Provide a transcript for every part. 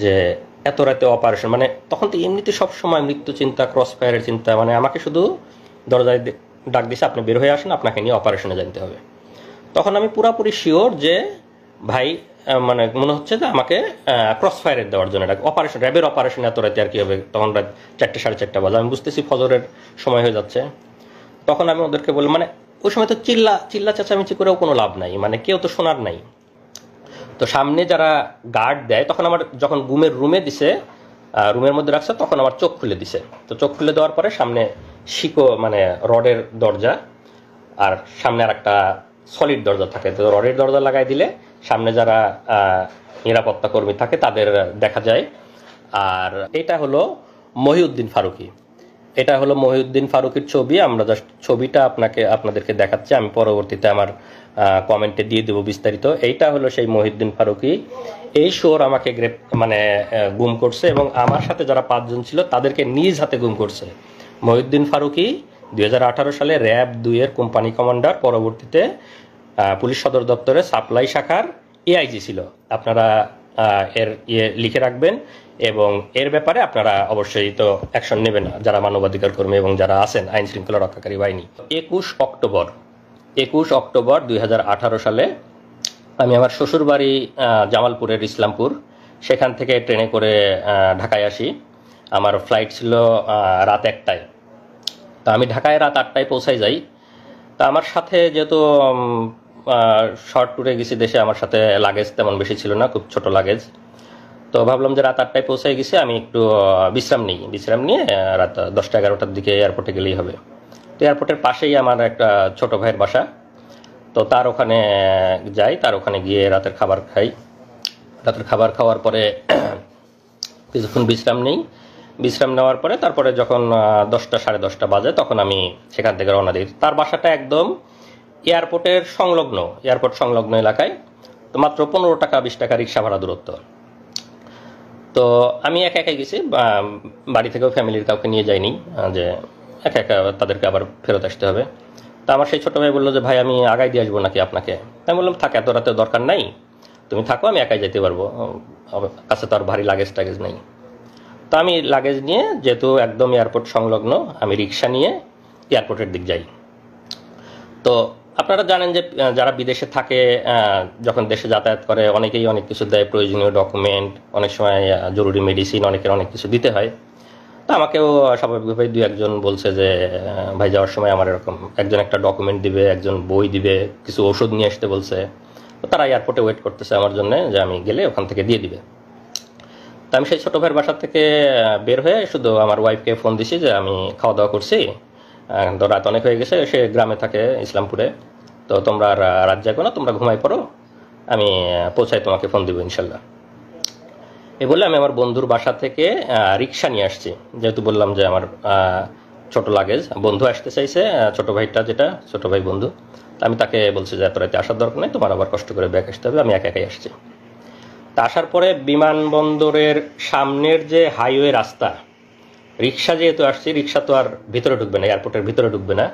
যে এত রাতে অপারেশন, মানে তখন তো এমনিতে সব সময় মৃত্যু চিন্তা, ক্রস ফায়ারের চিন্তা, মানে আমাকে শুধু দরজায় ডাক দিছে আপনি বের হয়ে আসেন, আপনাকে নিয়ে অপারেশনে জানতে হবে। তখন আমি পুরাপুরি শিওর যে ভাই মানে মনে হচ্ছে যে আমাকে ক্রস ফায়ারের দেওয়ার জন্য ডাক, অপারেশন, র্যাবের অপারেশন এত রাতে আর কি হবে, তখন রাত 4টে 4:30 বাজে, আমি বুঝতেছি ফজরের সময় হয়ে যাচ্ছে। তখন আমি ওদেরকে বলি, মানে ওই সময় তো চিল্লা চেঁচামেচি করেও কোনো লাভ নাই, মানে কেউ তো শোনার নাই। তো সামনে যারা গার্ড দেয়, তখন আমার যখন রুমে দিছে, রুমের মধ্যে রাখছে, তখন আমার চোখ খুলে দিছে। তো চোখ খুলে দেওয়ার পরে সামনে মানে রডের দরজা, আর সামনে আর একটা সলিড দরজা থাকে, তো রডের দরজা লাগাই দিলে সামনে যারা নিরাপত্তা কর্মী থাকে তাদের দেখা যায়। আর এটা হলো মহিউদ্দিন ফারুকী, এটা হলো মহিউদ্দিন ফারুকীর ছবি। আমরা জাস্ট ছবিটা আপনাদেরকে দেখাচ্ছি, আমি পরবর্তীতে আমার কমেন্টে দিয়ে দেবো বিস্তারিত। এইটা হলো সেই মহিউদ্দিন ফারুকী। এই শোর আমাকে গুম করছে, এবং আমার সাথে যারা 5 জন ছিল তাদেরকে নিজ হাতে গুম করছে। মহিউদ্দিন ফারুকী 2018 সালে র্যাব 2-এর কোম্পানি কমান্ডার, পরবর্তীতে পুলিশ সদর দপ্তরে সাপ্লাই শাখার এআইজি ছিল। আপনারা এর লিখে রাখবেন, এবং এর ব্যাপারে আপনারা অবশ্যই তো অ্যাকশন নেবেন যারা মানবাধিকার কর্মী এবং যারা আছেন আইন শৃঙ্খলা রক্ষাকারী বাহিনী। 21 অক্টোবর 2018 সালে আমি আমার শ্বশুর বাড়ি জামালপুরের ইসলামপুর, সেখান থেকে ট্রেনে করে ঢাকায় আসি। আমার ফ্লাইট ছিল রাত 1টায়। তো আমি ঢাকায় রাত 8টায় পৌঁছাই যাই। তা আমার সাথে যেহেতু শর্ট ট্যুরে গেছি দেশে, আমার সাথে লাগেজ তেমন বেশি ছিল না, খুব ছোট লাগেজ। তো ভাবলাম যে রাত 8টায় পৌঁছাই গেছি, আমি একটু বিশ্রাম নিয়ে রাত 10টা-11টার দিকে এয়ারপোর্টে গেলেই হবে। তো এয়ারপোর্টের পাশেই আমার একটা ছোট ভাইয়ের বাসা, তো তার ওখানে যাই, তার ওখানে গিয়ে রাতের খাবার খাই। রাতের খাবার খাওয়ার পরে কিছুক্ষণ বিশ্রাম নেওয়ার পরে তারপরে যখন 10টা 10:30 বাজে, তখন আমি সেখান থেকে রওনা দিই। তার বাসাটা একদম এয়ারপোর্ট সংলগ্ন এলাকায়, তো মাত্র 15 টাকা 20 টাকা রিক্সা ভাড়া দূরত্ব। তো আমি একাই গেছি, বাড়ি থেকেও ফ্যামিলির কাউকে নিয়ে যাইনি, যে একা তাদেরকে আবার ফেরত আসতে হবে। তা আমার সেই ছোট ভাই বললো যে ভাই আমি আগাই দিয়ে আসবো নাকি আপনাকে? আমি বললাম থাক, এত রাতে দরকার নাই, তুমি থাকো, আমি একাই যেতে পারবো, কাছে তো আর ভারী লাগেজ নেই। তো আমি লাগেজ নিয়ে, যেহেতু একদম এয়ারপোর্ট সংলগ্ন, আমি রিক্সা নিয়ে এয়ারপোর্টের দিক যাই। তো আপনারা জানেন যে যারা বিদেশে থাকে, যখন দেশে যাতায়াত করে, অনেকেই অনেক কিছু দেয়, প্রয়োজনীয় ডকুমেন্ট, অনেক সময় জরুরি মেডিসিন, অনেকের অনেক কিছু দিতে হয়। তো আমাকেও স্বাভাবিকভাবে 2-1 জন বলছে যে ভাই যাওয়ার সময় আমার এরকম একজন একটা ডকুমেন্ট দিবে, একজন বই দিবে, কিছু ওষুধ নিয়ে আসতে বলছে। তো তারা এয়ারপোর্টে ওয়েট করতেছে আমার জন্য, যে আমি গেলে ওখান থেকে দিয়ে দিবে। তো আমি সেই ছোটো ভাইয়ের বাসা থেকে বের হয়ে শুধু আমার ওয়াইফকে ফোন দিছি যে আমি খাওয়া দাওয়া করছি, তো রাত অনেক হয়ে গেছে, সে গ্রামে থাকে ইসলামপুরে, তো তোমরা রাত জাগো না, তোমরা ঘুমাই পড়ো, আমি পৌঁছাই তোমাকে ফোন দিব ইনশাল্লাহ। এই বলে আমি আমার বন্ধুর বাসা থেকে রিক্সা নিয়ে আসছি, যেহেতু বললাম যে আমার ছোট লাগেজ, বন্ধু আসতে চাইছে, ছোট ভাই বন্ধু। আমি তাকে বলছি যে এত রাতে আসার দরকার নেই, তোমার আবার কষ্ট করে ব্যাক আসতে হবে, আমি একাই আসছি। তা আসার পরে বিমানবন্দরের সামনের যে হাইওয়ে রাস্তা, রিক্সা যেহেতু আসছি, রিক্সা তো আর ভিতরে ঢুকবে না, এয়ারপোর্টের ভিতরে ঢুকবে না,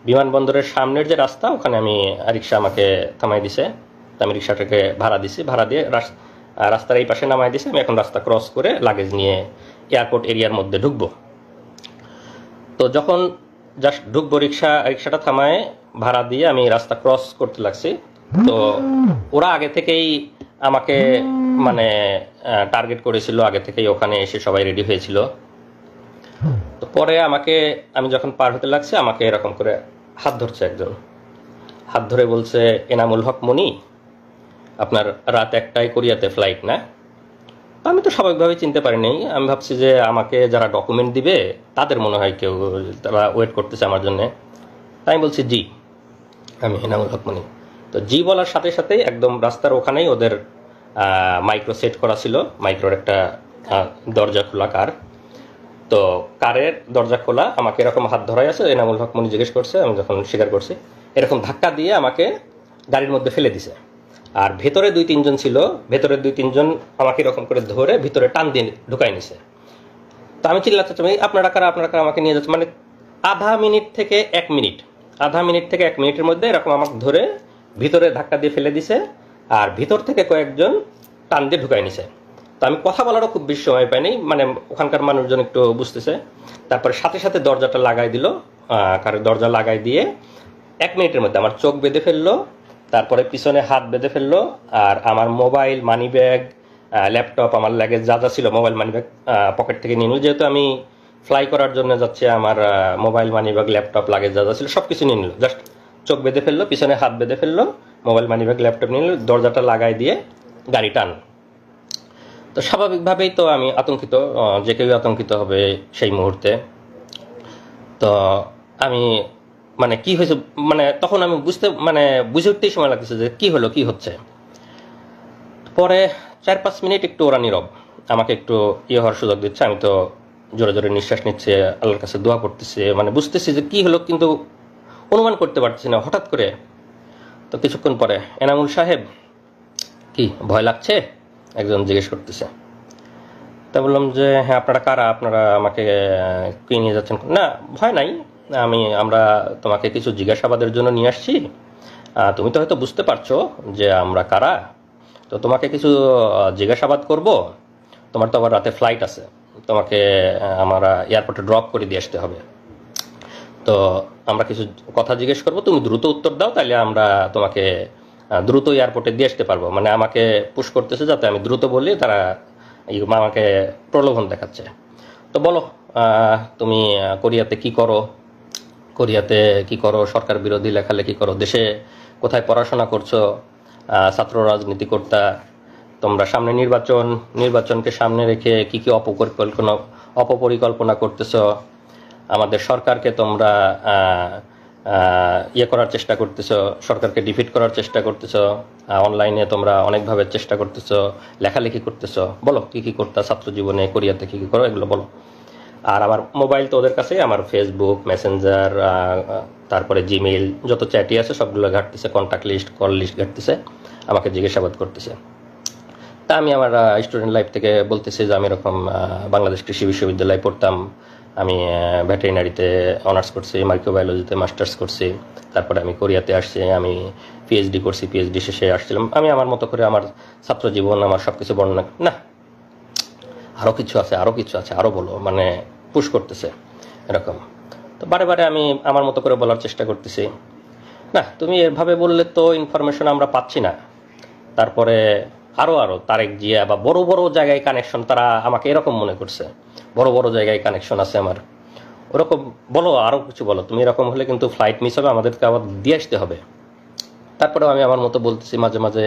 বিমানবন্দরের সামনের যে রাস্তা, ওখানে আমি রিক্সা আমাকে থামাই দিছে। তো আমি রিক্সাটাকে ভাড়া দিয়ে রাস্তার এই পাশে নামাই দিছে। আমি এখন রাস্তা ক্রস করে লাগেজ নিয়ে এয়ারপোর্ট এরিয়ার মধ্যে ঢুকবো। তো যখন জাস্ট ঢুকবো, রিক্সাটা থামায় ভাড়া দিয়ে আমি রাস্তা ক্রস করতে লাগছি। তো ওরা আগে থেকেই আমাকে মানে টার্গেট করেছিল, আগে থেকেই ওখানে এসে সবাই রেডি হয়েছিল। তো পরে আমি যখন পার হতে লাগছে, আমাকে এরকম করে হাত ধরছে একজন, হাত ধরে বলছে এনামুল হক মনি, আপনার রাত 1টায় কোরিয়াতে ফ্লাইট না? আমি তো স্বাভাবিকভাবে চিনতে পারিনি, আমি ভাবছি যে আমাকে যারা ডকুমেন্ট দিবে তাদের মনে হয় কেউ, তারা ওয়েট করতেছে আমার জন্যে। তাই আমি বলছি জি, আমি এনামুল হক মনি। তো জি বলার সাথে সাথেই একদম রাস্তার ওখানেই ওদের মাইক্রো সেট করা ছিল, মাইক্রোর একটা দরজা খোলা কার। তো কারের দরজা খোলা, আমাকে এরকম হাত ধরাই আছে, এনামুল হক মনি জিজ্ঞেস করছে, আমি যখন স্বীকার করছি, এরকম ধাক্কা দিয়ে আমাকে গাড়ির মধ্যে ফেলে দিছে। আর ভেতরে 2-3 জন ছিল, ভেতরের 2-3 জন আমাকে এরকম করে ধরে ভিতরে টান দিয়ে ঢুকাই নিছে। তো আমি চিল্লাচ্ছি, আপনারা কারা আমাকে নিয়ে যাচ্ছে, মানে আধা মিনিট থেকে 1 মিনিটের মধ্যে এরকম আমাকে ধরে ভিতরে ধাক্কা দিয়ে ফেলে দিছে, আর ভিতর থেকে কয়েকজন টান দিয়ে ঢুকাই নিছে। তো আমি কথা বলারও খুব বেশি সময় পাইনি, মানে ওখানকার মানুষজন একটু বুঝতেছে। তারপরে সাথে সাথে দরজাটা লাগাই দিল, কারণ দরজা লাগাই দিয়ে 1 মিনিটের মধ্যে আমার চোখ বেঁধে ফেললো, তারপরে পিছনে হাত বেঁধে ফেললো, আর আমার মোবাইল, মানি ব্যাগ, ল্যাপটপ, আমার লাগেজ যা যা ছিল, মোবাইল মানি ব্যাগ পকেট থেকে নিয়ে নিল। যেহেতু আমি ফ্লাই করার জন্য যাচ্ছি, আমার mobile, money bag, laptop, luggage যা যা ছিল সব কিছু নিয়ে নিল। জাস্ট চোখ বেঁধে ফেললো, পিছনে হাত বেঁধে ফেললো, মোবাইল, মানি ব্যাগ, ল্যাপটপ নিয়ে নিল, দরজাটা লাগাই দিয়ে গাড়ি টান। তো স্বাভাবিকভাবেই তো আমি আতঙ্কিত, যে কেউ আতঙ্কিত হবে সেই মুহূর্তে। তো আমি মানে কি হয়েছে, মানে তখন আমি বুঝে উঠতেই সময় লাগতেছে যে কি হলো, কি হচ্ছে। পরে 4-5 মিনিট একটু ওরা নীরব, আমাকে একটু হওয়ার সুযোগ দিচ্ছে। আমি তো জোরে জোরে নিঃশ্বাস নিচ্ছে, আল্লাহর কাছে দোয়া করতেছি, মানে বুঝতেছি যে কি হলো, কিন্তু অনুমান করতে পারতেছি না। হঠাৎ করে তো কিছুক্ষণ পরে, এনামুল সাহেব কি ভয় লাগছে, একজন জিজ্ঞেস করতেছে। তা বললাম যে হ্যাঁ, আপনারা কারা, আপনারা আমাকে কি নিয়ে যাচ্ছেন? না, ভয় নাই, আমরা তোমাকে কিছু জিজ্ঞাসাবাদের জন্য নিয়ে আসছি। তুমি তো হয়তো বুঝতে পারছো যে আমরা কারা, তো তোমাকে কিছু জিজ্ঞাসাবাদ করব। তোমার তো আবার রাতে ফ্লাইট আছে, তোমাকে আমরা এয়ারপোর্টে ড্রপ করে দিয়ে আসতে হবে। তো আমরা কিছু কথা জিজ্ঞেস করবো, তুমি দ্রুত উত্তর দাও, তাহলে আমরা তোমাকে দ্রুত এয়ারপোর্টে দিয়ে আসতে পারবো। মানে আমাকে পুশ করতেছে যাতে আমি দ্রুত বলি, তারা আমাকে প্রলোভন দেখাচ্ছে। তো বলো, তুমি কোরিয়াতে কি করো, সরকার বিরোধী লেখালেখি করো, দেশে কোথায় পড়াশোনা করছো, ছাত্র রাজনীতি করতা, তোমরা সামনে নির্বাচনকে সামনে রেখে কি কি অপপরিকল্পনা করতেছো, আমাদের সরকারকে তোমরা করার চেষ্টা করতেছো, সরকারকে ডিফিট করার চেষ্টা করতেছো, অনলাইনে তোমরা অনেকভাবে চেষ্টা করতেছো, লেখালেখি করতেছো, বলো কি কি করতা ছাত্র জীবনে, কোরিয়াতে কি কি করো, এগুলো বলো। আর আমার মোবাইল তো ওদের কাছে, আমার ফেসবুক, মেসেঞ্জার, তারপরে জিমেইল, যত চ্যাটই আছে সবগুলো ঘাটতেছে, কন্ট্যাক্ট লিস্ট, কল লিস্ট ঘাটতেছে, আমাকে জিজ্ঞাসাবাদ করতেছে। তা আমি আমার স্টুডেন্ট লাইফ থেকে বলতেছি যে আমি এরকম বাংলাদেশ কৃষি বিশ্ববিদ্যালয়ে পড়তাম, আমি ভেটেরিনারিতে অনার্স করছি, মাইক্রোবায়োলজিতে মাস্টার্স করছি, তারপরে আমি কোরিয়াতে আসছি, আমি পিএইচডি করছি, পিএইচডি শেষে আসছিলাম। আমি আমার মতো করে আমার ছাত্র জীবন, আমার সব কিছু বর্ণনা, না আরও কিছু আছে, আরও বলো, মানে পুশ করতেছে এরকম। তো বারে বারে আমি আমার মতো করে বলার চেষ্টা করতেছি, না তুমি এভাবে বললে তো ইনফরমেশন আমরা পাচ্ছি না। তারপরে আরও তারেক জিয়া বা বড় বড় জায়গায় কানেকশন, তারা আমাকে এরকম মনে করছে, বড় বড় জায়গায় কানেকশন আছে আমার, ওরকম বলো, আরও কিছু বলো, তুমি এরকম হলে কিন্তু ফ্লাইট মিস হবে, আমাদেরকে আবার দিয়ে আসতে হবে। তারপরেও আমি আমার মতো বলতেছি, মাঝে মাঝে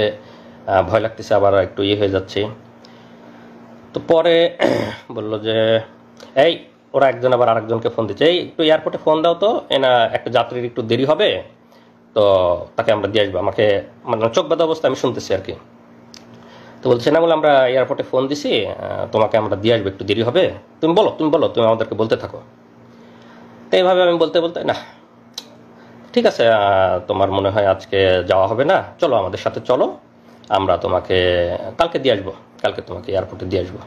ভয় লাগতেছে, আবার একটু হয়ে যাচ্ছে। তো পরে বললো যে এই, ওরা একজন আবার আরেকজনকে ফোন দিচ্ছে, এই একটু এয়ারপোর্টে ফোন দাও তো, এনা একটা যাত্রীর একটু দেরি হবে, তো তাকে আমরা দিয়ে আসবো। আমাকে মানে চোখ বাঁধা অবস্থা আমি শুনতেছি আর কি। তো বলছে না, বলে আমরা এয়ারপোর্টে ফোন দিছি, তোমাকে আমরা দিয়ে আসবো, একটু দেরি হবে, তুমি বলো, তুমি আমাদেরকে বলতে থাকো। তো এইভাবে আমি বলতে বলতে, না ঠিক আছে, তোমার মনে হয় আজকে যাওয়া হবে না, চলো আমাদের সাথে চলো, আমরা তোমাকে কালকে দিয়ে আসবো, কালকে তোমাকে এয়ারপোর্টে দিয়ে আসবো।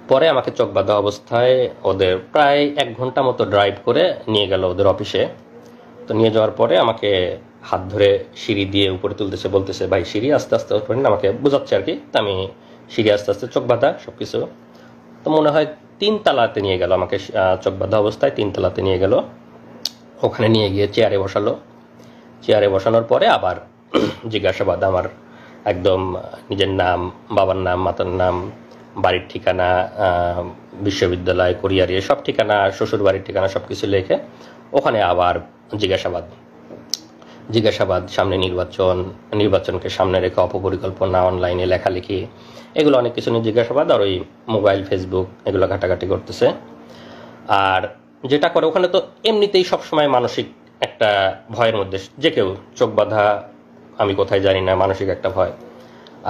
পরে আমাকে চোখ বাঁধা অবস্থায় ওদের প্রায় 1 ঘন্টা মতো ড্রাইভ করে নিয়ে গেল ওদের অফিসে। তো নিয়ে যাওয়ার পরে আমাকে হাত ধরে সিঁড়ি দিয়ে উপরে তুলতেছে, বলতেছে ভাই সিঁড়ি আস্তে আস্তে ওঠেন, আমাকে বোঝাচ্ছে আর কি। তা আমি সিঁড়ি আস্তে আস্তে, চোখ বাঁধা সব কিছু। তো মনে হয় 3 তলাতে নিয়ে গেল আমাকে, চোখ বাঁধা অবস্থায় 3 তলাতে নিয়ে গেল। ওখানে নিয়ে গিয়ে চেয়ারে বসালো। চেয়ারে বসানোর পরে আবার জিজ্ঞাসাবাদ, আমার একদম নিজের নাম, বাবার নাম, মাতার নাম, বাড়ির ঠিকানা, বিশ্ববিদ্যালয়, কোরিয়ার সব ঠিকানা, শ্বশুর বাড়ির ঠিকানা সব কিছু লিখে ওখানে আবার জিজ্ঞাসাবাদ, সামনে নির্বাচনকে সামনে রেখে অপপরিকল্পনা, অনলাইনে লেখালেখি, এগুলো অনেক কিছু নিয়ে জিজ্ঞাসাবাদ। আর ওই মোবাইল, ফেসবুক এগুলো ঘাটাঘাটি করতেছে। আর যেটা করে ওখানে, তো এমনিতেই সবসময় মানসিক একটা ভয়ের মধ্যে, যে কেউ চোখ বাঁধা, আমি কোথায় জানি না, মানসিক একটা ভয়।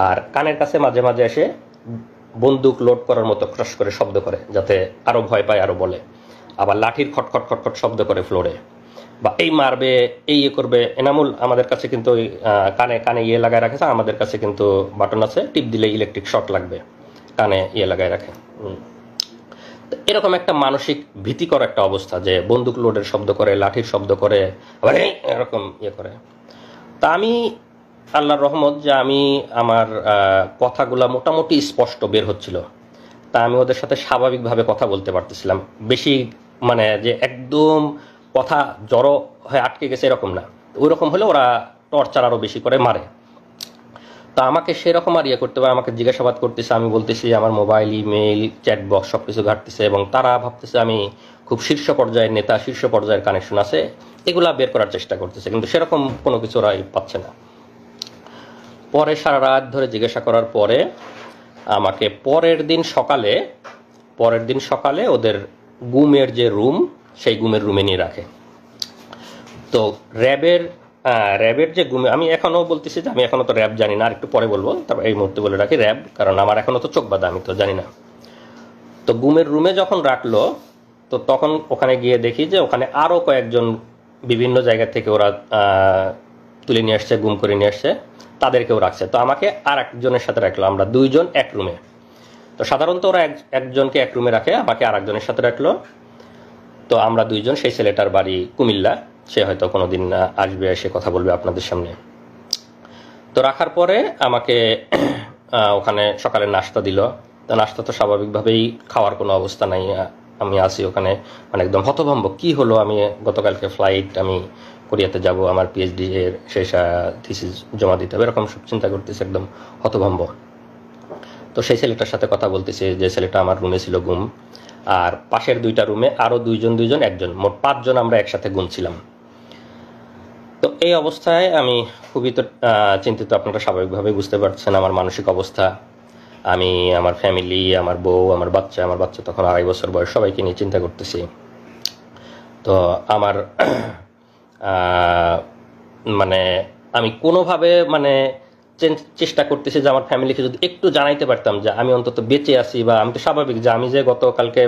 আর কানের কাছে মাঝে মাঝে এসে বন্দুক লোড করার মতো ক্রস করে শব্দ করে, যাতে আরো ভয় পায়, আরো বলে। আবার লাঠির খটখট খটখট শব্দ করে ফ্লোরে, বা এই মারবে, এই করবে। এনামুল আমাদের কাছে কিন্তু কানে কানে লাগায় রাখে, আমাদের কাছে কিন্তু বাটন আছে, টিপ দিলে ইলেকট্রিক শক লাগবে, কানে লাগায় রাখে। এরকম একটা মানসিক ভীতিকর একটা অবস্থা, যে বন্দুক লোডের শব্দ করে, লাঠির শব্দ করে, আবার এরকম করে। তা আমি আল্লাহর রহমত যে আমি আমার কথাগুলা মোটামুটি স্পষ্ট বের হচ্ছিল, তা আমি ওদের সাথে স্বাভাবিকভাবে কথা বলতে পারতেছিলাম। বেশি মানে যে একদম কথা জড়ো হয়ে আটকে গেছে এরকম না, ওই রকম হলে ওরা টর্চার আরও বেশি করে মারে। তো আমাকে সেরকম আর ইয়ে করতে পারে, আমাকে জিজ্ঞাসাবাদ করতেছে, আমি বলতেছি আমার মোবাইল, ইমেইল, চ্যাট বক্স সব কিছু ঘাটতেছে, এবং তারা ভাবতেছে আমি খুব শীর্ষ পর্যায়ের নেতা, শীর্ষ পর্যায়ের কানেকশন আছে, এগুলা বের করার চেষ্টা করতেছে, কিন্তু সেরকম কোনো কিছু ওরা পাচ্ছে না। পরে সারা রাত ধরে জিজ্ঞাসা করার পরে আমাকে পরের দিন সকালে ওদের গুমের যে রুম, সেই গুমের রুমে নিয়ে রাখে। তো র্যাবের যে গুমে, আমি এখনও বলতেছি যে আমি এখনও তো র্যাব জানি না, আর একটু পরে বলবো, তারপর এই মুহূর্তে বলে রাখি র্যাব, কারণ আমার এখনও তো চোখ বাঁধা, আমি তো জানি না। তো গুমের রুমে যখন রাখলো, তো তখন ওখানে গিয়ে দেখি যে ওখানে আরও কয়েকজন বিভিন্ন জায়গা থেকে ওরা তুলে নিয়ে আসছে, গুম করে নিয়ে আসছে, তাদেরকেও রাখছে। তো আমাকে আর একজনের সাথে রাখলো, আমরা দুইজন এক রুমে। তো সাধারণত ওরা একজনকে এক রুমে রাখে, আমাকে আর একজনের সাথে রাখলো। তো আমরা দুইজন, সেই ছেলেটার বাড়ি কুমিল্লা, সে হয়তো কোনোদিন আসবে, এসে কথা বলবে আপনাদের সামনে। তো রাখার পরে আমাকে ওখানে সকালে নাস্তা দিল। তো নাস্তা তো স্বাভাবিকভাবেই খাওয়ার কোনো অবস্থা নাই, আমি আসি ওখানে মানে একদম হতভম্ব, কি হলো, আমি গতকালকে ফ্লাইট, আমি কোরিয়াতে যাব, আমার পিএইচডি এর শেষ থিসিস জমা দিতে হবে, এরকম সব চিন্তা করতেছি, একদম হতভম্ব। তো সেই ছেলেটার সাথে কথা বলতেছি, যে ছেলেটা আমার রুমে ছিল গুম, আর পাশের দুইটা রুমে আরও দুইজন একজন, মোট 5 জন আমরা একসাথে গুম ছিলাম। তো এই অবস্থায় আমি খুবই তো চিন্তিত, আপনারা স্বাভাবিকভাবে বুঝতে পারছেন আমার মানসিক অবস্থা। আমি আমার ফ্যামিলি, আমার বউ, আমার বাচ্চা তখন 2.5 বছর বয়স, সবাইকে নিয়ে চিন্তা করতেছি। তো আমার মানে আমি কোনোভাবে মানে চেষ্টা করতেছি যে আমার ফ্যামিলিকে যদি একটু জানাইতে পারতাম যে আমি অন্তত বেঁচে আছি, বা আমি তো স্বাভাবিক যে আমি যে গতকালকে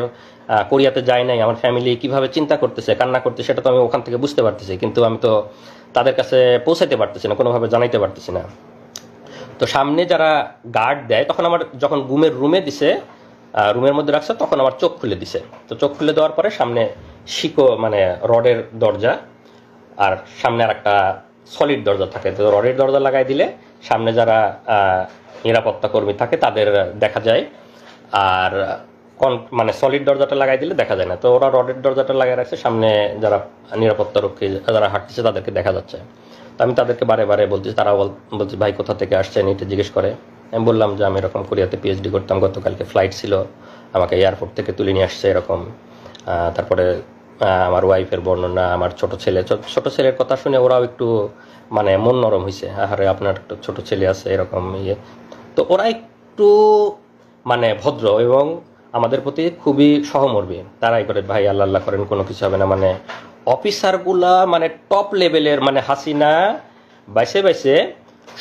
কোরিয়াতে যাই নাই, আমার ফ্যামিলি কিভাবে চিন্তা করতেছে, কান্না করতেছে, সেটা তো আমি ওখান থেকে বুঝতে পারতেছি, কিন্তু আমি তো তাদের কাছে পৌঁছাইতে পারতেছি না, কোনোভাবে জানাইতে পারতেছি না। তো সামনে যারা গার্ড দেয়, তখন আমার যখন গুমের রুমে দিছে, রুমের মধ্যে রাখছে, তখন আমার চোখ খুলে দিছে। তো চোখ খুলে দেওয়ার পরে সামনে মানে রডের দরজা, আর সামনে আর একটা সলিড দরজা থাকে। তো রডের দরজা লাগাই দিলে সামনে যারা নিরাপত্তা কর্মী থাকে তাদের দেখা যায়, আর মানে সলিড দরজাটা লাগাই দিলে দেখা যায় না। তো ওরা রডের দরজাটা লাগাই রাখছে, সামনে যারা নিরাপত্তা রক্ষী যারা হাঁটতেছে তাদেরকে দেখা যাচ্ছে। তো আমি তাদেরকে বারে বলছি, তারা বলছে ভাই কোথা থেকে আসছেন, এটা জিজ্ঞেস করে। আমি বললাম যে আমি এরকম কোরিয়াতে পিএইচডি করতাম, গতকালকে ফ্লাইট ছিল, আমাকে এয়ারপোর্ট থেকে তুলে নিয়ে আসছে এরকম। তারপরে আমার ওয়াইফের বর্ণনা, আমার ছোট ছেলের কথা শুনে ওরাও একটু মানে মন নরম হয়েছে, আরে আপনার একটা ছোট ছেলে আছে এরকম ইয়ে। তো ওরা একটু মানে ভদ্র এবং আমাদের প্রতি খুবই সহমর্মী। তারাই করে ভাই আল্লাহ করেন, কোনো কিছু হবে না। মানে অফিসারগুলা মানে টপ লেভেলের, মানে হাসিনা বাইসে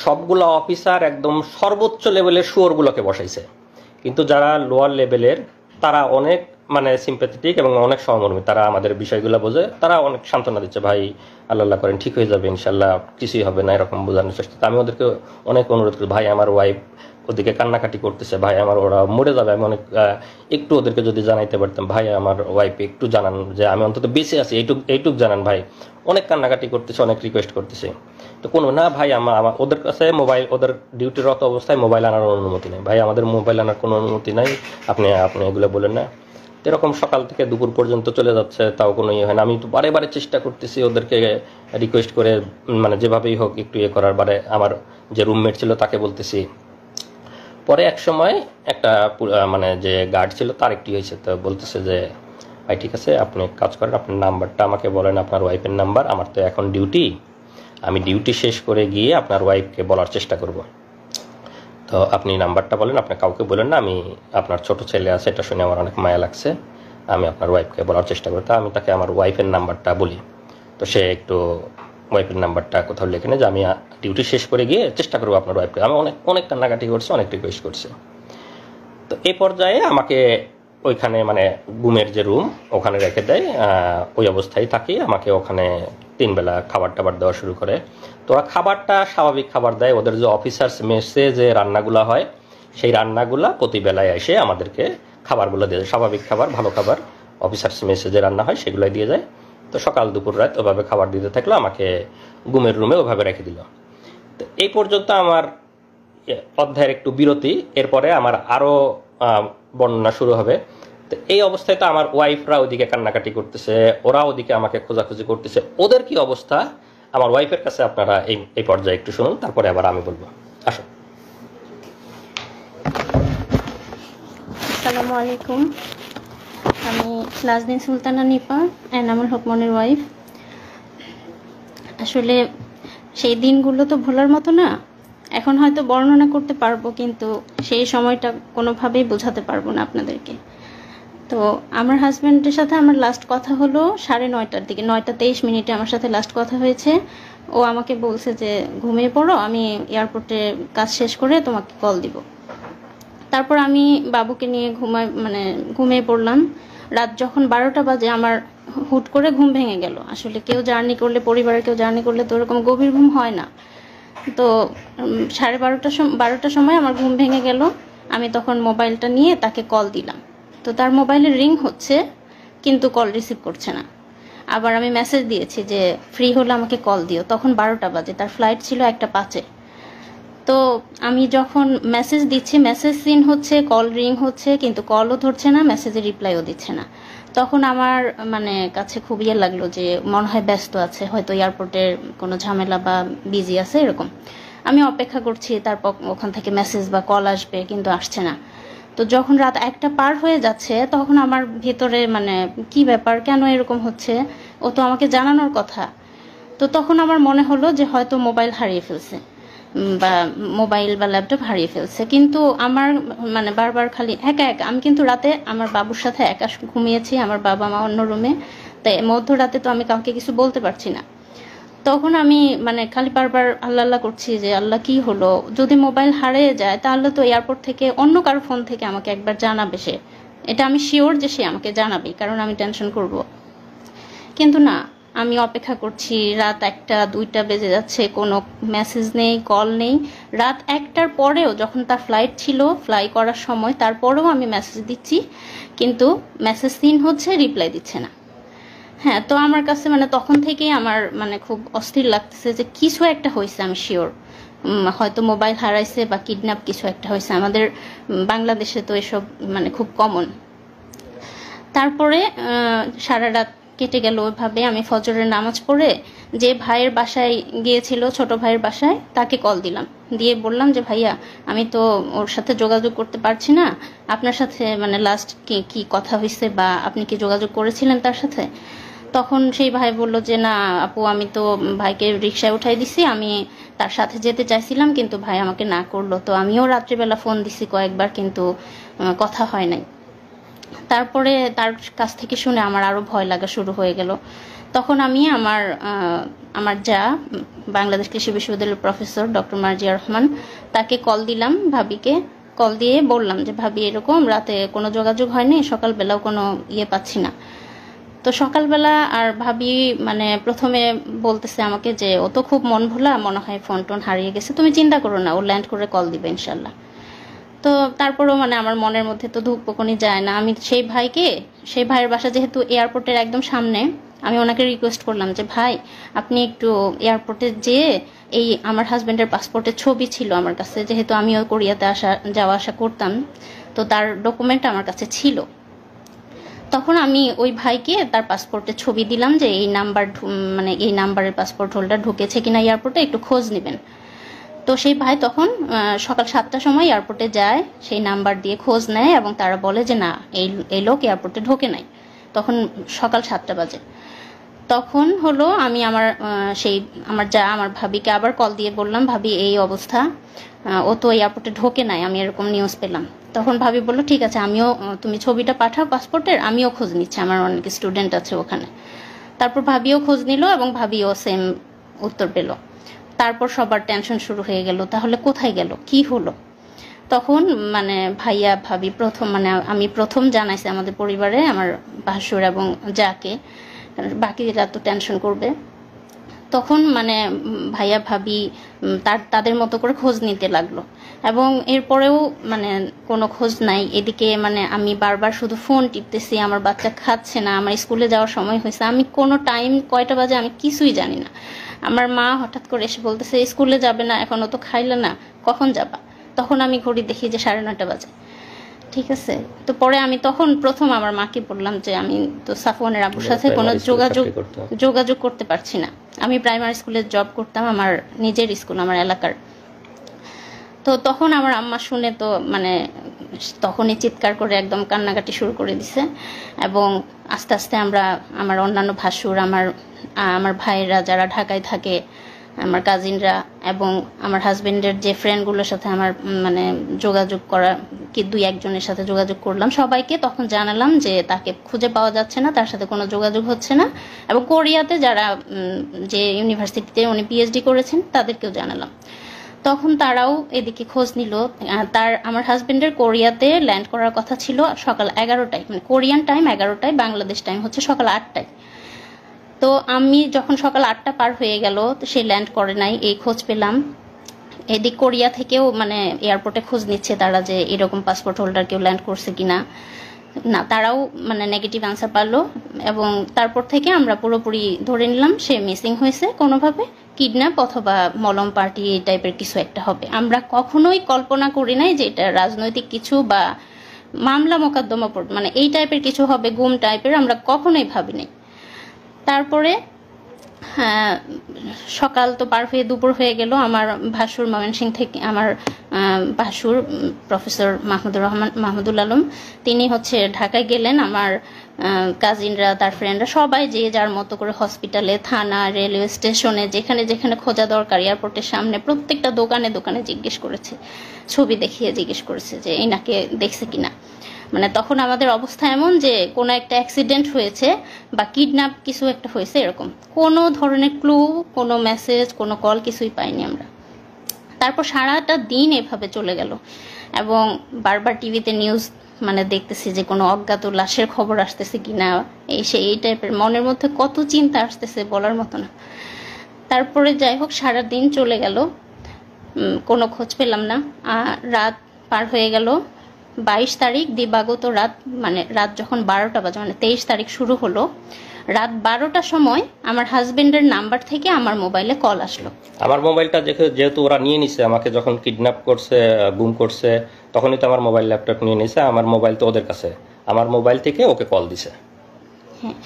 সবগুলা অফিসার একদম সর্বোচ্চ লেভেলের শুয়োরগুলোকে বসাইছে, কিন্তু যারা লোয়ার লেভেলের তারা অনেক মানে সিম্প্যাথেটিক এবং অনেক সহমর্মী, তারা আমাদের বিষয়গুলো বোঝে, তারা অনেক সান্ত্বনা দিচ্ছে, ভাই আল্লাহ করেন ঠিক হয়ে যাবে ইনশাল্লাহ, কিছুই হবে না, এরকম বোঝানোর চেষ্টা। আমি ওদেরকে অনেক অনুরোধ করি, ভাই আমার ওয়াইফ ওদিকে কান্নাকাটি করতেছে, ভাই আমার ওরা মরে যাবে, আমি অনেক একটু ওদেরকে যদি জানাইতে পারতাম, ভাই আমার ওয়াইফ একটু জানান যে আমি অন্তত বেঁচে আছি, এইটুক জানান ভাই। অনেক কান্নাকাটি করতেছে, অনেক রিকোয়েস্ট করতেছে। তো কোনো না ভাই, আমার ওদের কাছে মোবাইল, ওদের ডিউটিরত অবস্থায় মোবাইল আনার অনুমতি নেই, ভাই আমাদের মোবাইল আনার কোনো অনুমতি নাই, আপনি এগুলো বলেন না। এরকম সকাল থেকে দুপুর পর্যন্ত চলে যাচ্ছে, তাও কোনো ইয়ে হয় না। আমি তো বারে চেষ্টা করতেছি ওদেরকে রিকোয়েস্ট করে, মানে যেভাবেই হোক একটু ইয়ে করার। আমার যে রুমমেট ছিল তাকে বলতেছি। পরে এক সময় একটা মানে যে গার্ড ছিল তার একটি হয়েছে, তো বলতেছে যে ভাই ঠিক আছে, আপনি কাজ করেন, আপনার নাম্বারটা আমাকে বলেন, আপনার ওয়াইফের নাম্বার, আমার তো এখন ডিউটি, আমি ডিউটি শেষ করে গিয়ে আপনার ওয়াইফকে বলার চেষ্টা করব। তো আপনি নাম্বারটা বলেন, আপনি কাউকে বলেন না, আমি আপনার ছোট ছেলে আছে, এটা শুনে আমার অনেক মায়া লাগছে, আমি আপনার ওয়াইফকে বলার চেষ্টা করি। তা আমি তাকে আমার ওয়াইফের নাম্বারটা বলি। তো সে একটু ওয়াইফের নাম্বারটা কোথাও লিখে নেয় যে আমি ডিউটি শেষ করে গিয়ে চেষ্টা করবো আপনার ওয়াইফকে। আমি অনেক কান্নাকাটি করছি, অনেক রিকোয়েস্ট করছি। তো এই পর্যায়ে আমাকে ওইখানে মানে গুমের যে রুম ওখানে রেখে দেয়, ওই অবস্থায় থাকি। আমাকে ওখানে 3 বেলা খাবার টাবার দেওয়া শুরু করে। তো ওরা খাবারটা স্বাভাবিক খাবার দেয়, ওদের যে অফিসার্স মেসে যে রান্নাগুলো হয় সেই রান্নাগুলা প্রতি বেলায় এসে আমাদেরকে খাবারগুলো দিয়ে যায়, স্বাভাবিক খাবার, ভালো খাবার, অফিসার্স মেসে যে রান্না হয় সেগুলোই দিয়ে যায়। তো সকাল দুপুর রাত ওভাবে খাবার দিতে থাকলো, আমাকে গুমের রুমে ওভাবে রেখে দিল। তো এই পর্যন্ত আমার অধ্যায়ের একটু বিরতি, এরপরে আমার আরো বর্ণনা শুরু হবে। তো এই অবস্থায় তো আমার ওয়াইফরা ওদিকে কান্নাকাটি করতেছে, ওরা ওদিকে আমাকে খোঁজাখুঁজি করতেছে, ওদের কি অবস্থা আমার ওয়াইফের কাছে আপনারা এই পর্যায়ে একটু শুনুন, তারপরে আবার আমি বলবো। আসো। আসসালামু আলাইকুম, আমি নাজনীন সুলতানা নিপা, এনামুল হক মনির ওয়াইফ। আসলে সেই দিনগুলো তো ভোলার মতো না। এখন হয়তো বর্ণনা করতে পারবো, কিন্তু সেই সময়টা কোনোভাবেই বোঝাতে পারবো না আপনাদেরকে। তো আমার হাজব্যান্ডের সাথে আমার লাস্ট কথা হলো 9:30টার দিকে, 9:23 আমার সাথে লাস্ট কথা হয়েছে। ও আমাকে বলছে যে ঘুমিয়ে পড়ো, আমি এয়ারপোর্টে কাজ শেষ করে তোমাকে কল দিব। তারপর আমি বাবুকে নিয়ে ঘুমিয়ে পড়লাম। রাত যখন 12টা বাজে আমার হুট করে ঘুম ভেঙে গেল। আসলে কেউ জার্নি করলে, পরিবারের কেউ জার্নি করলে তো ওরকম গভীর ঘুম হয় না। তো 12টার সময় আমার ঘুম ভেঙে গেল। আমি তখন মোবাইলটা নিয়ে তাকে কল দিলাম। তো তার মোবাইলে রিং হচ্ছে, কিন্তু কল রিসিভ করছে না। আবার আমি মেসেজ দিয়েছি যে ফ্রি হলে আমাকে কল দিও। তখন 12টা বাজে, তার ফ্লাইট ছিল 1:05-এ। তো আমি যখন মেসেজ দিচ্ছি, মেসেজ সিন হচ্ছে, কল রিং হচ্ছে, কিন্তু কলও ধরছে না, মেসেজের রিপ্লাইও দিচ্ছে না। তখন আমার কাছে খুব ইয়ে লাগলো যে মনে হয় ব্যস্ত আছে, হয়তো এয়ারপোর্টের কোনো ঝামেলা বা বিজি আছে এরকম। আমি অপেক্ষা করছি তারপর ওখান থেকে মেসেজ বা কল আসবে, কিন্তু আসছে না। তো যখন রাত 1টা পার হয়ে যাচ্ছে, তখন আমার ভেতরে কি ব্যাপার, কেন এরকম হচ্ছে, ও তো আমাকে জানানোর কথা। তো তখন আমার মনে হলো যে হয়তো মোবাইল হারিয়ে ফেলছে বা মোবাইল বা ল্যাপটপ হারিয়ে ফেলছে। কিন্তু আমার বারবার খালি একা একা, আমি কিন্তু রাতে আমার বাবুর সাথে একা ঘুমিয়েছি, আমার বাবা মা অন্য রুমে। তাই মধ্যরাতে তো আমি কাউকে কিছু বলতে পারছি না। তখন আমি খালি বারবার আল্লাহ আল্লাহ করছি যে আল্লাহ কি হলো, যদি মোবাইল হারিয়ে যায় তাহলে তো এয়ারপোর্ট থেকে অন্য কারো ফোন থেকে আমাকে একবার জানাবে সে। এটা আমি শিওর যে সে আমাকে জানাবে, কারণ আমি টেনশন করব। কিন্তু না, আমি অপেক্ষা করছি। রাত 1টা 2টা বেজে যাচ্ছে, কোনো মেসেজ নেই, কল নেই। রাত 1টার পরেও, যখন তার ফ্লাইট ছিল, ফ্লাই করার সময়, তারপরেও আমি মেসেজ দিচ্ছি, কিন্তু মেসেজ সিন হচ্ছে, রিপ্লাই দিচ্ছে না। হ্যাঁ, তো আমার কাছে তখন থেকেই আমার খুব অস্থির লাগতেছে যে কিছু একটা হয়েছে, আমি শিওর। হয়তো মোবাইল হারাইছে বা কিডন্যাপ কিছু একটা হয়েছে। আমাদের বাংলাদেশে তো এসব খুব কমন। তারপরে সারা রাত কেটে গেল ওইভাবে। আমি ফজরের নামাজ পড়ে যে ভাইয়ের বাসায় গিয়েছিল, ছোট ভাইয়ের বাসায়, তাকে কল দিলাম, দিয়ে বললাম যে ভাইয়া, আমি তো ওর সাথে যোগাযোগ করতে পারছি না, আপনার সাথে লাস্ট কি কথা হয়েছে বা আপনি কি যোগাযোগ করেছিলেন তার সাথে? তখন সেই ভাই বলল যে না আপু, আমি তো ভাইকে রিক্সায় উঠাই দিছি, আমি তার সাথে যেতে চাইছিলাম, কিন্তু ভাই আমাকে না করলো। তো আমিও রাত্রিবেলা ফোন দিছি কয়েকবার, কিন্তু কথা হয় নাই। তারপরে তার কাছ থেকে শুনে আমার আরো ভয় লাগা শুরু হয়ে গেল। তখন আমি আমার যা, বাংলাদেশ কৃষি বিশ্ববিদ্যালয়ের প্রফেসর ডক্টর মার্জিয়া রহমান, তাকে কল দিলাম, ভাবিকে কল দিয়ে বললাম যে ভাবি, এরকম রাতে কোনো যোগাযোগ হয়নি, সকালবেলাও কোনো পাচ্ছি না। তো সকালবেলা আর ভাবি প্রথমে বলতেছে আমাকে যে ও তো খুব মন ভোলা, মনে হয় ফোন টোন হারিয়ে গেছে, তুমি চিন্তা করো না, ও ল্যান্ড করে কল দিবে ইনশাল্লাহ। তো তারপরেও আমার মনের মধ্যে তো ধুকপুকুনি যায় না। আমি সেই ভাইয়ের বাসা যেহেতু এয়ারপোর্টের একদম সামনে, আমি ওনাকে রিকোয়েস্ট করলাম যে ভাই, আপনি একটু এয়ারপোর্টে যেয়ে, এই আমার হাজব্যান্ডের পাসপোর্টের ছবি ছিল আমার কাছে, যেহেতু আমিও কোরিয়াতে যাওয়া আসা করতাম, তো তার ডকুমেন্ট আমার কাছে ছিল। তখন আমি ওই ভাইকে তার পাসপোর্টের ছবি দিলাম যে এই নাম্বারের পাসপোর্ট হোল্ডার ঢুকেছে কিনা এয়ারপোর্টে, একটু খোঁজ নেবেন। তো সেই ভাই তখন সকাল 7টার সময় এয়ারপোর্টে যায়, সেই নাম্বার দিয়ে খোঁজ নেয়, এবং তারা বলে যে না, এই লোক এয়ারপোর্টে ঢোকে নাই। তখন সকাল 7টা বাজে। তখন হলো আমি আমার ভাবিকে আবার কল দিয়ে বললাম, ভাবি এই অবস্থা, ও তো এয়ারপোর্টে ঢোকে নাই, আমি এরকম নিউজ পেলাম। তখন ভাবি বললো ঠিক আছে, তুমি ছবিটা পাঠাও পাসপোর্টের, আমিও খোঁজ নিচ্ছি, আমার অনেক স্টুডেন্ট আছে ওখানে। তারপর ভাবিও খোঁজ নিল এবং ভাবিও সেম উত্তর পেল। তারপর সবার টেনশন শুরু হয়ে গেল, তাহলে কোথায় গেল, কি হলো? তখন ভাইয়া ভাবি আমি প্রথম জানাইছি আমাদের পরিবারে, আমার ভাসুর এবং যাকে, বাকিরা তো টেনশন করবে। তখন ভাইয়া ভাবি তাদের মতো করে খোঁজ নিতে লাগলো, এবং এরপরেও কোনো খোঁজ নাই। এদিকে আমি বারবার শুধু ফোন টিপতেছি, আমার বাচ্চা খাচ্ছে না, আমার স্কুলে যাওয়ার সময় হয়েছে, আমি কোনো টাইম কয়টা বাজে আমি কিছুই জানি না। আমার মা হঠাৎ করে এসে বলতেছে স্কুলে যাবে না, এখনো তো খাইলে না, কখন যাবা? তখন আমি ঘড়ি দেখি যে 9:30 বাজে। ঠিক আছে, তো পরে আমি তখন প্রথম আমার মাকে বললাম যে আমি তো সাফওয়ানের আব্বুর সাথে কোনো যোগাযোগ করতে পারছি না। আমি প্রাইমারি স্কুলে জব করতাম, আমার নিজের স্কুল, আমার এলাকার। তো তখন আমার আম্মা শুনে তো মানে তখনই চিৎকার করে একদম কান্নাকাটি শুরু করে দিছে। এবং আস্তে আস্তে আমার অন্যান্য ভাসুর, আমার ভাইয়েরা যারা ঢাকায় থাকে, আমার কাজিনরা এবং আমার হাজবেন্ডের যে ফ্রেন্ডগুলোর সাথে আমার মানে যোগাযোগ করা, কি 2-1 জনের সাথে যোগাযোগ করলাম, সবাইকে তখন জানালাম যে তাকে খুঁজে পাওয়া যাচ্ছে না, তার সাথে কোনো যোগাযোগ হচ্ছে না। এবং কোরিয়াতে যারা যে ইউনিভার্সিটিতে উনি পিএইচডি করেছেন তাদেরকেও জানালাম। তখন তারাও এদিকে খোঁজ নিল। আমার হাজবেন্ডের কোরিয়াতে ল্যান্ড করার কথা ছিল সকাল 11টায়, মানে কোরিয়ান টাইম 11টায়, বাংলাদেশ টাইম হচ্ছে সকাল 8টায়। তো আমি যখন সকাল 8টা পার হয়ে গেল, তো সে ল্যান্ড করে নাই, এই খোঁজ পেলাম। এদিক কোরিয়া থেকেও মানে এয়ারপোর্টে খোঁজ নিচ্ছে তারা যে এরকম পাসপোর্ট হোল্ডার কেউ ল্যান্ড করছে কিনা, না তারাও মানে নেগেটিভ আনসার পারলো। এবং তারপর থেকে আমরা পুরোপুরি ধরে নিলাম সে মিসিং হয়েছে, কোনোভাবে কিডন্যাপ অথবা মলম পার্টি এই টাইপের কিছু একটা হবে। আমরা কখনোই কল্পনা করি নাই যে এটা রাজনৈতিক কিছু বা মামলা মোকদ্দমা মানে এই টাইপের কিছু হবে, গুম টাইপের, আমরা কখনোই ভাবিনি। তারপরে সকাল তো পার হয়ে দুপুর হয়ে গেল। আমার ভাসুর ময়মনসিংহ থেকে, আমার ভাসুর প্রফেসর মাহমুদুল আলম, তিনি হচ্ছে ঢাকায় গেলেন। আমার কাজিনরা, তার ফ্রেন্ডরা সবাই যে যার মতো করে হসপিটালে, থানা, রেলওয়ে স্টেশনে, যেখানে যেখানে খোঁজা দরকার, এয়ারপোর্টের সামনে প্রত্যেকটা দোকানে দোকানে জিজ্ঞেস করেছে, ছবি দেখিয়ে জিজ্ঞেস করেছে যে এনাকে দেখছে কিনা। মানে তখন আমাদের অবস্থা এমন যে কোনো একটা অ্যাক্সিডেন্ট হয়েছে বা কিডন্যাপ কিছু একটা হয়েছে, এরকম কোনো ধরনের ক্লু, কোনো মেসেজ, কোনো কল কিছুই পাইনি আমরা। তারপর সারাটা দিন এভাবে চলে গেল এবং বারবার টিভিতে নিউজ মানে দেখতেছি যে কোনো অজ্ঞাত লাশের খবর আসতেছে কিনা, এই টাইপের মনের মধ্যে কত চিন্তা আসতেছে বলার মতো না। তারপরে যাই হোক সারা দিন চলে গেল, কোনো খোঁজ পেলাম না। রাত পার হয়ে গেল, 22 তারিখ দিবাগত রাত, মানে রাত যখন 12টা বাজে, মানে 23 তারিখ শুরু হলো, রাত 12টার সময় আমার হাজবেন্ডের নাম্বার থেকে আমার মোবাইলে কল আসলো। আমার মোবাইলটা যেহেতু ওরা নিয়ে নিছে, আমাকে যখন কিডন্যাপ করছে, গুম করছে, তখনই তো আমার মোবাইল ল্যাপটপ নিয়ে নিছে। আমার মোবাইল তো ওদের কাছে, আমার মোবাইল থেকে ওকে কল দিছে। হ্যাঁ,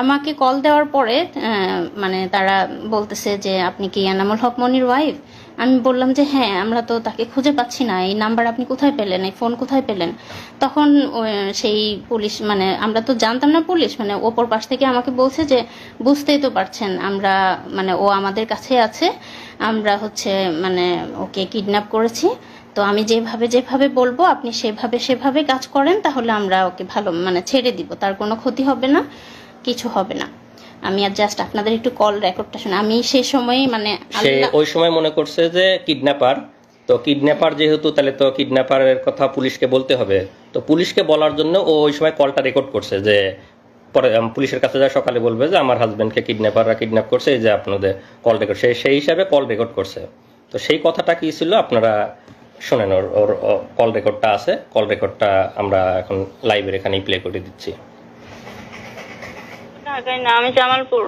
আমাকে কল দেওয়ার পরে মানে তারা বলতেছে যে আপনি কি এনামুল হক মনির ওয়াইফ? আমি বললাম যে হ্যাঁ, আমরা তো তাকে খুঁজে পাচ্ছি না, এই নাম্বার আপনি কোথায় পেলেন, এই ফোন কোথায় পেলেন? তখন সেই পুলিশ, মানে আমরা তো জানতাম না পুলিশ, মানে ওপর পাশ থেকে আমাকে বলছে যে বুঝতেই তো পারছেন আমরা, মানে ও আমাদের কাছে আছে, আমরা হচ্ছে মানে ওকে কিডন্যাপ করেছি, তো আমি যেভাবে বলবো আপনি সেভাবে কাজ করেন, তাহলে আমরা ওকে ভালো মানে ছেড়ে দিব, তার কোনো ক্ষতি হবে না, কিছু হবে না। আমি আর জাস্ট আপনাদের একটু কল রেকর্ডটা শুনে, আমি সেই সময় মানে সে ওই সময় মনে করছে যে কিডন্যাপার, তো কিডন্যাপার যেহেতু, তাহলে তো কিডন্যাপারের কথা পুলিশকে বলতে হবে, তো পুলিশকে বলার জন্য ও ওই সময় কলটা রেকর্ড করছে, যে পরে পুলিশের কাছে যা সকালে বলবে যে আমার হাজবেন্ডকে কিডন্যাপাররা কিডন্যাপ করছে, এই যে আপনাদের কল রেকর্ড, সেই হিসাবে কল রেকর্ড করছে। তো সেই কথাটা কি ছিল আপনারা শোনেন, ওর কল রেকর্ডটা আছে, কল রেকর্ডটা আমরা এখন লাইভের এখানেই প্লে করে দিচ্ছি। ঢাকায় না, আমি জামালপুর।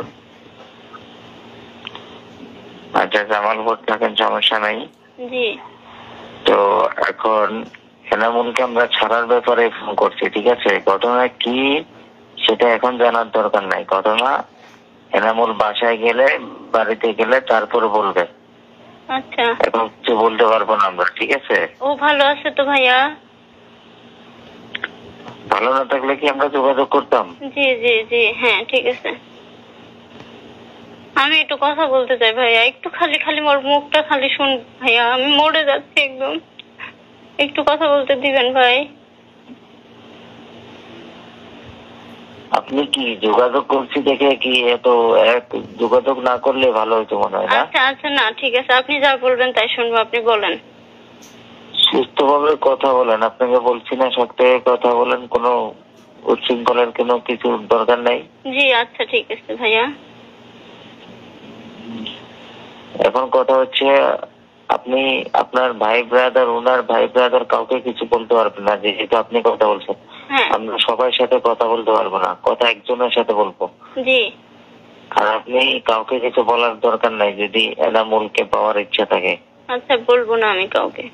আচ্ছা, জামালপুর থাকেন, সমস্যা নাই। জি। তো এখন এনামুলকে আমরা ছাড়ার ব্যাপারে ফোন করছি, ঠিক আছে? ঘটনা কি সেটা এখন জানার দরকার নাই। ঘটনা এনামুল বাসায় গেলে, বাড়িতে গেলে তারপরে বলবে। আচ্ছা, এখন কিছু বলতে পারবো না আমরা, ঠিক আছে? ও ভালো আছে তো ভাইয়া? ভালো না থাকলে কি আমরা যোগাযোগ করতাম? জি জি জি, হ্যাঁ ঠিক আছে। আমি একটু কথা বলতে চাই ভাইয়া, একটু খালি মোর মুখটা খালি শুন ভাইয়া, আমি মরে যাচ্ছি একদম, একটু কথা বলতে দিবেন ভাই? আপনি কি যোগাযোগ করছি দেখে কি এত যোগাযোগ না করলে ভালো হতো মনে হয় না? আচ্ছা আচ্ছা, না ঠিক আছে, আপনি যা বলবেন তাই শুনবো, আপনি বলেন। সুস্থভাবে কথা বলেন, আপনাকে বলছি না সব থেকে কথা বলেন, কোনো উচ্ছৃঙ্খলার কোনো কিছু দরকার নাই। জি আচ্ছা ঠিক আছে ভাইয়া। এখন কথা হচ্ছে, আপনি আপনার ভাই ব্রাদার, ওনার ভাই ব্রাদার কাউকে কিছু বলতে পারবেন না, যেহেতু আপনি কথা বলছেন। হ্যাঁ, আমরা সবার সাথে কথা বলতে পারবো না, কথা একজনের সাথে বলবো। জি। আর আপনি কাউকে কিছু বলার দরকার নাই যদি এনামুলকে পাওয়ার ইচ্ছা থাকে। আচ্ছা, বলবো না আমি কাউকে।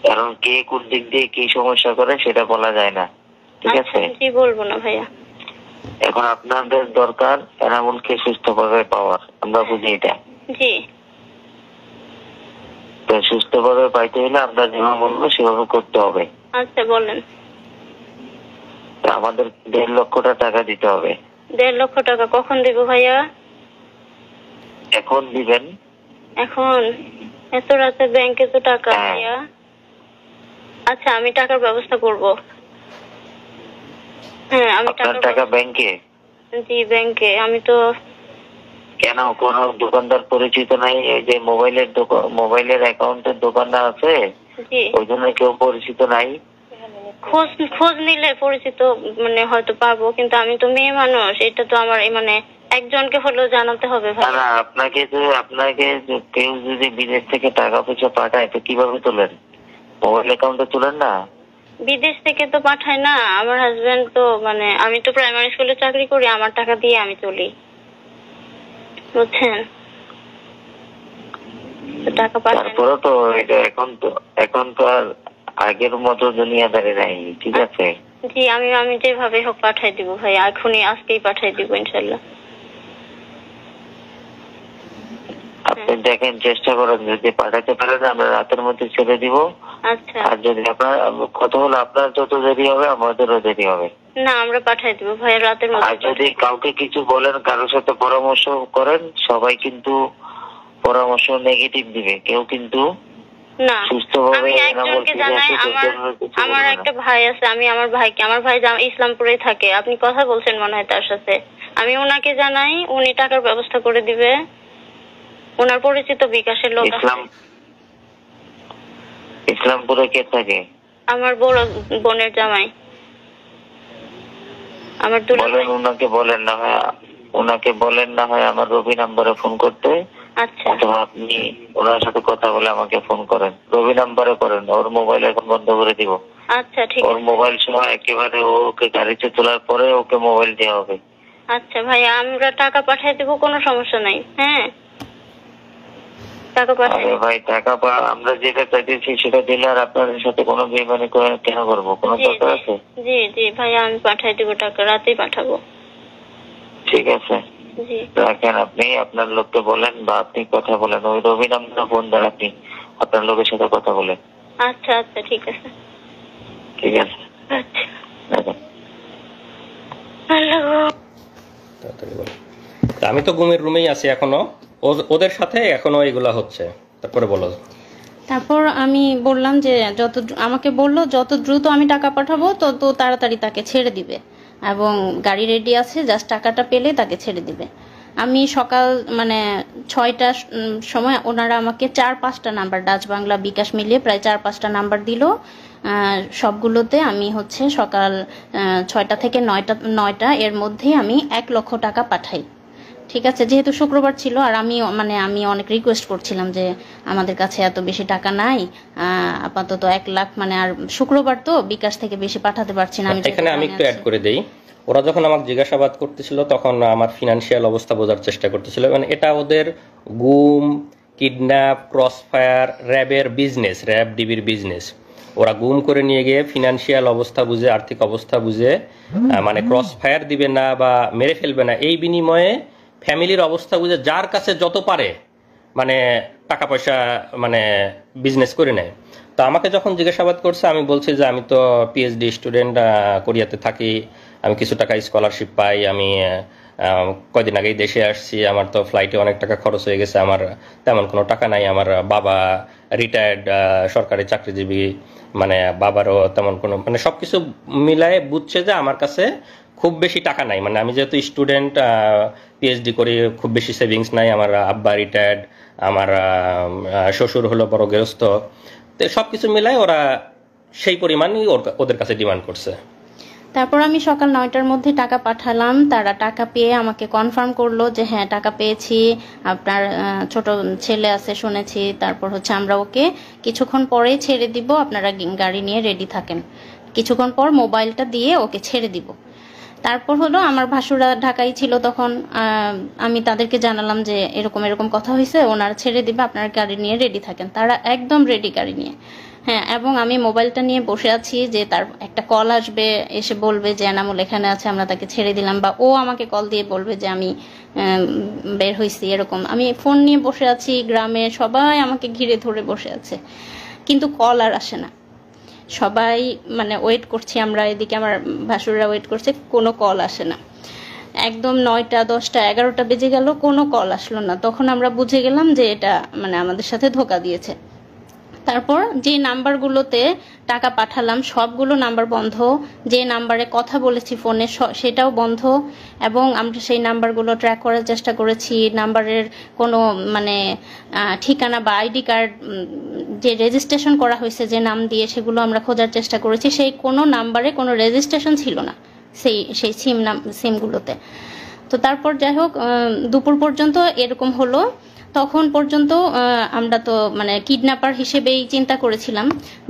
কারণ কে কোন দিক দিয়ে কি সমস্যা করে সেটা বলা যায় না, ঠিক আছে? জি, বলবো না ভাইয়া। এখন আপনাদের দরকার এনামুলকে সুস্থভাবে পাওয়ার, আমরা বুঝি এটা। জি। তো সুস্থভাবে পাইতে হলে আমরা যেভাবে বলবো সেভাবে করতে হবে। আচ্ছা, বলেন। তো আমাদের 1.5 লক্ষ টাকা দিতে হবে। 1.5 লক্ষ টাকা কখন দিব ভাইয়া? এখন দিবেন? এখন? এত রাতে ব্যাংকে তো টাকা ভাইয়া। আচ্ছা, আমি টাকার ব্যবস্থা করব। হ্যাঁ, আমি টাকা ব্যাংকে? জি, ব্যাংকে। আমি তো কেন, কোন দোকানদার পরিচিত নাই? এই যে মোবাইলের অ্যাকাউন্টের দোকানদার আছে, জি, ওই জন্য কেউ পরিচিত নাই? খোঁজ নিলে পরিচিত মানে হয়তো পাবো, কিন্তু আমি তো মেয়ে মানুষ, এটা তো আমার মানে একজনকে হলেও জানাতে হবে ভাই। না, আপনাকে কেউ যদি বিদেশ থেকে টাকা পয়সা পাঠায় তো কিভাবে তোলেন? মোবাইল অ্যাকাউন্টে তোলেন না? বিদেশ থেকে তো পাঠায় না, আমার হাজবেন্ড তো মানে আমি তো প্রাইমারি স্কুলে চাকরি করি, আমার টাকা দিয়ে আমি তুলি, বুঝছেন? টাকা পাঠায়। তারপরে তো এটা এখন তো আর আগের মতো দুনিয়াদারি নাই, ঠিক আছে? জি, আমি যেভাবে হোক পাঠাই দিব ভাই, এখনই আজকেই পাঠাই দিব ইনশাল্লাহ। আপনি দেখেন, চেষ্টা করেন, যদি পাঠাতে পারেন আমরা রাতের মধ্যে ছেড়ে দিব। আচ্ছা। আর যদি আপনার কথা হলো আপনার যত দেরি হবে আমাদেরও দেরি হবে। না, আমরা পাঠাই দিব ভাই রাতের মধ্যে। আর যদি কাউকে কিছু বলেন, কারোর সাথে পরামর্শ করেন, সবাই কিন্তু পরামর্শ নেগেটিভ দিবে, কেউ কিন্তু না। আমি একজনকে জানাই, আমার একটা ভাই আছে, আমি আমার ভাই ইসলামপুরে থাকে, আপনি কথা বলছেন মনে হয় তার সাথে, আমি ওনাকে জানাই, উনি টাকার ব্যবস্থা করে দিবে। ওনার পরিচিত বিকাশের লোক আছে। ইসলামপুরে কে থাকে? আমার বড় বোনের জামাই, আমার বলেন, ওনাকে বলেন না হয় আমার রবি নাম্বারে ফোন করতে। আচ্ছা। অথবা আপনি ওনার সাথে কথা বলে আমাকে ফোন করেন, রবি নাম্বারে করেন, ওর মোবাইল এখন বন্ধ করে দিব। আচ্ছা, ঠিক আছে। ওর মোবাইল সহ একেবারে ওকে গাড়িতে তোলার পরে ওকে মোবাইল দেওয়া হবে। আচ্ছা ভাইয়া, আমরা টাকা পাঠিয়ে দেবো, কোনো সমস্যা নাই। হ্যাঁ, টাকা পাঠিয়ে। ভাই আমরা যেটা চাইতেছি সেটা দিলে আর আপনাদের সাথে কোনো বেইমানি কেন করবো? কোনো দরকার আছে? জি জি ভাইয়া, আমি পাঠিয়ে দেবো টাকা, রাতেই পাঠাবো। ঠিক আছে, জি রাখেন। আপনি আপনার লোককে বলেন বা আপনি কথা বলেন, ওই রবি নাম্বার ফোন দেন, আপনি আপনার লোকের সাথে কথা বলেন। আচ্ছা আচ্ছা, ঠিক আছে। ঠিক আছে, আচ্ছা। আমি তো ঘুমের রুমেই আছি এখনো, ওদের সাথে এখনো এগুলা হচ্ছে। তারপরে বলো। তারপর আমি বললাম যে আমাকে বললো যত দ্রুত আমি টাকা পাঠাবো তত তাড়াতাড়ি তাকে ছেড়ে দিবে, এবং গাড়ি রেডি আছে, জাস্ট টাকাটা পেলে তাকে ছেড়ে দিবে। আমি সকাল মানে 6টার সময় ওনারা আমাকে 4-5টা নাম্বার, ডাচ বাংলা বিকাশ মিলিয়ে প্রায় 4-5টা নাম্বার দিল। সবগুলোতে আমি সকাল 6টা থেকে 9টা এর মধ্যে আমি 1 লক্ষ টাকা পাঠাই। ঠিক আছে, যেহেতু শুক্রবার ছিল আর আমি অনেক রিকোয়েস্ট করছিলাম যে আমাদের কাছে এত বেশি টাকা নাই, আপাতত 1 লাখ, মানে আর শুক্রবার তো বিকাশ থেকে বেশি পাঠাতে পারছি না। এখানে আমি একটু অ্যাড করে দেই, ওরা যখন আমাকে জিজ্ঞাসাবাদ করতেছিল তখন আমার ফিনান্সিয়াল অবস্থা বোঝার চেষ্টা করতেছিল, মানে এটা ওদের গুম, কিডন্যাপ, ক্রসফায়ার, র্যাবের বিজনেস, র্যাব ডিবির বিজনেস। ওরা গুম করে নিয়ে গিয়ে ফিনান্সিয়াল অবস্থা বুঝে, আর্থিক অবস্থা বুঝে, মানে ক্রসফায়ার দিবে না বা মেরে ফেলবে না, এই বিনিময়ে ফ্যামিলির অবস্থা বুঝে যার কাছে যত পারে মানে টাকা পয়সা মানে বিজনেস করে নেয়। তো আমাকে যখন জিজ্ঞাসাবাদ করছে আমি বলছি যে আমি তো পিএইচডি স্টুডেন্ট, কোরিয়াতে থাকি, আমি কিছু টাকা স্কলারশিপ পাই, আমি কয়দিন আগেই দেশে আসছি, আমার তো ফ্লাইটে অনেক টাকা খরচ হয়ে গেছে, আমার তেমন কোনো টাকা নাই, আমার বাবা রিটায়ার্ড সরকারি চাকরিজীবী, মানে বাবারও তেমন কোনো, মানে সব কিছু মিলায়ে বুঝছে যে আমার কাছে খুব বেশি টাকা নাই, মানে আমি যেহেতু স্টুডেন্ট, পিএইচডি করি, খুব বেশি সেভিংস নাই, আমার আব্বা রিটায়ার্ড, আমার শ্বশুর হলো বড় গৃহস্থ, তো সব কিছু মিলায় ওরা সেই পরিমাণই ওদের কাছে ডিমান্ড করছে। তারপর আমি সকাল 9টার মধ্যে টাকা পাঠালাম, তারা টাকা পেয়ে আমাকে কনফার্ম করলো যে হ্যাঁ টাকা পেয়েছি, আপনার ছোট ছেলে আছে শুনেছি, তারপর আমরা ওকে কিছুক্ষণ পরেই ছেড়ে দিব, আপনারা গাড়ি নিয়ে রেডি থাকেন, কিছুক্ষণ পর মোবাইলটা দিয়ে ওকে ছেড়ে দিব। তারপর হলো আমার ভাসুরা ঢাকায় ছিল তখন, আমি তাদেরকে জানালাম যে এরকম এরকম কথা হয়েছে, ওনারা ছেড়ে দিবে, আপনার গাড়ি নিয়ে রেডি থাকেন। তারা একদম রেডি গাড়ি নিয়ে। হ্যাঁ, এবং আমি মোবাইলটা নিয়ে বসে আছি যে তার একটা কল আসবে, এসে বলবে যে এনামুল এখানে আছে, আমরা তাকে ছেড়ে দিলাম, বা ও আমাকে কল দিয়ে বলবে যে আমি বের হয়েছি। এরকম আমি ফোন নিয়ে বসে আছি, গ্রামে সবাই আমাকে ঘিরে ধরে বসে আছে, কিন্তু কল আর আসে না। সবাই মানে ওয়েট করছি আমরা, এদিকে আমার ভাসুররা ওয়েট করছে, কোনো কল আসে না। একদম 9টা 10টা 11টা বেজে গেল, কোনো কল আসলো না। তখন আমরা বুঝে গেলাম যে এটা মানে আমাদের সাথে ধোঁকা দিয়েছে। তারপর যে নাম্বারগুলোতে টাকা পাঠালাম সবগুলো নাম্বার বন্ধ, যে নাম্বারে কথা বলেছি ফোনে সেটাও বন্ধ, এবং আমরা সেই নাম্বারগুলো ট্র্যাক করার চেষ্টা করেছি। নাম্বারের কোনো মানে ঠিকানা বা আইডি কার্ড যে রেজিস্ট্রেশন করা হয়েছে যে নাম দিয়ে, সেগুলো আমরা খোঁজার চেষ্টা করেছি। সেই কোনো নাম্বারে কোনো রেজিস্ট্রেশন ছিল না সেই সিমগুলোতে। তো তারপর যাই হোক, দুপুর পর্যন্ত এরকম হলো। তখন পর্যন্ত আমরা তো মানে কিডন্যাপার হিসেবেই চিন্তা করেছিলাম।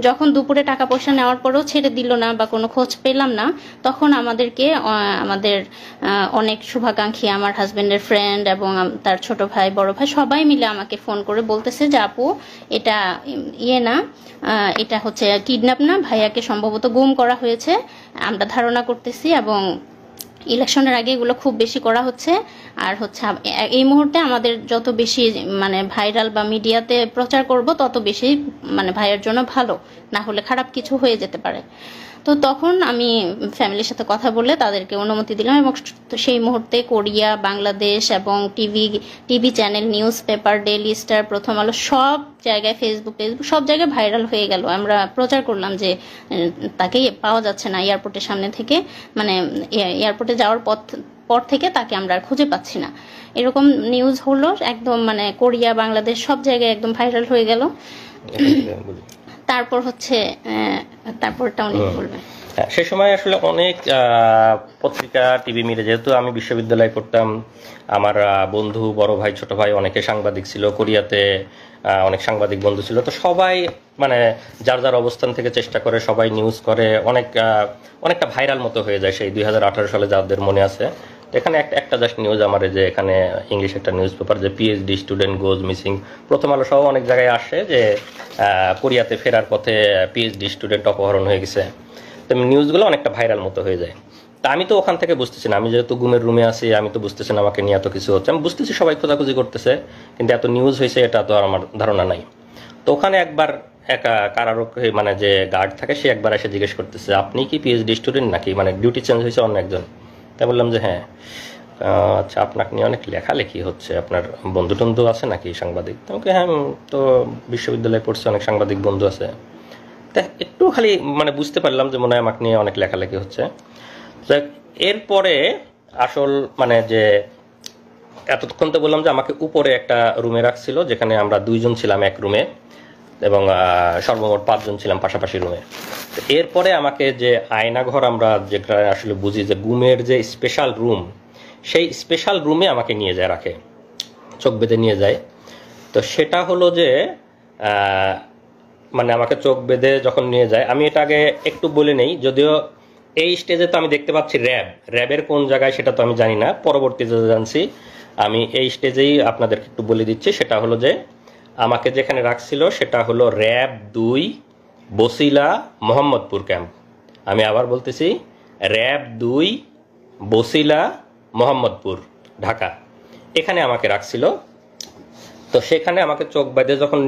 যখন দুপুরে টাকা পয়সা নেওয়ার পরেও ছেড়ে দিল না বা কোনো খোঁজ পেলাম না, তখন আমাদেরকে আমাদের অনেক শুভাকাঙ্ক্ষী, আমার হাজবেন্ডের ফ্রেন্ড এবং তার ছোট ভাই বড় ভাই সবাই মিলে আমাকে ফোন করে বলতেছে যে আপু এটা না, এটা হচ্ছে কিডন্যাপ না, ভাইয়াকে সম্ভবত গুম করা হয়েছে, আমরা ধারণা করতেছি, এবং ইলেকশনের আগে এগুলো খুব বেশি করা হচ্ছে। আর হচ্ছে এই মুহূর্তে আমাদের যত বেশি মানে ভাইরাল বা মিডিয়াতে প্রচার করব তত বেশি মানে ভাইয়ের জন্য ভালো, না হলে খারাপ কিছু হয়ে যেতে পারে। তো তখন আমি ফ্যামিলির সাথে কথা বলে তাদেরকে অনুমতি দিলাম, এবং সেই মুহূর্তে কোরিয়া, বাংলাদেশ এবং TV channel, news paper, daily star, প্রথম আলো সব জায়গায়, ফেসবুক সব জায়গায় ভাইরাল হয়ে গেল। আমরা প্রচার করলাম যে তাকে পাওয়া যাচ্ছে না এয়ারপোর্টের সামনে থেকে, মানে এয়ারপোর্টে যাওয়ার পর থেকে তাকে আমরা আর খুঁজে পাচ্ছি না। এরকম নিউজ হলো একদম, মানে কোরিয়া, বাংলাদেশ সব জায়গায় একদম ভাইরাল হয়ে গেল। তারপর হচ্ছে তারপরটা উনি বলবেন। সে সময় আসলে অনেক পত্রিকা, টিভি মিডিয়া, যেহেতু আমি বিশ্ববিদ্যালয়ে পড়তাম, আমার বন্ধু, বড় ভাই, ছোট ভাই অনেকে সাংবাদিক ছিল, কোরিয়াতে অনেক সাংবাদিক বন্ধু ছিল। তো সবাই মানে যার যার অবস্থান থেকে চেষ্টা করে, সবাই নিউজ করে, অনেকটা ভাইরাল মতো হয়ে যায়। সেই 2018 সালে যাদের মনে আছে, এখানে একটা জাস্ট নিউজ আমার, যে এখানে ইংলিশ একটা নিউজ পেপার, যে পিএইচডি স্টুডেন্ট গোজ মিসিং, প্রথম আলো সহ অনেক জায়গায় আসে যে কোরিয়াতে ফেরার পথে পিএইচডি স্টুডেন্ট অপহরণ হয়ে গেছে। তো নিউজগুলো অনেকটা ভাইরাল মতো হয়ে যায়। তা আমি তো ওখান থেকে বুঝতেছি না, আমি যেহেতু ঘুমের রুমে আছি, আমি তো বুঝতেছি না আমাকে নিয়ে এত কিছু হচ্ছে। আমি বুঝতেছি সবাই খোঁজাখুঁজি করতেছে, কিন্তু এত নিউজ হয়েছে এটা তো আর আমার ধারণা নাই। তো ওখানে একবার কারারক্ষী মানে যে গার্ড থাকে, সে একবার এসে জিজ্ঞেস করতেছে আপনি কি পিএইচডি স্টুডেন্ট নাকি, মানে ডিউটি চেঞ্জ হয়েছে অন্য একজন। তাই বললাম যে হ্যাঁ। আচ্ছা, আপনাকে নিয়ে অনেক লেখালেখি হচ্ছে, আপনার বন্ধু টন্ধু আছে নাকি সাংবাদিক? তোমাকে হ্যাঁ, তো বিশ্ববিদ্যালয়ে পড়ছে, অনেক সাংবাদিক বন্ধু আছে। তা একটু খালি মানে বুঝতে পারলাম যে মনে হয় আমাকে নিয়ে অনেক লেখালেখি হচ্ছে। এরপরে আসল মানে যে এতক্ষণ তো বললাম যে আমাকে উপরে একটা রুমে রাখছিল, যেখানে আমরা 2 জন ছিলাম এক রুমে, এবং সর্বমোট 5 জন ছিলাম পাশাপাশি রুমে। এরপরে আমাকে যে আয়নাঘর আমরা যেটা আসলে বুঝি যে গুমের যে স্পেশাল রুম, সেই স্পেশাল রুমে আমাকে নিয়ে যায়, রাখে, চোখ বেঁধে নিয়ে যায়। তো সেটা হলো যে মানে আমাকে চোখ বেঁধে যখন নিয়ে যায়, আমি এটা আগে একটু বলে নেই, যদিও এই স্টেজে তো আমি দেখতে পাচ্ছি র্যাবের কোন জায়গায় সেটা তো আমি জানি না, পরবর্তীতে জানছি। আমি এই স্টেজেই আপনাদেরকে একটু বলে দিচ্ছি। সেটা হলো যে আমাকে যেখানে রাখছিল সেটা হলো র্যাব 2 বসিলা মোহাম্মদপুর ক্যাম্প। আমি আবার বলতেছি, র্যাব 2 বসিলা মোহাম্মদপুর, ঢাকা, এখানে আমাকে রাখছিল। তো সেখানে আমাকে চোখ বেঁধে যখন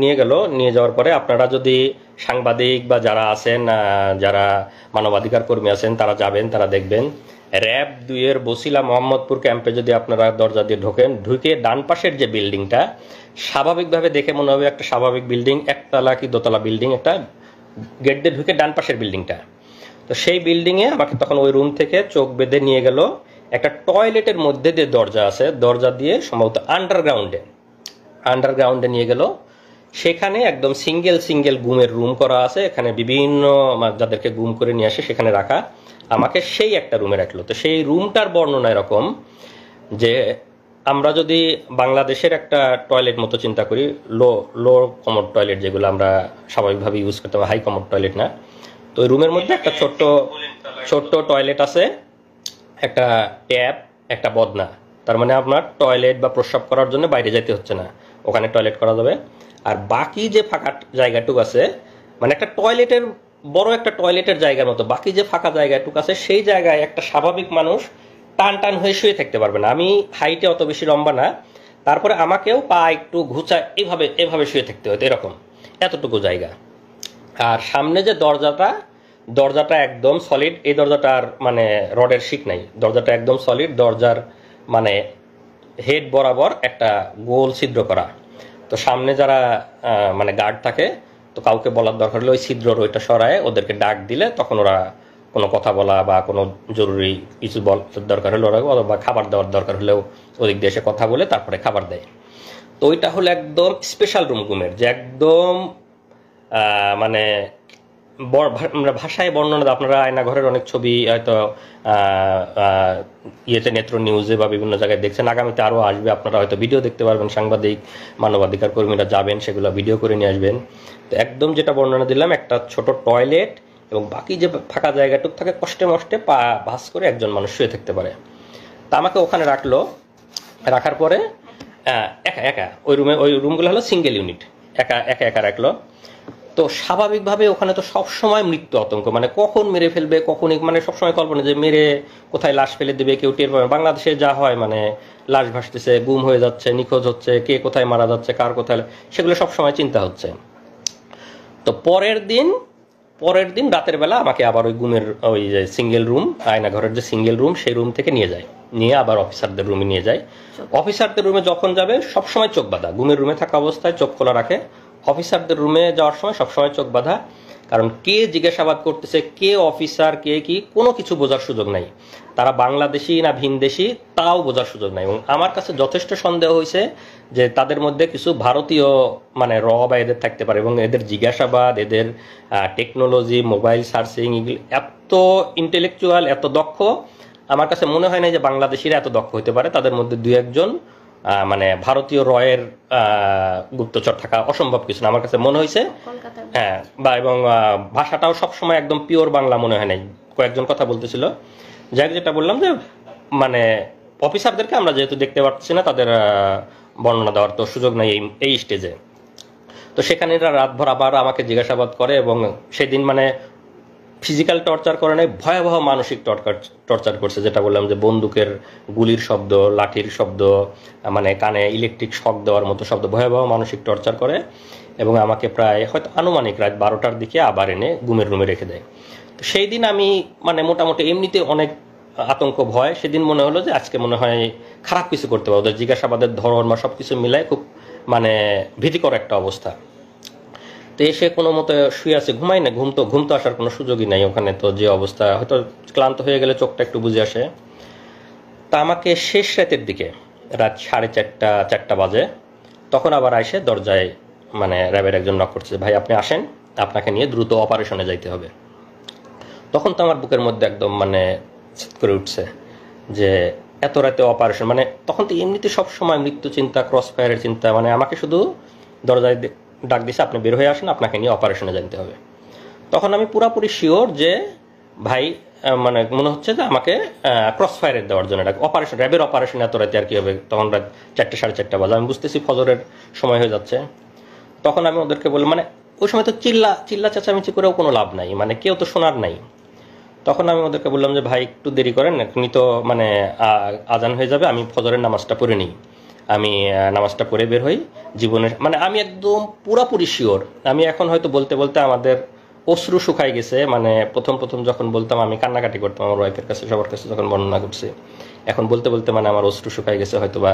নিয়ে যাওয়ার পরে, আপনারা যদি সাংবাদিক বা যারা আছেন, যারা মানবাধিকার কর্মী আছেন, তারা যাবেন, তারা দেখবেন র্যাব 2 এর বসিলা মোহাম্মদপুর ক্যাম্পে যদি আপনারা দরজা দিয়ে ঢুকে ডান পাশের যে বিল্ডিংটা, স্বাভাবিকভাবে দেখে মনে হবে একটা স্বাভাবিক বিল্ডিং, একতলা কি দোতলা বিল্ডিং, একটা গেট দিয়ে ঢুকে ডান পাশের বিল্ডিংটা। তো সেই বিল্ডিংয়ে আমাকে তখন ওই রুম থেকে চোখ বেঁধে নিয়ে গেল একটা টয়লেটের মধ্যে দিয়ে দরজা আছে, দরজা দিয়ে সম্ভবত আন্ডারগ্রাউন্ডে নিয়ে গেল। সেখানে একদম সিঙ্গেল গুমের রুম করা আছে, এখানে বিভিন্ন যাদেরকে গুম করে নিয়ে আসে সেখানে রাখা, আমাকে সেই একটা রুমে রাখলো। তো সেই রুমটার বর্ণনা এরকম যে, আমরা যদি বাংলাদেশের একটা টয়লেট মতো চিন্তা করি, লো কমোড টয়লেট যেগুলো আমরা স্বাভাবিকভাবে ইউজ করতে পারি, হাই কমোড টয়লেট না। তো ওই রুমের মধ্যে একটা ছোট্ট টয়লেট আছে, একটা ট্যাপ, একটা বদনা। তার মানে আপনার টয়লেট বা প্রস্রাব করার জন্য বাইরে যেতে হচ্ছে না, ওখানে টয়লেট করা যাবে। আর বাকি যে ফাঁকা জায়গাটুকু আছে, মানে একটা টয়লেটের বড় একটা টয়লেটের জায়গার মতো বাকি যে ফাঁকা জায়গাটুকু আছে, সেই জায়গায় একটা স্বাভাবিক মানুষ টান টান হয়ে শুয়ে থাকতে পারবে না। আমি হাইটে অত বেশি লম্বা না, তারপরে আমাকেও পা একটু ঘুচা এভাবে এভাবে শুয়ে থাকতে হতো, এরকম এতটুকু জায়গা। আর সামনে যে দরজাটা একদম সলিড, এই দরজাটার মানে রডের শিক নাই, দরজাটা একদম সলিড, দরজার মানে হেড বরাবর একটা গোল ছিদ্র করা। তো সামনে যারা মানে গার্ড থাকে, তো কাউকে বলার দরকার হলে ওই ছিদ্রর ওইটা সরায় ওদেরকে ডাক দিলে তখন ওরা কোনো কথা বলা বা কোনো জরুরি কিছু দরকার হলে ওরা, বা খাবার দেওয়ার দরকার হলেও ওদিক দিয়ে এসে কথা বলে তারপরে খাবার দেয়। তো ওইটা হলো একদম স্পেশাল রুম, ঘুমের যে একদম মানে ভাষায় বর্ণনা, আপনারা আয়নাঘরের অনেক ছবি হয়তো ইয়েতে নেত্র নিউজে বা বিভিন্ন জায়গায় দেখছেন, আগামীতে আরও আসবে, আপনারা হয়তো ভিডিও দেখতে পারবেন, সাংবাদিক মানবাধিকার কর্মীরা যাবেন, সেগুলো ভিডিও করে নিয়ে আসবেন। তো একদম যেটা বর্ণনা দিলাম, একটা ছোট টয়লেট এবং বাকি যে ফাঁকা জায়গাটুক থাকে, কষ্টে মষ্টে পা ভাঁজ করে একজন মানুষ শুয়ে থাকতে পারে। তা আমাকে ওখানে রাখার পরে একা একা ওই রুমগুলো হলো সিঙ্গেল ইউনিট, একা একা রাখলো। তো স্বাভাবিকভাবে ওখানে তো সবসময় মৃত্যু আতঙ্ক, মানে কখন মেরে ফেলবে, কখন মানে সবসময় কল্পনা যে মেরে কোথায় লাশ ফেলে দেবে, কেউ টের পাবে। বাংলাদেশে যা হয়, মানে লাশ ভাসতেছে, গুম হয়ে যাচ্ছে, নিখোঁজ হচ্ছে, কে কোথায় মারা যাচ্ছে, কার কোথায়, সেগুলো সবসময় চিন্তা হচ্ছে। তো পরের দিন রাতের বেলা আমাকে আবার ওই গুমের ওই যে সিঙ্গেল রুম, আয়নাঘরের যে সিঙ্গেল রুম, সেই রুম থেকে নিয়ে আবার অফিসারদের রুমে নিয়ে যায়। অফিসারদের রুমে যখন যাবে সবসময় চোখ বাঁধা, গুমের রুমে থাকা অবস্থায় চোখ খোলা রাখে। অফিসারদের রুমে যাওয়ার সময় সবসময় চোখ বাঁধা, কারণ কে জিজ্ঞাসাবাদ করতেছে, কে অফিসার, কে কি, কোনো কিছু বোঝার সুযোগ নাই। তারা বাংলাদেশি না ভিনদেশি তাও বোঝার সুযোগ নাই। এবং আমার কাছে যথেষ্ট সন্দেহ হয়েছে যে তাদের মধ্যে কিছু ভারতীয় মানে বা এদের থাকতে পারে, এবং এদের জিজ্ঞাসাবাদ, এদের টেকনোলজি, মোবাইল সার্চিং, এগুলো এত ইন্টেলেকচুয়াল, এত দক্ষ, আমার কাছে মনে হয় না যে বাংলাদেশিরা এত দক্ষ হতে পারে। তাদের মধ্যে দুই একজন মানে ভারতীয় রয়ের গুপ্তচর থাকা অসম্ভব কিছু না, আমার কাছে মনে হয়েছে। হ্যাঁ, বা এবং ভাষাটাও সবসময় একদম পিওর বাংলা মনে হয় নাই, কয়েকজন কথা বলতেছিল। যাই যেটা বললাম যে মানে অফিসারদেরকে আমরা যেহেতু দেখতে পাচ্ছি না, তাদের বর্ণনা দেওয়ার তো সুযোগ নেই এই স্টেজে। তো সেখানে রাতভর আবার আমাকে জিজ্ঞাসাবাদ করে, এবং সেদিন মানে ফিজিক্যাল টর্চার করে নাই, ভয়াবহ মানসিক টর্চার করছে। যেটা বললাম যে বন্দুকের গুলির শব্দ, লাঠির শব্দ, মানে কানে ইলেকট্রিক শক দেওয়ার মতো শব্দ, ভয়াবহ মানসিক টর্চার করে। এবং আমাকে প্রায় হয়তো আনুমানিক রাত 12টার দিকে আবার এনে গুমের রুমে রেখে দেয়। তো সেই দিন আমি মানে মোটামুটি এমনিতে অনেক আতঙ্ক ভয়, সেদিন মনে হলো যে আজকে মনে হয় খারাপ কিছু করতে পারে। ওদের জিজ্ঞাসাবাদের ধরন বা সব কিছু মিলায় খুব মানে ভীতিকর একটা অবস্থা। তো এসে কোনো মতো শুয়ে আছে, ঘুমাই না, ঘুম তো আসার কোনো সুযোগই নাই ওখানে। তো যে অবস্থা, হয়তো ক্লান্ত হয়ে গেলে চোখটা একটু বুঝে আসে। তা আমাকে শেষ রাতের দিকে, রাত 4:30 বাজে, তখন আবার আইসে দরজায় মানে র্যাবের একজন নক করছে, ভাই আপনি আসেন, আপনাকে নিয়ে দ্রুত অপারেশনে যাইতে হবে। তখন তো আমার বুকের মধ্যে একদম মানে করে উঠছে যে এত রাতে অপারেশন, মানে তখন তো এমনিতে সবসময় মৃত্যু চিন্তা, ক্রস ফায়ারের চিন্তা, মানে আমাকে শুধু দরজায় ডাক দিছে, আপনি বের হয়ে আসেন, আপনাকে নিয়ে অপারেশনে জানতে হবে। তখন আমি পুরাপুরি শিওর যে ভাই মানে মনে হচ্ছে যে আমাকে ক্রস ফায়ারের দেওয়ার জন্য ডাক, অপারেশন, র্যাবের অপারেশন এত রাতে আর কি হবে। তখন রাত 4টে 4:30 বাজে, আমি বুঝতেছি ফজরের সময় হয়ে যাচ্ছে। তখন আমি ওদেরকে বললাম, মানে ওই সময় তো চিল্লা চেঁচামেচি করেও কোনো লাভ নাই, মানে কেউ তো শোনার নাই। তখন আমি ওদেরকে বললাম যে ভাই একটু দেরি করেন, এখনই তো মানে আজান হয়ে যাবে, আমি ফজরের নামাজটা পড়ে নিই, আমি নামাজটা পড়ে বের হই। জীবনের মানে আমি একদম পুরাপুরি শিওর। আমি এখন হয়তো বলতে বলতে আমাদের অশ্রু শুকাই গেছে, মানে প্রথম যখন বলতাম আমি কান্নাকাটি করতাম আমার ওয়াইফের কাছে, সবার কাছে যখন বর্ণনা করছি, এখন বলতে বলতে মানে আমার অশ্রু শুকাই গেছে, হয়তো বা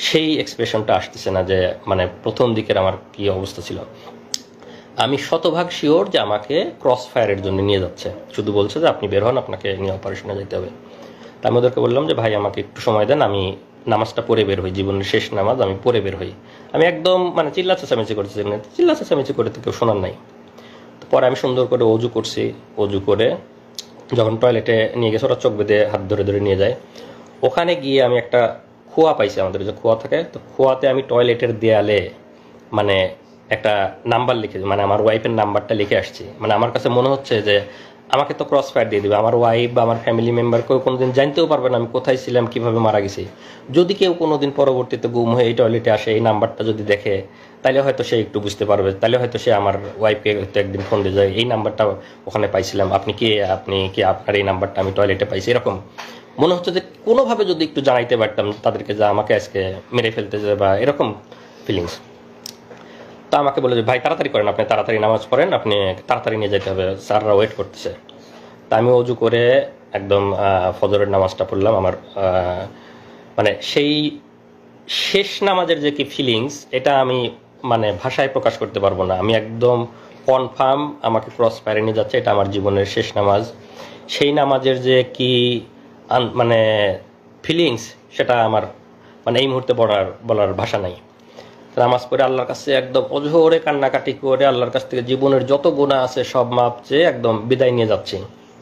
সেই এক্সপ্রেশনটা আসতেছে না যে মানে প্রথম দিকের আমার কি অবস্থা ছিল। আমি শতভাগ শিওর যে আমাকে ক্রস ফায়ারের জন্য নিয়ে যাচ্ছে, শুধু বলছে যে আপনি বের হন, আপনাকে নিয়ে অপারেশনে যেতে হবে। তা আমি ওদেরকে বললাম যে ভাই আমাকে একটু সময় দেন, আমি নামাজটা পড়ে বের হই, জীবনের শেষ নামাজ আমি পড়ে বের হই। আমি একদম মানে চিল্লা চেঁচামেচি করতেছি, চিল্লা চেঁচামেচি করে তো কেউ শোনার নাই। তো পরে আমি সুন্দর করে অজু করছি, অজু করে যখন টয়লেটে নিয়ে গেছে, ওরা চোখ বেঁধে হাত ধরে ধরে নিয়ে যায়। ওখানে গিয়ে আমি একটা খোয়া পাইছি, আমাদের যে খোয়া থাকে, তো খোয়াতে আমি টয়লেটের দেয়ালে মানে একটা নাম্বার লিখে, মানে আমার ওয়াইফের নাম্বারটা লিখে আসছি। মানে আমার কাছে মনে হচ্ছে যে আমাকে তো ক্রস ফায়ার দিয়ে দেবে, আমার ওয়াইফ বা আমার ফ্যামিলি মেম্বার কেউ কোনোদিন জানতেও পারবে না আমি কোথায় ছিলাম, কিভাবে মারা গেছি। যদি কেউ কোনোদিন পরবর্তীতে গুম হয়ে এই টয়লেটে আসে, এই নাম্বারটা যদি দেখে, তাহলে হয়তো সে একটু বুঝতে পারবে, তাহলে হয়তো সে আমার ওয়াইফকে হয়তো একদিন ফোন দিয়ে যায়, এই নাম্বারটা ওখানে পাইছিলাম, আপনি কি আপনার এই নাম্বারটা আমি টয়লেটে পাইছি। এরকম মনে হচ্ছে যে কোনোভাবে যদি একটু জানাইতে পারতাম তাদেরকে যে আমাকে আজকে মেরে ফেলতে যায় বা এরকম ফিলিংস। তা আমাকে বলে যে ভাই তাড়াতাড়ি করেন, আপনি তাড়াতাড়ি নামাজ পড়েন, আপনি তাড়াতাড়ি নিয়ে যেতে হবে, স্যাররা ওয়েট করতেছে। তা আমি অজু করে একদম ফজরের নামাজটা পড়লাম। আমার মানে সেই শেষ নামাজের যে কি ফিলিংস, এটা আমি মানে ভাষায় প্রকাশ করতে পারবো না। আমি একদম কনফার্ম আমাকে ক্রস ফায়ারে নিয়ে যাচ্ছে, এটা আমার জীবনের শেষ নামাজ। সেই নামাজের যে কি মানে ফিলিংস, সেটা আমার মানে এই মুহূর্তে বলার ভাষা নাই। নামাজ পড়ে আল্লাহর কাছে একদম অঝোরে কান্নাকাটি করে আল্লাহর কাছ থেকে জীবনের যত গুনাহ আছে সব মাপ চেয়ে একদম বিদায় নিয়ে যাচ্ছি।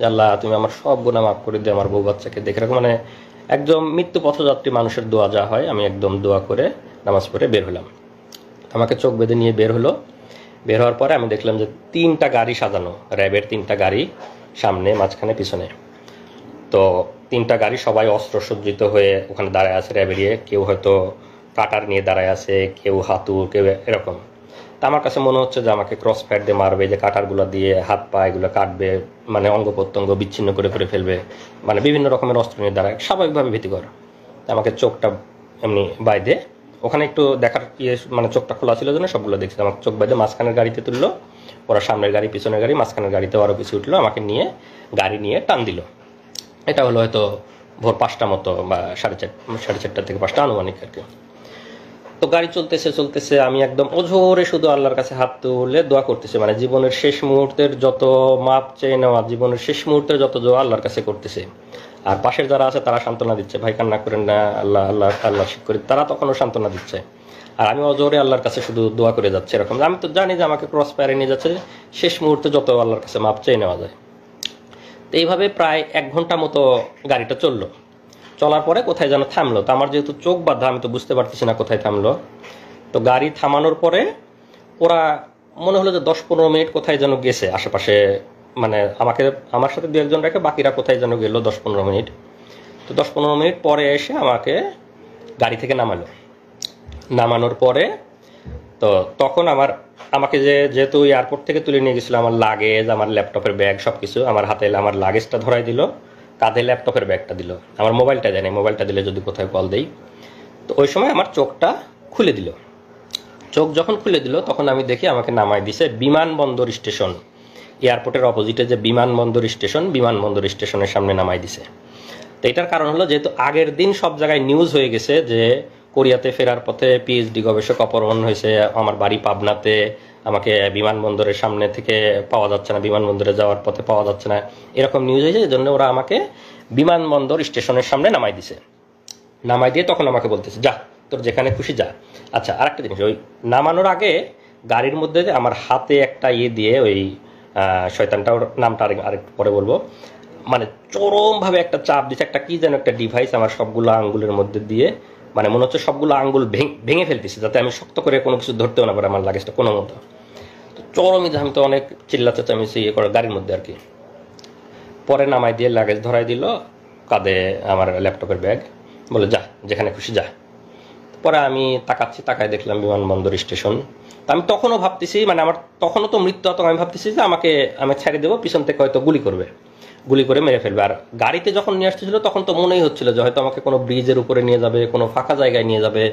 আল্লাহ তুমি আমার সব গুনাহ মাফ করে দিয়ে আমার বউ বাচ্চাকে দেখে রাখো, মানে একদম মৃত্যু পথযাত্রী মানুষের দোয়া যা হয়, আমি একদম দোয়া করে নামাজ পড়ে বের হলাম। আমাকে চোখ বেঁধে নিয়ে বের হলো। বের হওয়ার পরে আমি দেখলাম যে 3টা গাড়ি সাজানো, র্যাবের 3টা গাড়ি, সামনে মাঝখানে পিছনে। তো 3টা গাড়ি সবাই অস্ত্র সজ্জিত হয়ে ওখানে দাঁড়ায় আছে র্যাবেরিয়ে, কেউ হয়তো কাটার নিয়ে দাঁড়ায় আছে, কেউ হাতুড়, কেউ এরকম। তা আমার কাছে মনে হচ্ছে যে আমাকে ক্রস ফায়ার দিয়ে মারবে, যে কাটারগুলো দিয়ে হাত পা এগুলো কাটবে, মানে অঙ্গ প্রত্যঙ্গ বিচ্ছিন্ন করে ফেলবে, মানে বিভিন্ন রকমের অস্ত্র নিয়ে দাঁড়ায়, স্বাভাবিকভাবে ভীতিকর। আমাকে চোখটা এমনি বাইদে, ওখানে একটু দেখার মানে চোখটা খোলা ছিল জন্য সবগুলো দেখছি। আমাকে চোখ বাইদে মাঝখানের গাড়িতে তুললো, ওরা সামনের গাড়ি পিছনের গাড়ি, মাঝখানের গাড়িতে আরও কিছু উঠলো, আমাকে নিয়ে গাড়ি নিয়ে টান দিল। এটা হলো হয়তো ভোর 5টা মতো বা 4:30 থেকে 5টা আনুমানিক আর কি। তো গাড়ি চলতেছে আমি একদম অঝোরে শুধু আল্লাহর কাছে হাত তুলে দোয়া করতেছি, মানে জীবনের শেষ মুহূর্তের যত মাপ চেয়ে নেওয়া, জীবনের শেষ মুহূর্তের যত দোয়া আল্লাহর কাছে করতেছে। আর পাশের যারা আছে তারা সান্ত্বনা দিচ্ছে, ভাই কান্না করেন না, আল্লাহ আল্লাহ আল্লাহ শিখ করে, তারা তখনও সান্ত্বনা দিচ্ছে। আর আমি অজোরে আল্লাহর কাছে শুধু দোয়া করে যাচ্ছি এরকম। আমি তো জানি যে আমাকে ক্রস ফায়ারে নিয়ে যাচ্ছে, শেষ মুহূর্তে যত আল্লাহর কাছে মাপ চেয়ে নেওয়া যায়। তো এইভাবে প্রায় 1 ঘন্টা মতো গাড়িটা চললো। চলার পরে কোথায় যেন থামলো। তো আমার যেহেতু চোখ বাঁধা, আমি তো বুঝতে পারতেছি না কোথায় থামলো। তো গাড়ি থামানোর পরে ওরা মনে হলো যে 10-15 মিনিট কোথায় যেন গেছে আশেপাশে, মানে আমার সাথে 2-1জন রেখে বাকিরা কোথায় যেন গেল 10-15 মিনিট। তো 10-15 মিনিট পরে এসে আমাকে গাড়ি থেকে নামানোর পরে তো তখন আমাকে যেহেতু এয়ারপোর্ট থেকে তুলে নিয়ে গেছিলো, আমার লাগেজ, আমার ল্যাপটপের ব্যাগ সব কিছু আমার হাতে, আমার লাগেজটা ধরাই দিল, কাঁধে ল্যাপটপের ব্যাগটা দিল, আমার মোবাইলটা দেয়নি, মোবাইলটা দিলে যদি কোথায় কল দেই। তো ওই সময় আমার চোখটা খুলে দিল। চোখ যখন খুলে দিল তখন আমি দেখি আমাকে নামাই দিছে বিমানবন্দর স্টেশন, এয়ারপোর্টের অপোজিটে যে বিমানবন্দর স্টেশনের সামনে নামাই দিছে। তো এটার কারণ হলো যেহেতু আগের দিন সব জায়গায় নিউজ হয়ে গেছে যে কোরিয়াতে ফেরার পথে পিএইচডি গবেষক অপহরণ হয়েছে, আমার বাড়ি পাবনাতে, আমাকে বিমানবন্দরের সামনে থেকে পাওয়া যাচ্ছে না, বিমানবন্দরে যাওয়ার পথে পাওয়া যাচ্ছে না, এরকম নিউজ হয়েছে। এই জন্য ওরা আমাকে বিমানবন্দর স্টেশনের সামনে নামাই দিয়ে তখন আমাকে বলতেছে যা তোর যেখানে খুশি যা। আচ্ছা, আরেকটা জিনিস, ওই নামানোর আগে গাড়ির মধ্যে আমার হাতে একটা দিয়ে, ওই শয়তানটা, ওর নামটা আরেকটু পরে বলবো, মানে চরমভাবে একটা চাপ দিচ্ছে, একটা কি যেন একটা ডিভাইস আমার সবগুলো আঙ্গুলের মধ্যে দিয়ে, মানে মনে হচ্ছে সবগুলো আঙ্গুল ভেঙে ফেলতেছি যাতে আমি শক্ত করে কোনো কিছু ধরতেও না পারে আমার লাগেজটা কোনো মতো। তো চরমই আমি তো অনেক চিল্লাচাচামেচি করে গাড়ির মধ্যে আর কি। পরে নামাই দিয়ে লাগেজ ধরাই দিল, কাঁধে আমার ল্যাপটপের ব্যাগ, বলে যা যেখানে খুশি যা। পরে আমি তাকায় দেখলাম বিমানবন্দর স্টেশন। তা আমি তখনও ভাবতেছি, মানে আমার তখনও তো মৃত্যু আতঙ্ক, আমি ভাবতেছি যে আমি ছেড়ে দেবো, পিছন থেকে হয়তো গুলি করে মেরে ফেলবে। আর গাড়িতে যখন নিয়ে আসতেছিল তখন তো মনেই হচ্ছিল যে হয়তো আমাকে কোনো ব্রিজের উপরে নিয়ে যাবে, কোনো ফাঁকা জায়গায় নিয়ে যাবে,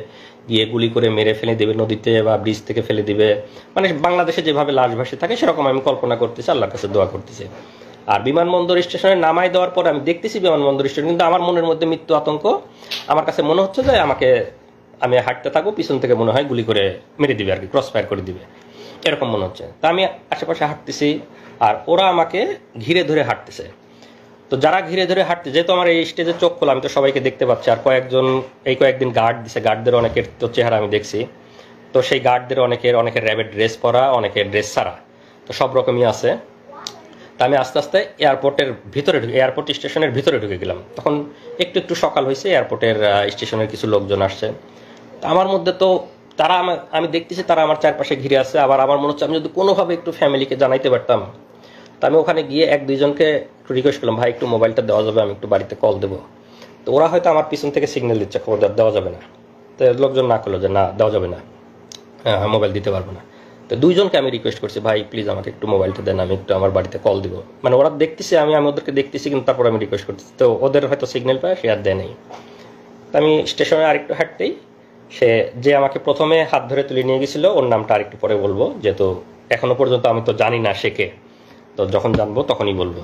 গিয়ে গুলি করে মেরে ফেলে দেবে নদীতে বা ব্রিজ থেকে ফেলে দিবে, মানে বাংলাদেশে যেভাবে লাশ ভাসে থাকে সেরকম আমি কল্পনা করতেছি, আল্লাহর কাছে দোয়া করতেছি। আর বিমানবন্দর স্টেশনে নামাই দেওয়ার পর আমি দেখতেছি বিমানবন্দর স্টেশন, কিন্তু আমার মনের মধ্যে মৃত্যু আতঙ্ক। আমার কাছে মনে হচ্ছে যে আমি হাঁটতে থাকবো, পিছন থেকে মনে হয় গুলি করে মেরে দিবে আর কি, ক্রস ফায়ার করে দিবে, এরকম মনে হচ্ছে। তা আমি আশেপাশে হাঁটতেছি আর ওরা আমাকে ঘিরে ধরে হাঁটতেছে। তো যারা ঘিরে ধরে হাঁটতে, যেহেতু আমার এই স্টেজে চোখ খোলা, আমি তো সবাইকে দেখতে পাচ্ছি। আর কয়েকদিন গার্ড দিছে, গার্ডদের অনেকের তো চেহারা আমি দেখছি। তো সেই গার্ডদের অনেকের র্যাবের ড্রেস পরা, অনেকের ড্রেস ছাড়া, তো সব রকমই আছে। তা আমি আস্তে আস্তে এয়ারপোর্ট স্টেশনের ভিতরে ঢুকে গেলাম। তখন একটু সকাল হয়েছে, এয়ারপোর্টের স্টেশনের কিছু লোকজন আসছে। তা আমার মধ্যে তো আমি দেখতেছি তারা আমার চারপাশে ঘিরে আছে। আবার আমার মনে হচ্ছে আমি যদি কোনোভাবে একটু ফ্যামিলিকে জানাইতে পারতাম তো আমি ওখানে গিয়ে 1-2 জনকে একটু রিকোয়েস্ট করলাম, ভাই একটু মোবাইলটা দেওয়া যাবে, আমি একটু বাড়িতে কল দেবো। তো ওরা হয়তো আমার পিছন থেকে সিগন্যাল দিচ্ছে খবর দেওয়া যাবে না। তো লোকজন না করলো যে না দেওয়া যাবে না, মোবাইল দিতে পারবো না। তো 2 জনকে আমি রিকোয়েস্ট করছি, ভাই প্লিজ আমাকে একটু মোবাইলটা দেন, আমি একটু আমার বাড়িতে কল দিব। মানে ওরা দেখতেছে আমি ওদেরকে দেখতেছি, কিন্তু তারপর আমি রিকোয়েস্ট করতেছি, তো ওদের হয়তো সিগন্যাল পায়, সে আর দেয় নেই। তো আমি স্টেশনে আরেকটু হাঁটতেই সে যে আমাকে প্রথমে হাত ধরে তুলে নিয়ে গেছিল, ওর নামটা আরেকটু পরে বলবো, যেহেতু এখনো পর্যন্ত আমি তো জানি না সে কে, তো যখন জানবো তখনই বলবো।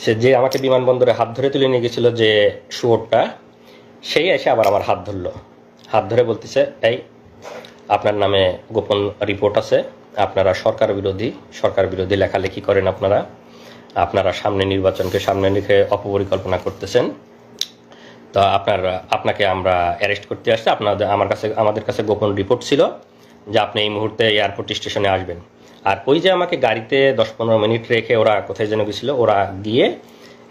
সে যে আমাকে বিমানবন্দরে হাত ধরে তুলে নিয়ে গেছিল, যে শুয়োরটা, সেই এসে আবার আমার হাত ধরলো। হাত ধরে বলতেছে, এই আপনার নামে গোপন রিপোর্ট আছে, আপনারা সরকার বিরোধী লেখালেখি করেন, আপনারা সামনে নির্বাচনকে সামনে রেখে অপপরিকল্পনা করতেছেন, তো আপনাকে আমরা অ্যারেস্ট করতে আসছি। আমাদের কাছে গোপন রিপোর্ট ছিল যে আপনি এই মুহূর্তে এয়ারপোর্ট স্টেশনে আসবেন। আর ওই যে আমাকে গাড়িতে 10-15 মিনিট রেখে ওরা কোথায় যেন গেছিল, ওরা গিয়ে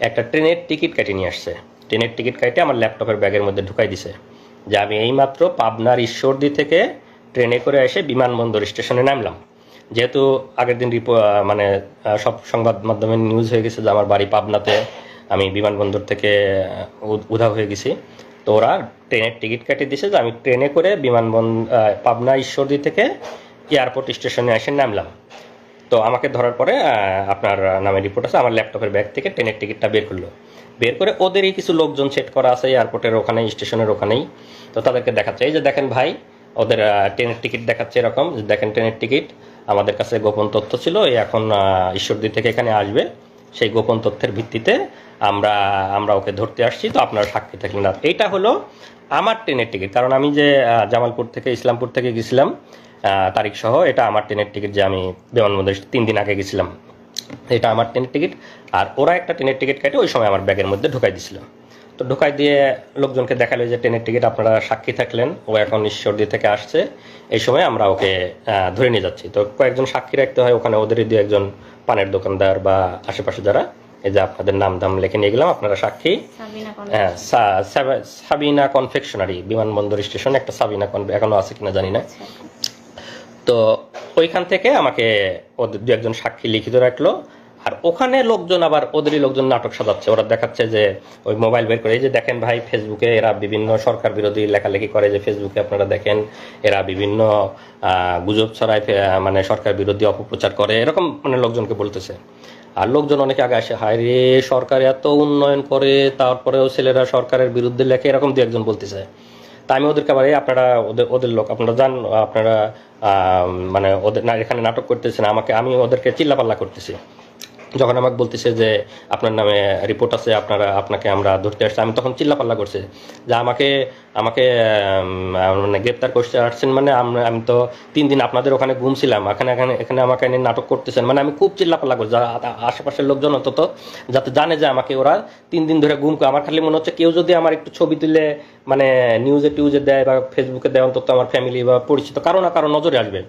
একটা ট্রেনের টিকিট কেটে নিয়ে আসছে। ট্রেনের টিকিট কেটে আমার ল্যাপটপের ব্যাগের মধ্যে ঢুকাই দিছে, যে আমি এইমাত্র পাবনার ঈশ্বরদী থেকে ট্রেনে করে এসে বিমানবন্দর স্টেশনে নামলাম। যেহেতু আগের দিন মানে সব সংবাদ মাধ্যমে নিউজ হয়ে গেছে যে আমার বাড়ি পাবনাতে, আমি বিমানবন্দর থেকে উধাও হয়ে গেছি। তো ওরা ট্রেনের টিকিট কেটে দিছে যে আমি ট্রেনে করে পাবনা ঈশ্বরদী থেকে এয়ারপোর্ট স্টেশনে এসে নামলাম। তো আমাকে ধরার পরে আপনার নামে রিপোর্ট আছে, আমার ল্যাপটপের ব্যাগ থেকে ট্রেনের টিকিটটা বের করলো। বের করে ওদেরই কিছু লোকজন সেট করা আছে এয়ারপোর্টের ওখানে, স্টেশনের ওখানেই। তো তাদেরকে দেখাচ্ছে, এই যে দেখেন ভাই, ওদের ট্রেনের টিকিট দেখাচ্ছে এরকম, যে দেখেন ট্রেনের টিকিট, আমাদের কাছে গোপন তথ্য ছিল, এখন ঈশ্বরদী থেকে এখানে আসবে, সেই গোপন তথ্যের ভিত্তিতে আমরা ওকে ধরতে আসছি, তো আপনারা সাক্ষী থাকলেন না। এইটা হলো আমার ট্রেনের টিকিট, কারণ আমি যে জামালপুর থেকে ইসলামপুর থেকে গেছিলাম তারিখ সহ, এটা আমার ট্রেনের টিকিট, যে আমি বিমানবন্দরে 3 দিন আগে গেছিলাম, এটা আমার ট্রেনের টিকিট। আর ওরা একটা ট্রেনের টিকিট কেটে ওই সময় আমার ব্যাগের মধ্যে ঢুকাই দিছিল। তো ঢুকাই দিয়ে লোকজনকে দেখালো যে ট্রেনের টিকিট আপনারা সাক্ষী থাকলেন, ও এখন ঈশ্বরদী থেকে আসছে, এই সময় আমরা ওকে ধরে নিয়ে যাচ্ছি। তো কয়েকজন সাক্ষী রাখতে হয় ওখানে, ওদেরই 2-1 পানের দোকানদার বা আশেপাশে যারা, এই যে আপনাদের নাম দাম লিখে নিয়ে গেলাম, আপনারা সাক্ষী। হ্যাঁ, সাবিনা কনফেকশনারি, বিমানবন্দর স্টেশনে একটা সাবিনা এখনো আছে কিনা জানি না। তো ওইখান থেকে আমাকে ওদের 2-1 সাক্ষী লিখিত রাখলো। আর ওখানে লোকজন আবার ওদেরই লোকজন নাটক সাজাচ্ছে, ওরা দেখাচ্ছে যে ওই মোবাইল বের করে, এই যে দেখেন ভাই ফেসবুকে এরা বিভিন্ন সরকার বিরোধী লেখালেখি করে, যে ফেসবুকে আপনারা দেখেন এরা বিভিন্ন গুজব ছড়ায়, মানে সরকার বিরোধী অপপ্রচার করে, এরকম মানে লোকজনকে বলতেছে। আর লোকজন অনেকে আগে আসে, হায় রে সরকার এত উন্নয়ন করে তারপরেও ছেলেরা সরকারের বিরুদ্ধে লেখে, এরকম 2-1 বলতেছে। তা আমি ওদেরকে আবার, আপনারা ওদের লোক, আপনারা যান, আপনারা মানে ওদের এখানে নাটক করতেছেন, আমি ওদেরকে চিল্লাপাল্লা করতেছি। যখন আমাকে বলতেছে যে আপনার নামে রিপোর্ট আছে, আপনাকে আমরা ধরতে আসছি, আমি তখন চিল্লাপাল্লা করছে যে আমাকে মানে গ্রেপ্তার করতে আসছেন, মানে আমি তো 3 দিন আপনাদের ওখানে ঘুমছিলাম, এখানে আমাকে এনে নাটক করতেছেন, মানে আমি খুব চিল্লাপাল্লা করছি। আশেপাশের লোকজন অন্তত যাতে জানে যে আমাকে ওরা 3 দিন ধরে ঘুম করে। আমার খালি মনে হচ্ছে কেউ যদি আমার একটু ছবি তুলে মানে নিউজে দেয় বা ফেসবুকে দেয়, অন্তত আমার ফ্যামিলি বা পরিচিত কারো না কারো নজরে আসবে।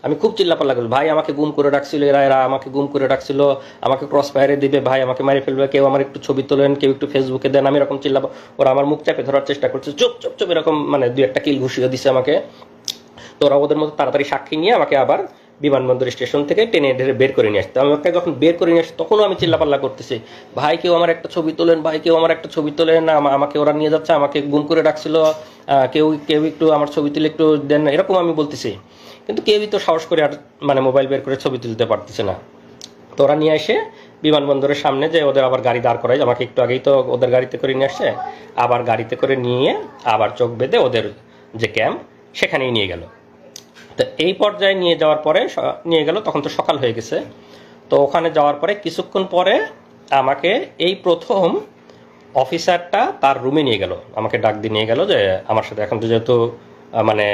আমি খুব চিল্লাপাল্লা করছি, ভাই আমাকে গুম করে রাখছিল, এরা আমাকে গুম করে রাখছিল, আমাকে ক্রস ফায়ারে দিবে, ভাই আমাকে মারি ফেলবে, কেউ আমার একটু ছবি তোলেন, কেউ একটু ফেসবুকে দেন, আমি এরকম ওরা আমার মুখ চাপে ধরার চেষ্টা করছে, চুপ চুপ চুপ এরকম, মানে 2-1 কিল ঘুষিয়ে দিছে আমাকে। তো ওরা ওদের মতো তাড়াতাড়ি সাক্ষী নিয়ে আমাকে আবার বিমানবন্দর স্টেশন থেকে টেনে ঢেরে বের করে নিয়ে আসতো। আমাকে যখন বের করে নিয়ে আসতো তখনও আমি চিল্লাপাল্লা করতেছি, ভাই কেউ আমার একটা ছবি তোলেন, ভাই কেউ আমার একটা ছবি তোলেন, আমাকে ওরা নিয়ে যাচ্ছে, আমাকে গুম করে রাখছিল, কেউ একটু আমার ছবি তুলে একটু দেন, এরকম আমি বলতেছি। কিন্তু কেউই তো সাহস করে আর মানে মোবাইল বের করে ছবি তুলতে পারতেছে না। তো ওরা নিয়ে এসে বিমানবন্দরের সামনে যে ওদের আবার গাড়ি দাঁড় করায়, আমাকে একটু আগেই তো ওদের গাড়িতে করে নিয়ে আসছে, আবার গাড়িতে করে নিয়ে আবার চোখ বেঁধে ওদের যে ক্যাম্প সেখানেই নিয়ে গেল। তো এই পর্যায়ে নিয়ে গেল, তখন তো সকাল হয়ে গেছে। তো ওখানে যাওয়ার পরে কিছুক্ষণ পরে আমাকে এই প্রথম অফিসারটা তার রুমে নিয়ে গেল, আমাকে ডাক দিয়ে নিয়ে গেল যে আমার সাথে এখন তো যেহেতু মানে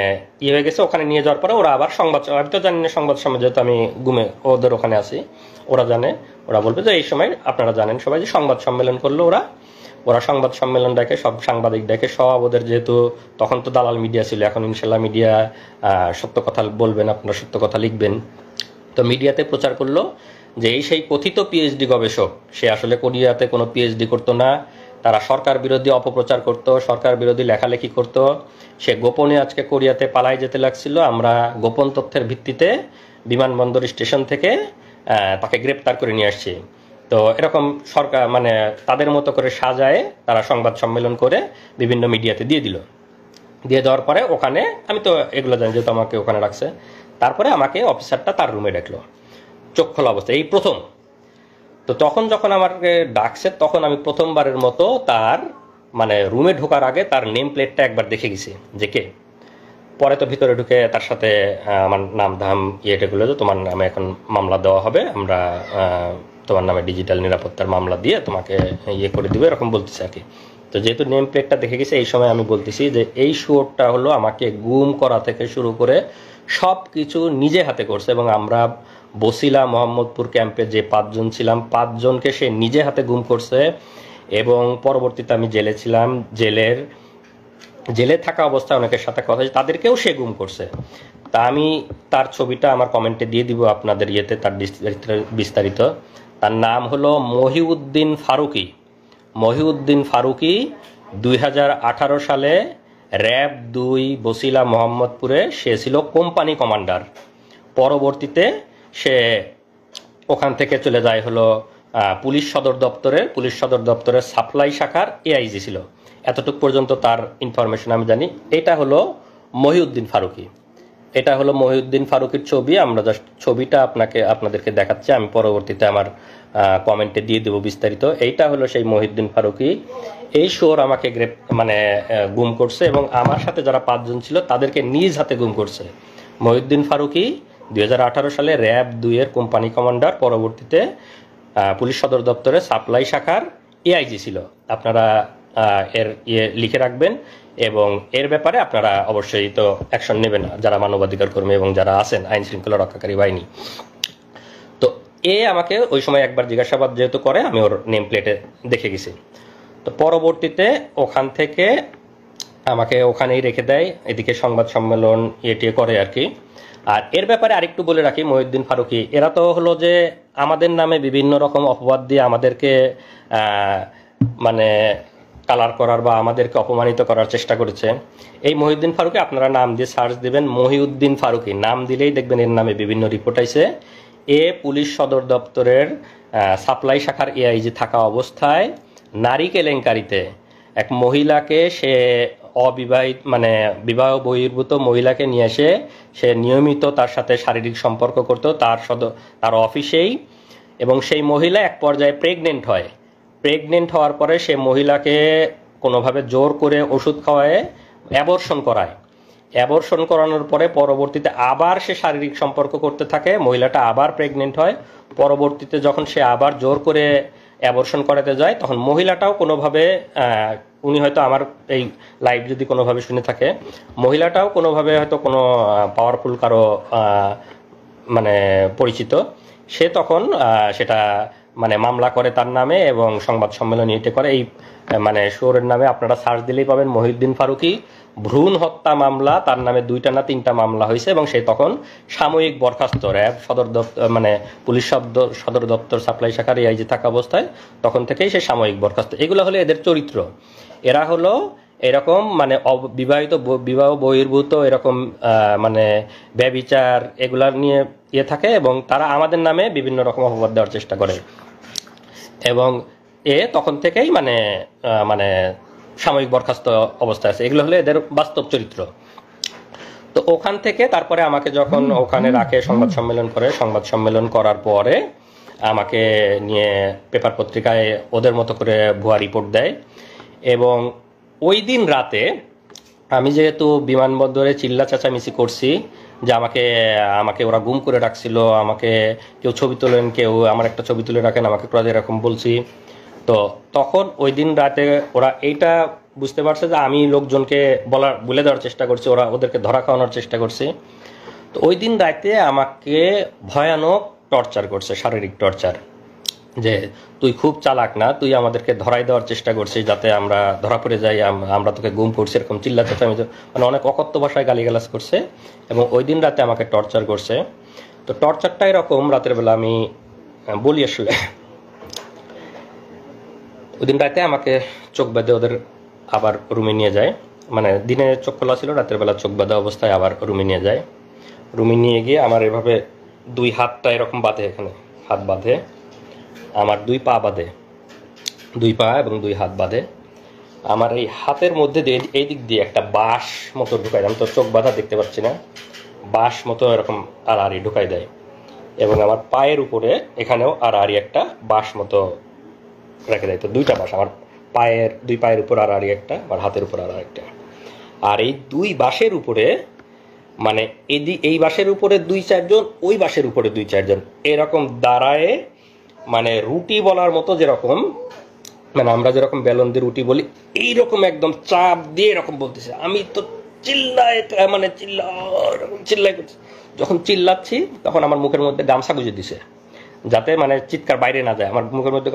হয়ে গেছে, ওখানে নিয়ে যাওয়ার পরে ওরা আবার আমি তো জানি না সংবাদ সম্মেলন, যেহেতু আমি ওদের ওখানে আছি, ওরা জানে, ওরা বলবে যে এই সময় আপনারা জানেন সবাই যে সংবাদ সম্মেলন করলো। ওরা সংবাদ সম্মেলন ডাকে, সব সাংবাদিক ডাকে, সব ওদের, যেহেতু তখন তো দালাল মিডিয়া ছিল, এখন ইনশাল্লাহ মিডিয়া সত্য কথা বলবেন, আপনারা সত্য কথা লিখবেন। তো মিডিয়াতে প্রচার করলো যে সেই কথিত পিএইচডি গবেষক, সে আসলে কোরিয়াতে কোনো পিএইচডি করতো না, তারা সরকার বিরোধী অপপ্রচার করত, সরকার বিরোধী লেখালেখি করত, সে গোপনে আজকে কোরিয়াতে পালায় যেতে লাগছিল। আমরা গোপন তথ্যের ভিত্তিতে বিমানবন্দর স্টেশন থেকে তাকে গ্রেপ্তার করে নিয়ে আসছি। তো এরকম সরকার মানে তাদের মতো করে সাজায় তারা সংবাদ সম্মেলন করে বিভিন্ন মিডিয়াতে দিয়ে দিল। দিয়ে দেওয়ার পরে ওখানে আমি তো এগুলো জানি যেহেতু আমাকে ওখানে রাখছে, তারপরে আমাকে অফিসারটা তার রুমে ডাকলো চোখ খোলা অবস্থায়, এই প্রথম। তো তখন যখন আমাকে ডাকছে তখন আমি প্রথমবারের মতো তার মানে রুমে ঢোকার আগে তার নেম প্লেটটা একবার দেখে গেছি যে কে। পরে তো ভিতরে ঢুকে তার সাথে আমার নাম ধাম ইয়েটাগুলো, তোমার নামে এখন মামলা দেওয়া হবে, আমরা তোমার নামে ডিজিটাল নিরাপত্তার মামলা দিয়ে তোমাকে ইয়ে করে দিব, এরকম বলতেছে আর কি। তো যেহেতু নেম প্লেটটা দেখে গেছে, এই সময় আমি বলতেছি যে এই শুয়োরটা হলো আমাকে গুম করা থেকে শুরু করে সব কিছু নিজে হাতে করছে, এবং আমরা বসিলা মোহাম্মদপুর ক্যাম্পে যে 5 জন ছিলাম 5 জনকে সে নিজে হাতে গুম করছে। এবং পরবর্তীতে আমি জেলে ছিলাম, জেলে থাকা অবস্থায় অনেকের সাথে কথা হয়েছে, তাদেরকেও সে গুম করছে। তা আমি তার ছবিটা আমার কমেন্টে দিয়ে দিব আপনাদের ইয়েতে, তার বিস্তারিত। তার নাম হলো মহিউদ্দিন ফারুকি। মহিউদ্দিন ফারুকি 2018 সালে র‍্যাব 2 বসিলা মোহাম্মদপুরে সে ছিল কোম্পানি কমান্ডার। পরবর্তীতে সে ওখান থেকে চলে যায় হলো পুলিশ সদর দপ্তরের সাপ্লাই শাখার এআইজি ছিল। এতটুকু পর্যন্ত তার ইনফরমেশন আমি জানি। এটা হলো মহিউদ্দিন ফারুকি, এটা হলো মহিউদ্দিন ফারুকির ছবি। আমরা জাস্ট ছবিটা আপনাদেরকে দেখাচ্ছি, আমি পরবর্তীতে আমার কমেন্টে দিয়ে দেবো বিস্তারিত। এইটা হলো সেই মহিউদ্দিন ফারুকি। এই শুয়োর আমাকে গুম করছে, এবং আমার সাথে যারা 5 জন ছিল তাদেরকে নিজ হাতে গুম করছে। মহিউদ্দিন ফারুকি 2018 সালে র‍্যাব 2 এর কোম্পানি কমান্ডার, পরবর্তীতে পুলিশ সদর দপ্তরের সাপ্লাই শাখার এআইজি ছিল। আপনারা এর লিখে রাখবেন, এবং এর ব্যাপারে আপনারা অবশ্যই তো অ্যাকশন নেবেন যারা মানবাধিকার কর্মী এবং যারা আছেন আইন শৃঙ্খলা রক্ষাকারী বাহিনী। তো আমাকে ওই সময় একবার জিজ্ঞাসাবাদ যেহেতু করে, আমি ওর নেম প্লেটে দেখে গেছি। তো পরবর্তীতে ওখান থেকে আমাকে ওখানেই রেখে দেয়, এদিকে সংবাদ সম্মেলন এটিয়ে করে আর কি। আর এর ব্যাপারে আরেকটু বলে রাখি, মহিউদ্দিন ফারুকি এরা তো হলো যে আমাদের নামে বিভিন্ন রকম অপবাদ দিয়ে আমাদেরকে মানে কালার করার বা আমাদেরকে অপমানিত করার চেষ্টা করেছে। এই মহিউদ্দিন ফারুকি আপনারা নাম দিয়ে সার্চ দিবেন, মহিউদ্দিন ফারুকি নাম দিলেই দেখবেন এর নামে বিভিন্ন রিপোর্ট আইছে। পুলিশ সদর দপ্তরের সাপ্লাই শাখার এআইজি থাকা অবস্থায় নারী কেলেঙ্কারিতে এক মহিলাকে সে অবিবাহিত মানে বিবাহ বহির্ভূত মহিলাকে নিয়ে এসে সে নিয়মিত তার সাথে শারীরিক সম্পর্ক করত তার অফিসেই, এবং সেই মহিলা এক পর্যায়ে প্রেগনেন্ট হওয়ার পরে সে মহিলাকে কোনোভাবে জোর করে ওষুধ খাওয়ায় অ্যাবর্শন করানোর পরে পরবর্তীতে আবার সে শারীরিক সম্পর্ক করতে থাকে, মহিলাটা আবার প্রেগনেন্ট হয়। পরবর্তীতে যখন সে আবার জোর করে অ্যাবর্শন করাতে যায়, তখন মহিলাটাও কোনোভাবে উনি হয়তো আমার এই লাইভ যদি কোনোভাবে শুনে থাকে, মহিলাটাও কোনোভাবে হয়তো কোনো পাওয়ারফুল কারো মানে পরিচিত, সে তখন সেটা মানে মামলা করে তার নামে এবং সংবাদ সম্মেলন এটে করে। এই মানে শুয়োরের নামে আপনারা সার্চ দিলেই পাবেন মহিউদ্দিন ফারুকি ভ্রূণ হত্যা মামলা, তার নামে 2টা না 3টা মামলা হয়েছে, এবং সে তখন সাময়িক বরখাস্ত র‍্যাব সদর দপ্তর মানে পুলিশ সদর দপ্তর সাপ্লাই শাখার এআইজি থাকা অবস্থায় তখন থেকেই সে সাময়িক বরখাস্ত। এগুলো হলো এদের চরিত্র। এরা হলো এরকম মানে বিবাহ বহির্ভূত এরকম মানে ব্যভিচার এগুলা নিয়ে থাকে, এবং তারা আমাদের নামে বিভিন্ন রকম অপবাদ দেওয়ার চেষ্টা করে, এবং তখন থেকেই মানে মানে সাময়িক বরখাস্ত অবস্থায় আছে। এগুলো হলো এদের বাস্তব চরিত্র। তো ওখান থেকে তারপরে আমাকে যখন ওখানে রাখে, সংবাদ সম্মেলন করার পরে আমাকে নিয়ে পেপার পত্রিকায় ওদের মতো করে ভুয়া রিপোর্ট দেয়। এবং ওই দিন রাতে আমি যেহেতু বিমানবন্দরে চিল্লা চেঁচামেচি করছি যে আমাকে ওরা গুম করে রাখছিল, আমাকে কেউ ছবি তোলেন, কেউ আমার একটা ছবি তুলে রাখেন, আমাকে এরকম বলছি। তো তখন ওই দিন রাতে ওরা এইটা বুঝতে পারছে যে আমি লোকজনকে বলে দেওয়ার চেষ্টা করছি, ওদেরকে ধরা খাওয়ানোর চেষ্টা করছি। তো ওই দিন রাতে আমাকে ভয়ানক টর্চার করছে, শারীরিক টর্চার, যে তুই খুব চালাক না, তুই আমাদেরকে ধরাই দেওয়ার চেষ্টা করছিস যাতে আমরা ধরা পড়ে যাই, আমরা তোকে গুম করছি, এরকম চিল্লা চেঁচামেচি মানে অনেক অকথ্য ভাষায় গালিগালাজ করছে। এবং ওই দিন রাতে আমাকে টর্চার করছে। তো টর্চারটা এরকম, রাতের বেলা আমি বলি আসলে, ওই দিন রাতে আমাকে চোখ বেঁধে ওদের আবার রুমে নিয়ে যায়, মানে দিনে চোখ খোলা ছিল, রাতের বেলা চোখ বাঁধা অবস্থায় আবার রুমে নিয়ে যায়। রুমে নিয়ে গিয়ে আমার এভাবে 2 হাতটা এরকম বাঁধে এখানে হাত বাঁধে, আমার 2 পা বাঁধে, 2 পা এবং 2 হাত বাঁধে। আমার এই হাতের মধ্যে দিয়ে এই দিক দিয়ে একটা বাঁশ মতো ঢুকায়, আমি তো চোখ বাঁধা দেখতে পাচ্ছি না, বাঁশ মতো এরকম আড়াআড়ি ঢুকাই দেয়। এবং আমার পায়ের উপরে এখানেও আড়াআড়ি একটা বাঁশ মতো রেখে দেয়। তো 2টা বাঁশ, আমার পায়ের 2 পায়ের উপর আড়াআড়ি একটা, আমার হাতের উপর আড়াআড়ি একটা। আর এই 2 বাঁশের উপরে, মানে এই বাঁশের উপরে 2-4 জন, ওই বাঁশের উপরে 2-4 জন এরকম দাঁড়ায়, মানে রুটি বলার মতো, যেরকম মানে আমরা যেরকম বেলন দিয়ে রুটি বলি এইরকম একদম চাপ দিয়ে এরকম বলতেছে। আমি তো চিল্লাই করছি। যখন চিল্লাচ্ছি তখন আমার মুখের মধ্যে গামছা গুঁজে দিছে, যাতে মানে চিৎকার বাইরে না যায়। আমার মুখের মধ্যে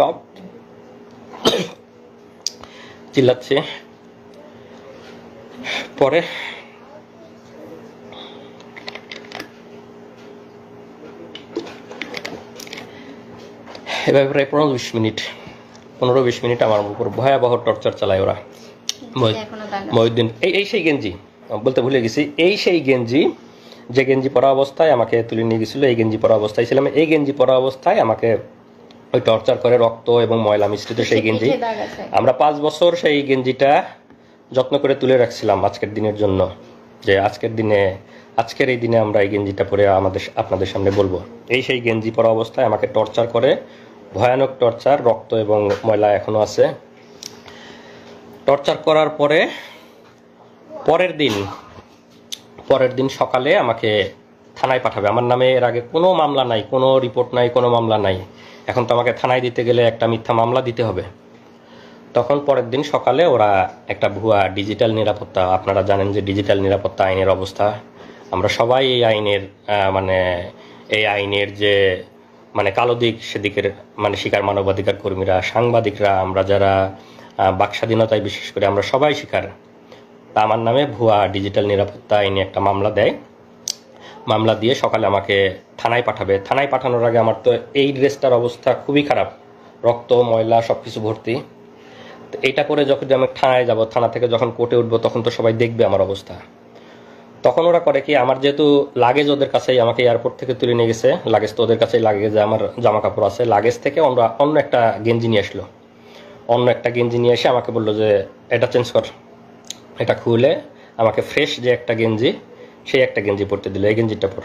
চিল্লাচ্ছি। পরে এভাবে প্রায় 15-20 মিনিট আমার উপর ভয়াবহ টর্চার চালায় ওরা। মহিউদ্দিন এই সেই গেঞ্জি বলতে ভুলে গেছি, এই সেই গেঞ্জি যে গেঞ্জি পরা অবস্থায় আমাকে তুলে নিয়ে গেছিল, এই গেঞ্জি পরা অবস্থায় ছিলাম। এই গেঞ্জি পরা অবস্থায় আমাকে ওই টর্চার করে, রক্ত এবং ময়লা মিশ্রিত সেই গেঞ্জি। আমরা 5 বছর সেই গেঞ্জিটা যত্ন করে তুলে রাখছিলাম আজকের দিনের জন্য, যে আজকের এই দিনে আমরা এই গেঞ্জিটা পরে আপনাদের সামনে বলবো। এই সেই গেঞ্জি পরা অবস্থায় আমাকে টর্চার করে, ভয়ানক টর্চার, রক্ত এবং ময়লা এখনো আছে। টর্চার করার পরে পরের দিন সকালে আমাকে থানায় পাঠাবে। আমার নামে এর আগে কোনো মামলা নাই, কোনো রিপোর্ট নাই, কোনো মামলা নাই। এখন তো আমাকে থানায় দিতে গেলে একটা মিথ্যা মামলা দিতে হবে। তখন পরের দিন সকালে ওরা একটা ভুয়া ডিজিটাল নিরাপত্তা, আপনারা জানেন যে ডিজিটাল নিরাপত্তা আইনের অবস্থা, আমরা সবাই এই আইনের যে মানে কালো দিক, সেদিকের মানে শিকার মানবাধিকার কর্মীরা, সাংবাদিকরা, আমরা যারা বাক স্বাধীনতায় বিশেষ করে আমরা সবাই শিকার। তা আমার নামে ভুয়া ডিজিটাল নিরাপত্তা আইনে একটা মামলা দেয়। মামলা দিয়ে সকালে আমাকে থানায় পাঠাবে। থানায় পাঠানোর আগে আমার তো এই ড্রেসটার অবস্থা খুবই খারাপ, রক্ত ময়লা সব কিছু ভর্তি। তো এইটা করে যখন আমি থানায় যাব, থানা থেকে যখন কোর্টে উঠবো, তখন তো সবাই দেখবে আমার অবস্থা। তখন ওরা করে কি, আমার যেহেতু লাগেজ ওদের কাছেই, আমাকে এয়ারপোর্ট থেকে তুলে নিয়ে গেছে, লাগেজ তো ওদের কাছেই, লাগেজে আমার জামা কাপড় আছে, লাগেজ থেকে অন্য একটা গেঞ্জি নিয়ে আসলো। অন্য একটা গেঞ্জি নিয়ে এসে আমাকে বললো যে এটা চেঞ্জ কর। এটা খুলে আমাকে ফ্রেশ যে একটা গেঞ্জি, সেই একটা গেঞ্জি পরতে দিল, এই গেঞ্জিটা পর।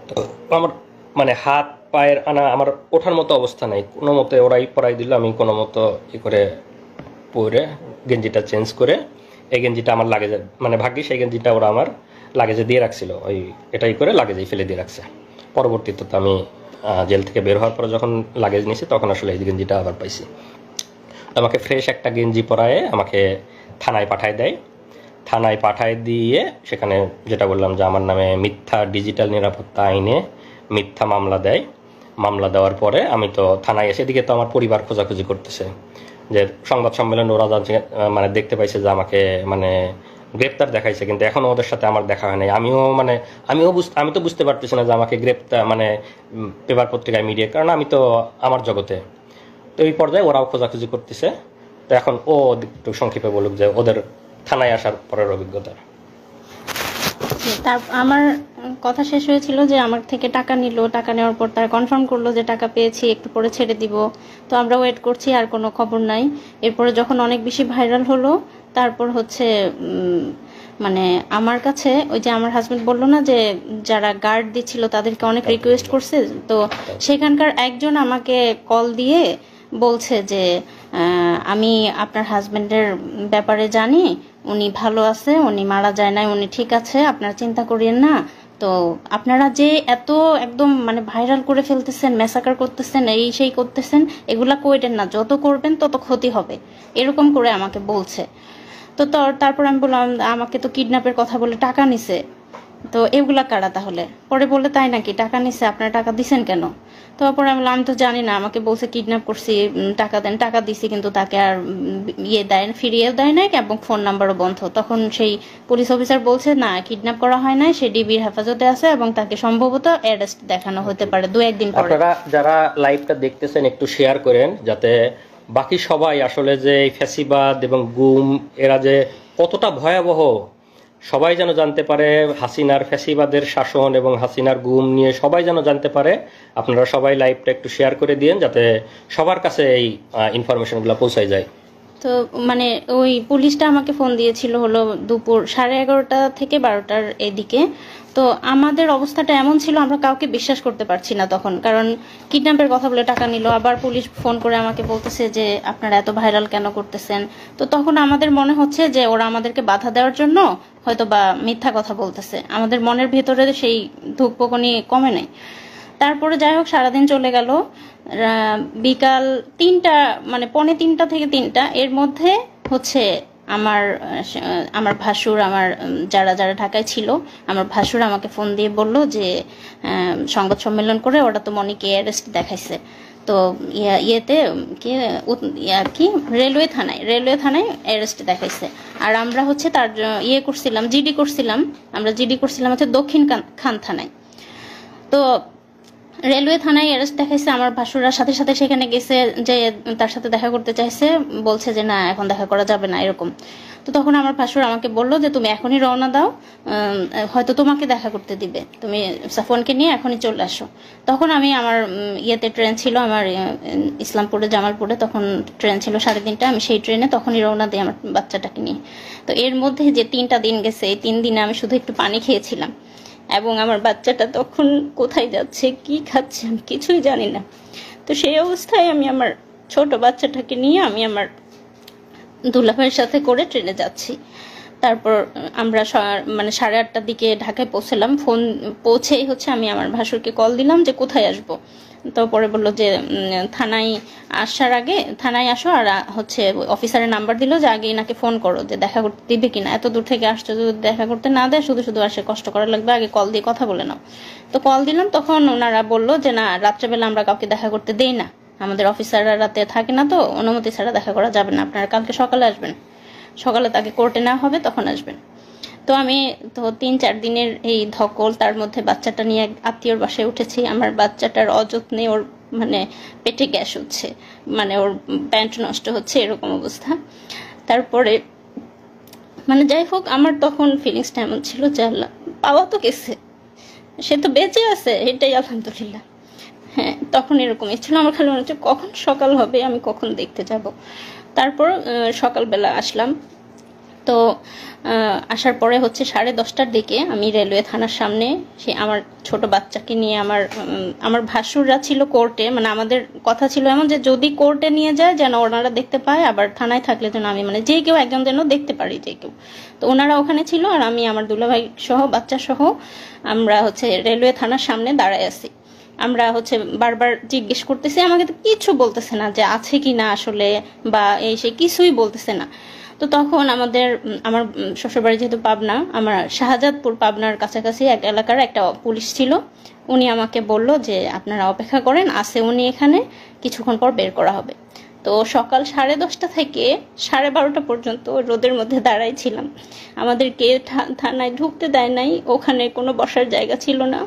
তো আমার মানে হাত পায়ের আমার ওঠার মতো অবস্থা নাই, কোনো মতে ওরাই পরাই দিল। আমি কোনো মতো করে পরে গেঞ্জিটা চেঞ্জ করে এই গেঞ্জিটা আমার লাগেজে, মানে ভাগ্যে সেই গেঞ্জিটা ওরা আমার লাগেজে দিয়ে রাখছিল, ওই এটাই করে লাগেজেই ফেলে দিয়ে রাখছে। পরবর্তীতে তো আমি জেল থেকে বের হওয়ার পরে যখন লাগেজ নিয়েছি, তখন আসলে এই গেঞ্জিটা আবার পাইছি। আমাকে ফ্রেশ একটা গেঞ্জি পরায়ে আমাকে থানায় পাঠায় দেয়। থানায় পাঠায় দিয়ে সেখানে যেটা বললাম যে আমার নামে মিথ্যা ডিজিটাল নিরাপত্তা আইনে মিথ্যা মামলা দেয়। মামলা দেওয়ার পরে আমি তো থানায় এসে, দিকে তো আমার পরিবার খোঁজাখুঁজি করতেছে, যে সংবাদ সম্মেলন ওরা মানে দেখতে পাইছে যে আমাকে মানে গ্রেপ্তার দেখাইছে, কিন্তু এখনো ওদের সাথে আমার দেখা হয় নাই। আমি তো বুঝতে পারতেছি না যে আমাকে গ্রেপ্তার মানে পেপার পত্রিকায় মিডিয়া, কারণ আমি তো আমার জগতে। তো এই পর্যায়ে ওরাও খোঁজাখুঁজি করতেছে। তো এখন ও একটু সংক্ষেপে বলুক যে ওদের থানায় আসার পরের অভিজ্ঞতা। তার আমার কথা শেষ হয়েছিল যে আমার থেকে টাকা নিল, টাকা নেওয়ার পর তারা কনফার্ম করলো যে টাকা পেয়েছি, একটু পরে ছেড়ে দিব। তো আমরা ওয়েট করছি, আর কোনো খবর নাই। এরপরে যখন অনেক বেশি ভাইরাল হলো, তারপর হচ্ছে মানে আমার কাছে ওই যে আমার হাজবেন্ড বললো না যে যারা গার্ড দিচ্ছিল তাদেরকে অনেক রিকোয়েস্ট করছে, তো সেখানকার একজন আমাকে কল দিয়ে বলছে যে আমি আপনার হাজবেন্ডের ব্যাপারে জানি, উনি ভালো আছে, উনি মারা যায় নাই, উনি ঠিক আছে, আপনারা চিন্তা করিয়েন না। তো আপনারা যে এত একদম মানে ভাইরাল করে ফেলতেছেন, ম্যাসাকার করতেছেন, এই সেই করতেছেন, এগুলা কইরেন না, যত করবেন তত ক্ষতি হবে, এরকম করে আমাকে বলছে। তো তারপর আমি বললাম আমাকে তো কিডন্যাপের কথা বলে টাকা নিছে, তো এগুলা কারা তাহলে? পরে বলে তাই নাকি, টাকা নিছে, আপনারা টাকা দিছেন কেন? তারপরে আমি বললাম আমি তো জানি না, আমাকে বলছে কিডন্যাপ করছি, টাকা দেন, টাকা দিছি, কিন্তু তাকে আর ফিরিয়েও দেয় নাই এবং ফোন নাম্বারও বন্ধ। তখন সেই পুলিশ অফিসার বলছে না, কিডন্যাপ করা হয় না, সে ডিবির হেফাজতে আছে এবং তাকে সম্ভবত অ্যারেস্ট দেখানো হতে পারে 2-1 দিন পরে। আপনারা যারা লাইভটা দেখতেছেন একটু শেয়ার করেন, যাতে বাকি সবাই আসলে যে ফ্যাসিবাদ এবং গুম এরা যে কতটা ভয়াবহ সবাই যেন জানতে পারে, হাসিনার ফ্যাসিবাদের শাসন এবং হাসিনার গুম নিয়ে সবাই যেন জানতে পারে। আপনারা সবাই লাইভটা একটু শেয়ার করে দিন যাতে সবার কাছে এই ইনফরমেশনগুলো পৌঁছায় যায়। তো মানে ওই পুলিশটা আমাকে ফোন দিয়েছিল হলো দুপুর 11:30 থেকে 12টার এদিকে। তো আমাদের অবস্থাটা এমন ছিল, আমরা কাউকে বিশ্বাস করতে পারছি না তখন, কারণ কিডন্যাপের কথা বলে টাকা নিল, আবার পুলিশ ফোন করে আমাকে বলতেছে যে আপনারা এত ভাইরাল কেন করতেছেন। তো তখন আমাদের মনে হচ্ছে যে ওরা আমাদেরকে বাধা দেওয়ার জন্য হয়তো বা মিথ্যা কথা বলতেছে, আমাদের মনের ভেতরে সেই ধুকপুকুনি কমে নাই। তারপরে যাই হোক সারাদিন চলে গেল। বিকাল 3টা মানে 2:45 থেকে 3টা এর মধ্যে হচ্ছে আমার ভাসুর, আমার যারা যারা ঢাকায় ছিল, আমার ভাসুর আমাকে ফোন দিয়ে বলল যে সংবাদ সম্মেলন করে ওরা তো মনিকে অ্যারেস্ট দেখাইছে। তো ইয়েতে কি রেলওয়ে থানায় অ্যারেস্ট দেখাইছে। আর আমরা হচ্ছে তার করছিলাম, জিডি করছিলাম, হচ্ছে দক্ষিণ খান থানায়। তো রেলওয়ে থানায় অ্যারেস্ট দেখাইছে। আমার ভাসুরা সাথে সাথে সেখানে গেছে, যে তার সাথে দেখা করতে চাইছে, বলছে যে না এখন দেখা করা যাবে না এরকম। তো তখন আমার ভাসুর আমাকে বললো যে তুমি এখনই রওনা দাও, হয়তো তোমাকে দেখা করতে দিবে, তুমি সাফওয়ানকে নিয়ে এখনই চলে আসো। তখন আমি আমার ট্রেন ছিল আমার ইসলামপুরে জামালপুরে, তখন ট্রেন ছিল 3:30, আমি সেই ট্রেনে তখনই রওনা দিই আমার বাচ্চাটাকে নিয়ে। তো এর মধ্যে যে 3টা দিন গেছে, এই 3 দিনে আমি শুধু একটু পানি খেয়েছিলাম, এবং আমার বাচ্চাটা তখন কোথায় যাচ্ছে কি খাচ্ছে আমি কিছুই জানি না। তো সেই অবস্থায় আমি আমার ছোট বাচ্চাটাকে নিয়ে আমি আমার দুলাভাইয়ের সাথে করে ট্রেনে যাচ্ছি। তারপর আমরা মানে 8:30টার দিকে ঢাকায় পৌঁছলাম। পৌঁছেই হচ্ছে আমি আমার ভাসুরকে কল দিলাম যে কোথায় আসবো। তো পরে বললো যে থানায় আসার আগে থানায় আসো, আর হচ্ছে অফিসারের নাম্বার দিল যে আগে এনাকে ফোন করো যে দেখা করতে দিবে কিনা, এত দূর থেকে আসছো, যদি দেখা করতে না দেয় শুধু শুধু আসে কষ্ট করা লাগবে, আগে কল দিয়ে কথা বলে নাও। তো কল দিলাম, তখন ওনারা বললো যে না রাত্রেবেলা আমরা কাউকে দেখা করতে দেই না, আমাদের অফিসাররা রাতে থাকে না, তো অনুমতি ছাড়া দেখা করা যাবে না, আপনারা কালকে সকালে আসবেন, সকালে তাকে কোর্টে নেওয়া হবে তখন আসবেন। তো আমি তো 3-4 দিনের এই ধকল, তার মধ্যে বাচ্চাটা নিয়ে আত্মীয়র বাসায় উঠেছি। আমার বাচ্চাটার অযত্নে ওর মানে পেটে গ্যাস হচ্ছে, মানে ওর প্যান্ট নষ্ট হচ্ছে, এরকম অবস্থা। তারপরে মানে যাই হোক আমার তখন ফিলিংসটা এমন ছিল যে আল্লাহ, পাওয়া তো গেছে, সে তো বেঁচে আছে, এটাই আলহামদুলিল্লাহ। হ্যাঁ, তখন এরকমই ছিল, আমার খালি মনে হচ্ছে কখন সকাল হবে, আমি কখন দেখতে যাব। তারপর সকালবেলা আসলাম। তো আসার পরে হচ্ছে 10:30টার দিকে আমি রেলওয়ে থানার সামনে আমার ছোট বাচ্চাকে নিয়ে, আমার ভাসুররা ছিল কোর্টে, মানে আমাদের কথা ছিল এমন যে যদি কোর্টে নিয়ে যায় যেন ওনারা দেখতে পায়, আবার থানায় থাকলে যেন আমি মানে যে কেউ একজন যেন দেখতে পারি, যে কেউ। তো ওনারা ওখানে ছিল, আর আমি আমার দুলাভাই সহ বাচ্চা সহ আমরা হচ্ছে রেলওয়ে থানার সামনে দাঁড়ায় আছি। আমরা হচ্ছে বারবার জিজ্ঞেস করতেছি, আমাকে তো কিছু বলতেছে না যে আছে কি না আসলে, বা এই সে কিছুই বলতেছে না। তো তখন আমার শ্বশুরবাড়ি যেহেতু পাবনা, আমার শাহজাদপুর পাবনার কাছাকাছি এক এলাকার একটা পুলিশ ছিল, উনি আমাকে বলল যে আপনারা অপেক্ষা করেন, আছে উনি এখানে, কিছুক্ষণ পর বের করা হবে। তো সকাল 10:30 থেকে 12:30 পর্যন্ত রোদের মধ্যে দাঁড়াই ছিলাম। আমাদেরকে থানায় ঢুকতে দেয় নাই, ওখানে কোনো বসার জায়গা ছিল না,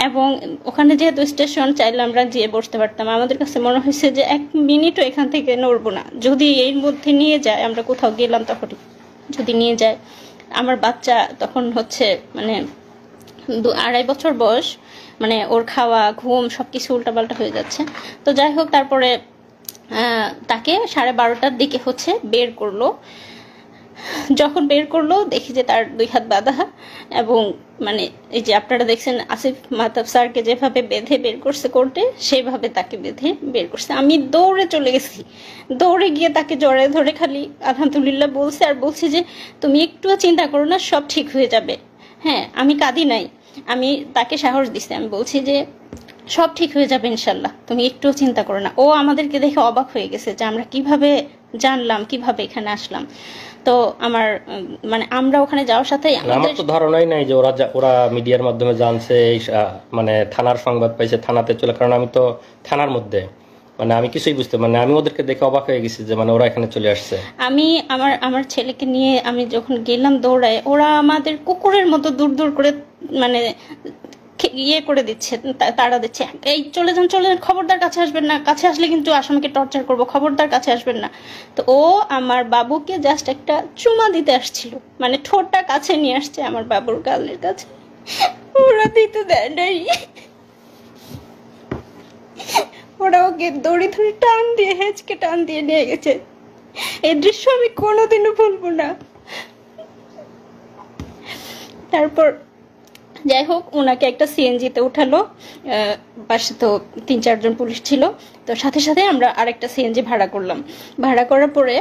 এবং ওখানে যেহেতু স্টেশন, চাইলে আমরা যেয়ে বসতে পারতাম। আমাদের কাছে মনে হয়েছে যে 1 মিনিটও এখান থেকে নড়বো না, যদি এর মধ্যে নিয়ে যায়, আমরা কোথাও গেলাম তখন যদি নিয়ে যায়। আমার বাচ্চা তখন হচ্ছে মানে 2-2.5 বছর বয়স, মানে ওর খাওয়া ঘুম সবকিছু উল্টাপাল্টা হয়ে যাচ্ছে। তো যাই হোক তারপরে তাকে 12:30টার দিকে হচ্ছে বের করলো। যখন বের করলো দেখি যে তার 2 হাত বাঁধা, এবং মানে এই যে আপনারা দেখছেন আসিফ মাহতাব স্যারকে যেভাবে বেঁধে বের করছে কোর্টে, সেভাবে তাকে বেঁধে বের করছে। আমি দৌড়ে চলে গেছি, দৌড়ে গিয়ে তাকে জড়ায় ধরে খালি আলহামদুলিল্লাহ বলছে, আর বলছি যে তুমি একটুও চিন্তা করো না, সব ঠিক হয়ে যাবে। হ্যাঁ, আমি কাঁদি নাই, আমি তাকে সাহস দিচ্ছি, আমি বলছি যে সব ঠিক হয়ে যাবে ইনশাল্লাহ, তুমি একটুও চিন্তা করো না। ও আমাদেরকে দেখে অবাক হয়ে গেছে যে আমরা কিভাবে জানলাম, কিভাবে এখানে আসলাম। তো আমার মানে আমরা ওখানে যাওয়ার সাথে আমার তো ধারণাই নাই যে ওরা মিডিয়ার মাধ্যমে জানছে, মানে থানার সংবাদ পাইছে, থানাতে চলে, কারণ আমি তো থানার মধ্যে, মানে আমি কিছুই বুঝতে, মানে আমি ওদেরকে দেখে অবাক হয়ে গেছি যে মানে ওরা এখানে চলে আসছে। আমি আমার ছেলেকে নিয়ে আমি যখন গেলাম দৌড়ায়, ওরা আমাদের কুকুরের মতো দূর দূর করে মানে ইয়ে করে দিচ্ছে, তাড়া দিচ্ছে, এই চলে যান চলে যান, খবরদার কাছে আসবেন না, কাছে আসলে কিন্তু আসামিকে টর্চার করবো, খবরদার কাছে আসবেন না। তো ও আমার বাবুকে জাস্ট একটা চুমা দিতে আসছিল, মানে ঠোঁটটা কাছে নিয়ে আসছে আমার বাবুর গালের কাছে, ওরা দিতে দেয় নাই। ওরা ওকে দড়ি ধরে টান দিয়ে হেঁচকে টান দিয়ে নিয়ে গেছে। এই দৃশ্য আমি কোনোদিনও ভুলবো না। তারপর যাই হোক, ওনাকে একটা সিএনজিতে উঠালো, পাশে তো 3-4 জন পুলিশ ছিল, তো সাথে সাথে আমরা আরেকটা সিএনজি ভাড়া করলাম। ভাড়া করার পরে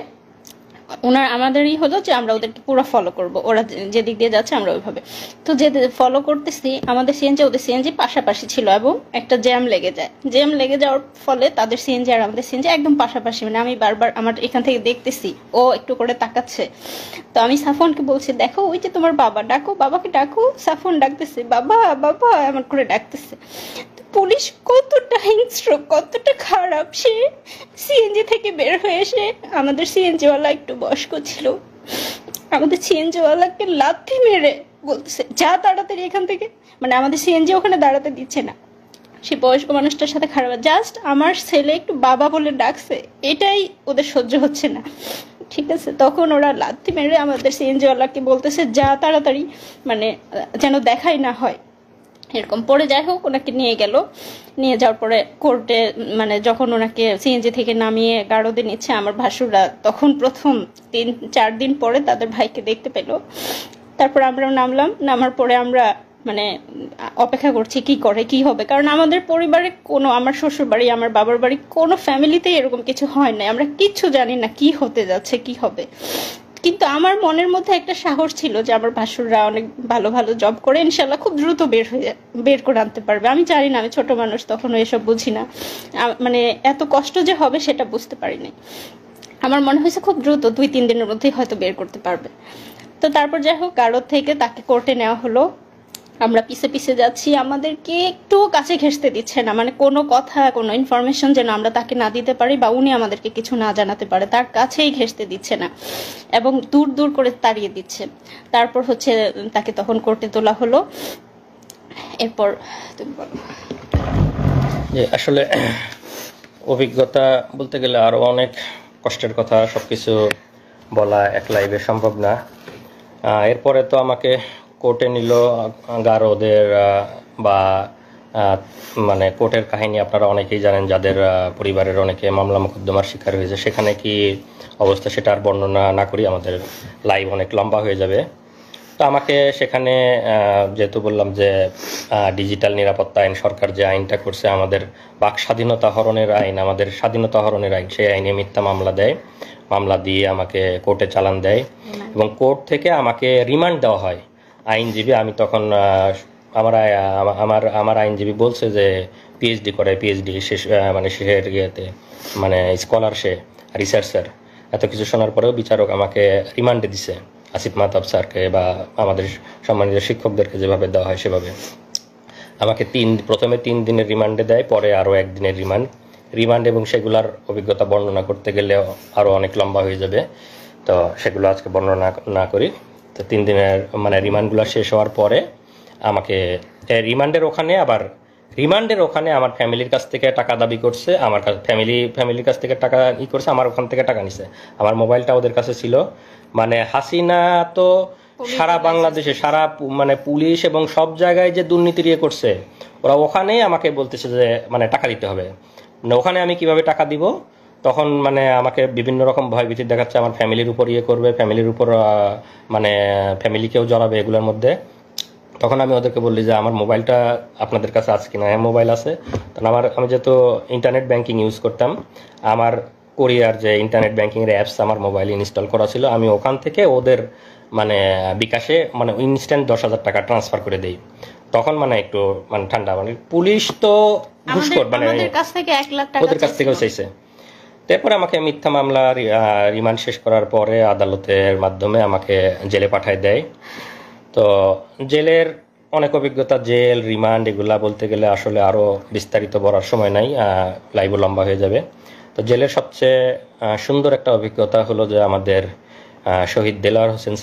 ওনার আমাদেরই হলো যে আমরা ওদেরকে পুরো ফলো করব, ওরা যেদিক দিয়ে যাচ্ছে আমরা ওইভাবে। তো যে ফলো করতেছি, আমাদের সিএনজি ওদের সিএনজি পাশাপাশি ছিল এবং একটা জ্যাম লেগে যায়। জ্যাম লেগে যাওয়ার ফলে তাদের সিএনজি আর আমাদের সিএনজি একদম পাশাপাশি, মানে আমি বারবার আমার এখান থেকে দেখতেছি ও একটু করে তাকাচ্ছে। তো আমি সাফনকে বলছি, দেখো ওই যে তোমার বাবা, ডাকো বাবাকে ডাকো। সাফন ডাকতেছে, বাবা বাবা এমন করে ডাকতেছে। পুলিশ কতটা হিংস্র, কতটা খারাপ, সে সিএনজি থেকে বের হয়ে এসে, আমাদের সিএনজিওয়ালা একটু বয়স্ক ছিল, আমাদের সিএনজিওয়ালাকে লাথি মেরে বলতেছে যা তাড়াতাড়ি এখান থেকে, মানে আমাদের সিএনজি ওখানে দাঁড়াতে দিচ্ছে না। সে বয়স্ক মানুষটার সাথে খারাপ, জাস্ট আমার ছেলে একটু বাবা বলে ডাকছে, এটাই ওদের সহ্য হচ্ছে না। ঠিক আছে, তখন ওরা লাথি মেরে আমাদের সিএনজিওয়ালাকে বলতেছে যা তাড়াতাড়ি, মানে যেন দেখাই না হয় এরকম। পরে যাই হোক ওনাকে নিয়ে গেল, নিয়ে যাওয়ার পরে কোর্টে, মানে যখন ওনাকে সিএনজি থেকে নামিয়ে গারদে নিচ্ছে আমার ভাসুররা, তখন প্রথম 3-4 দিন পরে তাদের ভাইকে দেখতে পেল। তারপর আমরাও নামলাম, নামার পরে আমরা মানে অপেক্ষা করছি কি করে কি হবে, কারণ আমাদের পরিবারে কোনো, আমার শ্বশুর বাড়ি আমার বাবার বাড়ি কোনো ফ্যামিলিতেই এরকম কিছু হয় না, আমরা কিচ্ছু জানি না কি হতে যাচ্ছে কি হবে। কিন্তু আমার মনের মধ্যে একটা সাহস ছিল যে আমার ভাসুররা অনেক ভালো ভালো জব করে, ইনশাল্লাহ খুব দ্রুত বের করে আনতে পারবে। আমি জানি না, আমি ছোট মানুষ, তখন এসব বুঝি না, মানে এত কষ্ট যে হবে সেটা বুঝতে পারিনি। আমার মনে হয়েছে খুব দ্রুত 2-3 দিনের মধ্যেই হয়তো বের করতে পারবে। তো তারপর যাই হোক গারদ থেকে তাকে কোর্টে নেওয়া হলো। আমরা পিছে পিছে যাচ্ছি, আমাদেরকে একটু কাছে ঘেঁষতে দিচ্ছে না, মানে কোনো কথা কোনো ইনফরমেশন যেন আমরা তাকে না দিতে পারি বা উনি আমাদেরকে কিছু না জানাতে পারে, তার কাছেই ঘেঁষতে দিচ্ছে না এবং দূর দূর করে তাড়িয়ে দিচ্ছে। তারপর হচ্ছে তাকে তখন কোর্টে তোলা হলো। এরপর তুমি বলো। আসলে অভিজ্ঞতা বলতে গেলে আরো অনেক কষ্টের কথা, সবকিছু বলা এক লাইভে সম্ভব না। এরপরে তো আমাকে কোর্টে নিল গারদের, বা মানে কোর্টের কাহিনী আপনারা অনেকেই জানেন, যাদের পরিবারের অনেকে মামলা মোকদ্দমার শিকার হয়েছে। সেখানে কি অবস্থা সেটা আর বর্ণনা না করি, আমাদের লাইভ অনেক লম্বা হয়ে যাবে। তো আমাকে সেখানে যেহেতু বললাম যে ডিজিটাল নিরাপত্তা আইন, সরকার যে আইনটা করছে আমাদের বাক স্বাধীনতা হরণের আইন, আমাদের স্বাধীনতা হরণের আইন, সেই আইনে মিথ্যা মামলা দেয়, মামলা দিয়ে আমাকে কোর্টে চালান দেয় এবং কোর্ট থেকে আমাকে রিমান্ড দেওয়া হয়। আইনজীবী, আমি তখন আমার আইনজীবী বলছে যে পিএইচডি করে, পিএইচডি শেষ, মানে শেষের ইয়েতে, মানে স্কলার, সে রিসার্চার। এত কিছু শোনার পরেও বিচারক আমাকে রিমান্ডে দিছে, আসিফ মাহতাব স্যারকে বা আমাদের সম্মানিত শিক্ষকদেরকে যেভাবে দেওয়া হয় সেভাবে আমাকে প্রথমে 3 দিনের রিমান্ডে দেয়, পরে আরও 1 দিনের রিমান্ড এবং সেগুলার অভিজ্ঞতা বর্ণনা করতে গেলে আরও অনেক লম্বা হয়ে যাবে, তো সেগুলো আজকে বর্ণনা না করি। তো 3 দিনের মানে রিমান্ডগুলো শেষ হওয়ার পরে আমাকে রিমান্ডের ওখানে আমার ফ্যামিলির কাছ থেকে টাকা দাবি করছে, আমার ফ্যামিলির কাছ থেকে টাকা করছে, আমার ওখান থেকে টাকা নিছে, আমার মোবাইলটা ওদের কাছে ছিল। মানে হাসিনা তো সারা বাংলাদেশে, সারা মানে পুলিশ এবং সব জায়গায় যে দুর্নীতি করছে, ওরা ওখানেই আমাকে বলতেছে যে মানে টাকা দিতে হবে। মানে ওখানে আমি কিভাবে টাকা দিব, তখন মানে আমাকে বিভিন্ন রকম ভয়ভীতি দেখাচ্ছে, আমার ফ্যামিলির উপর করবে, ফ্যামিলির উপর মানে ফ্যামিলিকেও জড়াবে এগুলোর মধ্যে। তখন আমি ওদেরকে বললি যে আমার মোবাইলটা আপনাদের কাছে আছে কিনা। হ্যাঁ, মোবাইল আছে। তখন আমি যেহেতু ইন্টারনেট ব্যাংকিং ইউজ করতাম, আমার কোরিয়ার যে ইন্টারনেট ব্যাংকিংয়ের অ্যাপস আমার মোবাইলে ইনস্টল করা ছিল, আমি ওখান থেকে ওদের মানে বিকাশে মানে ইনস্ট্যান্ট 10,000 টাকা ট্রান্সফার করে দেই। তখন মানে একটু মানে ঠান্ডা, মানে পুলিশ তো ঘুষখোর, মানে ওদের কাছ থেকে 1 লাখ টাকা ওদের কাছ থেকেও চাইছে। তারপরে আমাকে মিথ্যা মামলা রিমান্ড শেষ করার পরে আদালতের মাধ্যমে আমাকে জেলে পাঠায় দেয়। তো জেলের অনেক অভিজ্ঞতা, জেল, রিমান্ড এগুলা বলতে গেলে আসলে আরও বিস্তারিত বলার সময় নাই, লাইভও লম্বা হয়ে যাবে। তো জেলের সবচেয়ে সুন্দর একটা অভিজ্ঞতা হলো যে আমাদের শহীদ দেলোয়ার হোসেন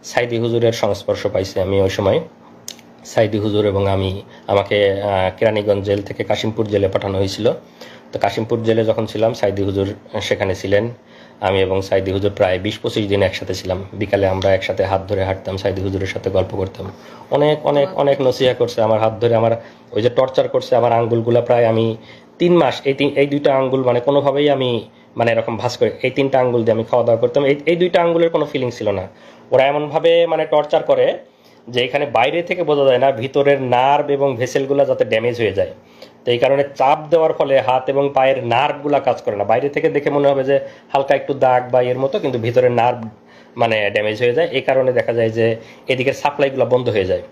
সাইদি হুজুরের সংস্পর্শ পাইছি আমি ওই সময়। সাইদি হুজুর এবং আমাকে কেরানীগঞ্জ জেল থেকে কাশিমপুর জেলে পাঠানো হয়েছিল। তো কাশিমপুর জেলে যখন ছিলাম সাইদি হুজুর সেখানে ছিলেন। আমি এবং সাইদি হুজুর প্রায় 20-25 দিন একসাথে ছিলাম। বিকালে আমরা একসাথে হাত ধরে হাঁটতাম, সাইদি হুজুরের সাথে গল্প করতাম। অনেক অনেক অনেক নসিহা করছে, আমার হাত ধরে আমার ওই যে টর্চার করছে, আমার আঙ্গুলগুলা প্রায় আমি 3 মাস এই দুইটা আঙ্গুল মানে কোনোভাবেই আমি মানে এরকম ভাঁজ করে এই 3টা আঙ্গুল দিয়ে আমি খাওয়া দাওয়া করতাম। এই 2টা আঙ্গুলের কোনো ফিলিং ছিল না। ওরা এমনভাবে মানে টর্চার করে যে এখানে বাইরে থেকে বোঝা যায় না ভিতরের নার্ভ এবং ভেসেলগুলো যাতে ড্যামেজ হয়ে যায়। তো এই কারণে চাপ দেওয়ার ফলে হাত এবং পায়ের নার্ভগুলো কাজ করে না। বাইরে থেকে দেখে মনে হবে যে হালকা একটু দাগ বা এর মতো, কিন্তু ভিতরের নার্ভ মানে ড্যামেজ হয়ে যায়। এই কারণে দেখা যায় যে এদিকের সাপ্লাইগুলো বন্ধ হয়ে যায়।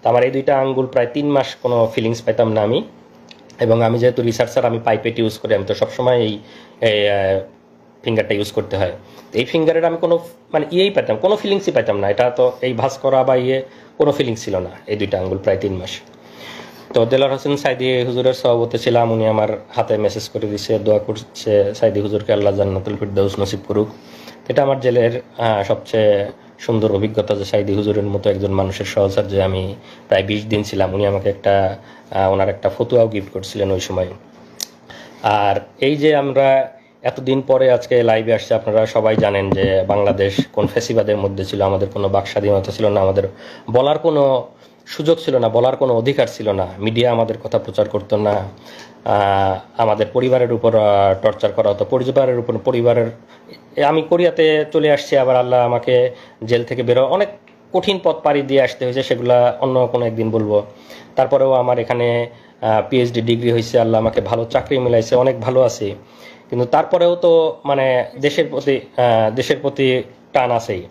তো আমার এই 2টা আঙ্গুল প্রায় 3 মাস কোনো ফিলিংস পাইতাম না আমি। এবং আমি যেহেতু রিসার্চার, আমি পাইপেট ইউজ করি, আমি তো সবসময় এই ফিঙ্গারটা ইউজ করতে হয়। তো এই ফিঙ্গারের আমি কোনো মানে পাইতাম, কোনো ফিলিংসই পাইতাম না। এটা তো এই ভাঁজ করা বা কোনো ফিলিংস ছিল না এই 2টা আঙ্গুল প্রায় 3 মাস। তো দেলোয়ার হোসেন সাইদি হুজুরের সভাপতি ছিলাম। উনি আমার হাতে মেসেজ করে দিছে, দোয়া করছে সাইদি হুজুরকে আল্লাহ জান্নাতুল ফিরদাউস নসিব করুক। এটা আমার জেলের সবচেয়ে সুন্দর অভিজ্ঞতা যে সাইদি হুজুরের মতো একজন মানুষের সহচর্যে আমি প্রায় 20 দিন ছিলাম। উনি আমাকে ওনার একটা ফতুয়াও গিফট করছিলেন ওই সময়। আর এই যে আমরা এতদিন পরে আজকে লাইভে আসছে, আপনারা সবাই জানেন যে বাংলাদেশ কোন ফ্যাসিবাদের মধ্যে ছিল। আমাদের কোনো বাক স্বাধীনতা ছিল না, আমাদের বলার কোনো সুযোগ ছিল না, বলার কোনো অধিকার ছিল না। মিডিয়া আমাদের কথা প্রচার করতো না। আমাদের পরিবারের উপর টর্চার করা হতো, পরিবারের আমি কোরিয়াতে চলে আসছি, আবার আল্লাহ আমাকে জেল থেকে বেরো অনেক কঠিন পথ পাড়ি দিয়ে আসতে হয়েছে, সেগুলা অন্য কোনো একদিন বলবো। তারপরেও আমার এখানে পিএইচডি ডিগ্রি হয়েছে, আল্লাহ আমাকে ভালো চাকরি মিলাইছে, অনেক ভালো আছি। কিন্তু তারপরেও তো মানে দেশের প্রতি টান আছেই।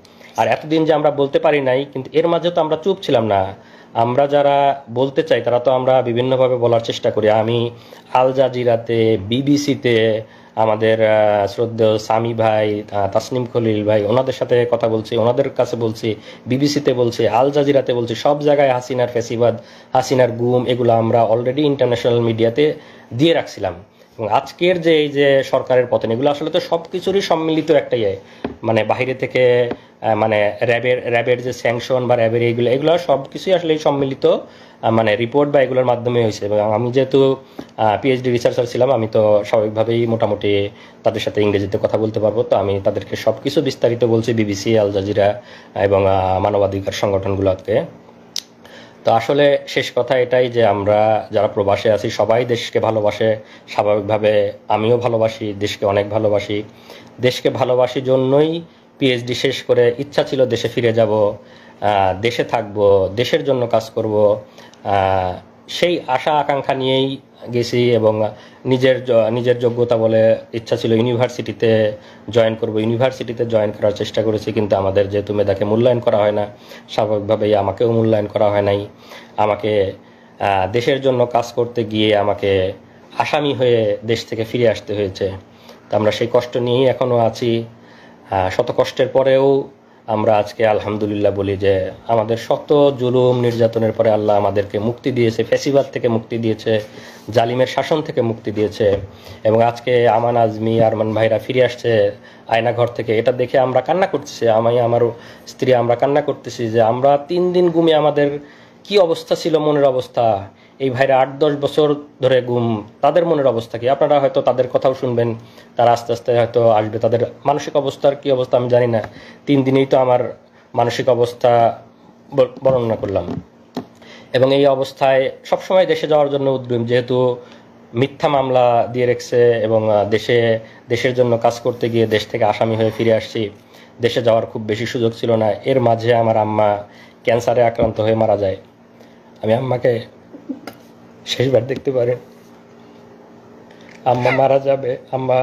আর এতদিন যে আমরা বলতে পারি নাই, কিন্তু এর মাঝে তো আমরা চুপ ছিলাম না। আমরা যারা বলতে চাই তারা তো আমরা বিভিন্নভাবে বলার চেষ্টা করি। আমি আল জাজিরাতে, বিবিসিতে, আমাদের শ্রদ্ধেয় সামি ভাই, তাসনিম খলিল ভাই, ওনাদের সাথে কথা বলছি, ওনাদের কাছে বলছি, বিবিসিতে বলছি, আল জাজিরাতে বলছি, সব জায়গায় হাসিনার ফ্যাসিবাদ, হাসিনার গুম, এগুলো আমরা অলরেডি ইন্টারন্যাশনাল মিডিয়াতে দিয়ে রাখছিলাম। এবং আজকের যে এই যে সরকারের পতন, এগুলো আসলে তো সব কিছুরই সম্মিলিত একটা মানে বাহিরে থেকে মানে র্যাবের যে স্যাংশন বা র্যাবের এগুলো সব কিছুই আসলে এই সম্মিলিত মানে রিপোর্ট বা এগুলোর মাধ্যমে হয়েছে। এবং আমি যেহেতু পিএইচডি রিসার্চার ছিলাম, আমি তো স্বাভাবিকভাবেই মোটামুটি তাদের সাথে ইংরেজিতে কথা বলতে পারবো। তো আমি তাদেরকে সব কিছু বিস্তারিত বলছি, বিবিসি, আল জাজিরা এবং মানবাধিকার সংগঠনগুলোকে। তো আসলে শেষ কথা এটাই যে আমরা যারা প্রবাসে আছি সবাই দেশকে ভালোবাসে, স্বাভাবিকভাবে আমিও ভালোবাসি, দেশকে অনেক ভালোবাসি। দেশকে ভালোবাসি জন্যই পিএইচডি শেষ করে ইচ্ছা ছিল দেশে ফিরে যাব, দেশে থাকব, দেশের জন্য কাজ করব। সেই আশা আকাঙ্ক্ষা নিয়েই গেছি এবং নিজের যোগ্যতা বলে ইচ্ছা ছিল ইউনিভার্সিটিতে জয়েন করব। ইউনিভার্সিটিতে জয়েন করার চেষ্টা করেছি, কিন্তু আমাদের যেহেতু মেধাকে মূল্যায়ন করা হয় না, স্বাভাবিকভাবেই আমাকেও মূল্যায়ন করা হয় নাই। আমাকে দেশের জন্য কাজ করতে গিয়ে আমাকে আসামি হয়ে দেশ থেকে ফিরে আসতে হয়েছে। তো আমরা সেই কষ্ট নিয়েই এখনও আছি। শত কষ্টের পরেও আমরা আজকে আলহামদুলিল্লাহ বলি যে আমাদের শত জুলুম নির্যাতনের পরে আল্লাহ আমাদেরকে মুক্তি দিয়েছে, ফ্যাসিবাদ থেকে মুক্তি দিয়েছে, জালিমের শাসন থেকে মুক্তি দিয়েছে। এবং আজকে আমান, আজমি, আরমান ভাইরা ফিরে আসছে আয়নাঘর থেকে, এটা দেখে আমরা কান্না করতেছি। আমি, আমার স্ত্রী, আমরা কান্না করতেছি যে আমরা 3 দিন গুমে আমাদের কি অবস্থা ছিল, মনের অবস্থা। এই ভাইরা 8-10 বছর ধরে গুম, তাদের মনের অবস্থা কি? আপনারা হয়তো তাদের কথাও শুনবেন, তারা আস্তে আস্তে হয়তো আসবে। তাদের মানসিক অবস্থার কি অবস্থা আমি জানি না। 3 দিনেই তো আমার মানসিক অবস্থা বর্ণনা করলাম। এবং এই অবস্থায় সবসময় দেশে যাওয়ার জন্য উদ্যম, যেহেতু মিথ্যা মামলা দিয়ে রেখেছে এবং দেশের জন্য কাজ করতে গিয়ে দেশ থেকে আসামি হয়ে ফিরে আসছি। দেশে যাওয়ার খুব বেশি সুযোগ ছিল না। এর মাঝে আমার আম্মা ক্যান্সারে আক্রান্ত হয়ে মারা যায়। আমি আম্মাকে শেষবার দেখতে পারেন। আম্মা মারা যাবে, আম্মা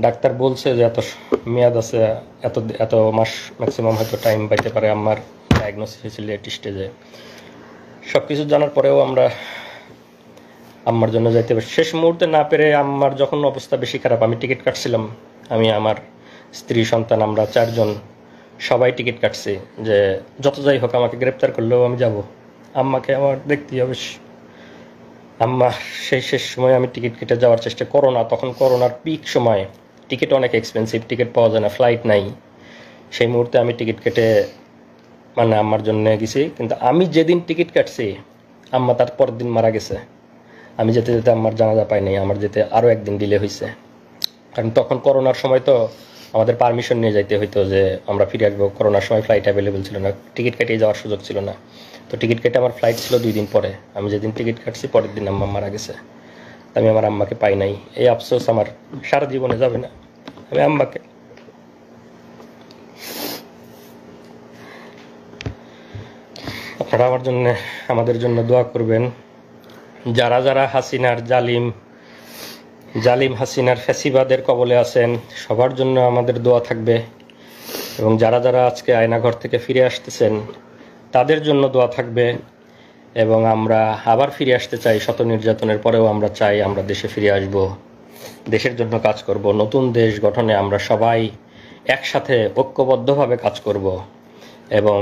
ডাক্তার বলছে যে এত মেয়াদ আছে, এত মাস ম্যাক্সিমাম হয়তো টাইম পাইতে পারে। আম্মার ডায়াগনোসিস হয়েছিল লেট স্টেজে। সব কিছু জানার পরেও আমরা আম্মার জন্য যাইতে পারি। শেষ মুহূর্তে না পেরে আম্মার যখন অবস্থা বেশি খারাপ, আমি টিকিট কাটছিলাম। আমি, আমার স্ত্রী, সন্তান, আমরা 4 জন সবাই টিকিট কাটছি যে যত যাই হোক আমাকে গ্রেপ্তার করলেও আমি যাব, আম্মাকে আমার দেখতেই হবে। আম্মা সেই শেষ সময় আমি টিকিট কেটে যাওয়ার চেষ্টা, তখন করোনার পিক সময়, টিকিট অনেক এক্সপেন্সিভ, টিকিট পাওয়া যায় না, ফ্লাইট নাই। সেই মুহূর্তে আমি টিকিট কেটে মানে আম্মার জন্য গেছি, কিন্তু আমি যেদিন টিকিট কাটছি আম্মা তার পরের দিন মারা গেছে। আমি যেতে যেতে আম্মার জানাজা পাই নাই, আমার যেতে আরও একদিন ডিলে হয়েছে। কারণ তখন করোনার সময় তো আমাদের পারমিশন নিয়ে যাইতে হইতো যে আমরা ফিরে আসবো। করোনার সময় ফ্লাইট অ্যাভেলেবেল ছিল না, টিকিট কেটে যাওয়ার সুযোগ ছিল না। তো টিকিট কেটে আমার ফ্লাইট ছিল 2 দিন পরে। আমি যেদিন টিকিট কাটছি পরের দিন আম্মা মারা গেছে। আমি আমার আম্মাকে পাই নাই, এই আফসোস আমার সারা জীবনে যাবে না। আমি আম্মাকে আপনারা আমার জন্য আমাদের জন্য দোয়া করবেন। যারা যারা হাসিনার জালিম হাসিনার ফ্যাসিবাদের কবলে আছেন সবার জন্য আমাদের দোয়া থাকবে, এবং যারা যারা আজকে আয়নাঘর থেকে ফিরে আসতেছেন তাদের জন্য দোয়া থাকবে। এবং আমরা আবার ফিরে আসতে চাই, শত নির্যাতনের পরেও আমরা চাই আমরা দেশে ফিরে আসব, দেশের জন্য কাজ করব, নতুন দেশ গঠনে আমরা সবাই একসাথে ঐক্যবদ্ধভাবে কাজ করব, এবং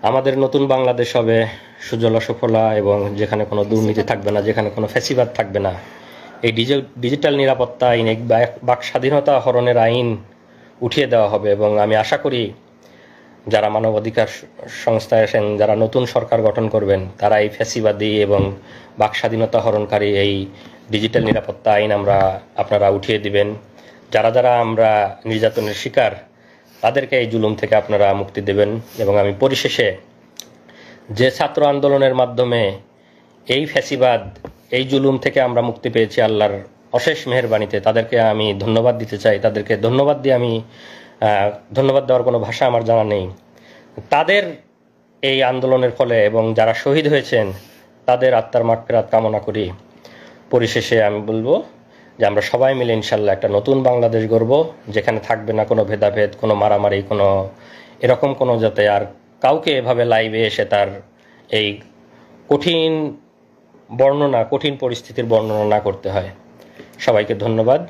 আমাদের নতুন বাংলাদেশ হবে সুজলা সুফলা, এবং যেখানে কোনো দুর্নীতি থাকবে না, যেখানে কোনো ফ্যাসিবাদ থাকবে না। এই ডিজিটাল নিরাপত্তা আইন, এক বাক স্বাধীনতা হরণের আইন উঠিয়ে দেওয়া হবে। এবং আমি আশা করি যারা মানবাধিকার সংস্থায় আছেন, যারা নতুন সরকার গঠন করবেন, তারা এই ফ্যাসিবাদী এবং বাক স্বাধীনতা হরণকারী এই ডিজিটাল নিরাপত্তা আইন আপনারা উঠিয়ে দিবেন। যারা যারা আমরা নির্যাতনের শিকার তাদেরকে এই জুলুম থেকে আপনারা মুক্তি দেবেন। এবং আমি পরিশেষে যে ছাত্র আন্দোলনের মাধ্যমে এই ফ্যাসিবাদ, এই জুলুম থেকে আমরা মুক্তি পেয়েছি আল্লাহর অশেষ মেহেরবানিতে, তাদেরকে আমি ধন্যবাদ দিতে চাই। তাদেরকে ধন্যবাদ দিয়ে ধন্যবাদ দেওয়ার কোনো ভাষা আমার জানা নেই। তাদের এই আন্দোলনের ফলে এবং যারা শহীদ হয়েছেন তাদের আত্মার মাগফিরাত কামনা করি। পরিশেষে আমি বলবো যে আমরা সবাই মিলে ইনশাল্লাহ একটা নতুন বাংলাদেশ গড়ব, যেখানে থাকবে না কোনো ভেদাভেদ, কোনো মারামারি, কোনো এরকম কোনো, যাতে আর কাউকে এভাবে লাইভে এসে তার এই কঠিন পরিস্থিতির বর্ণনা না করতে হয়। সবাইকে ধন্যবাদ।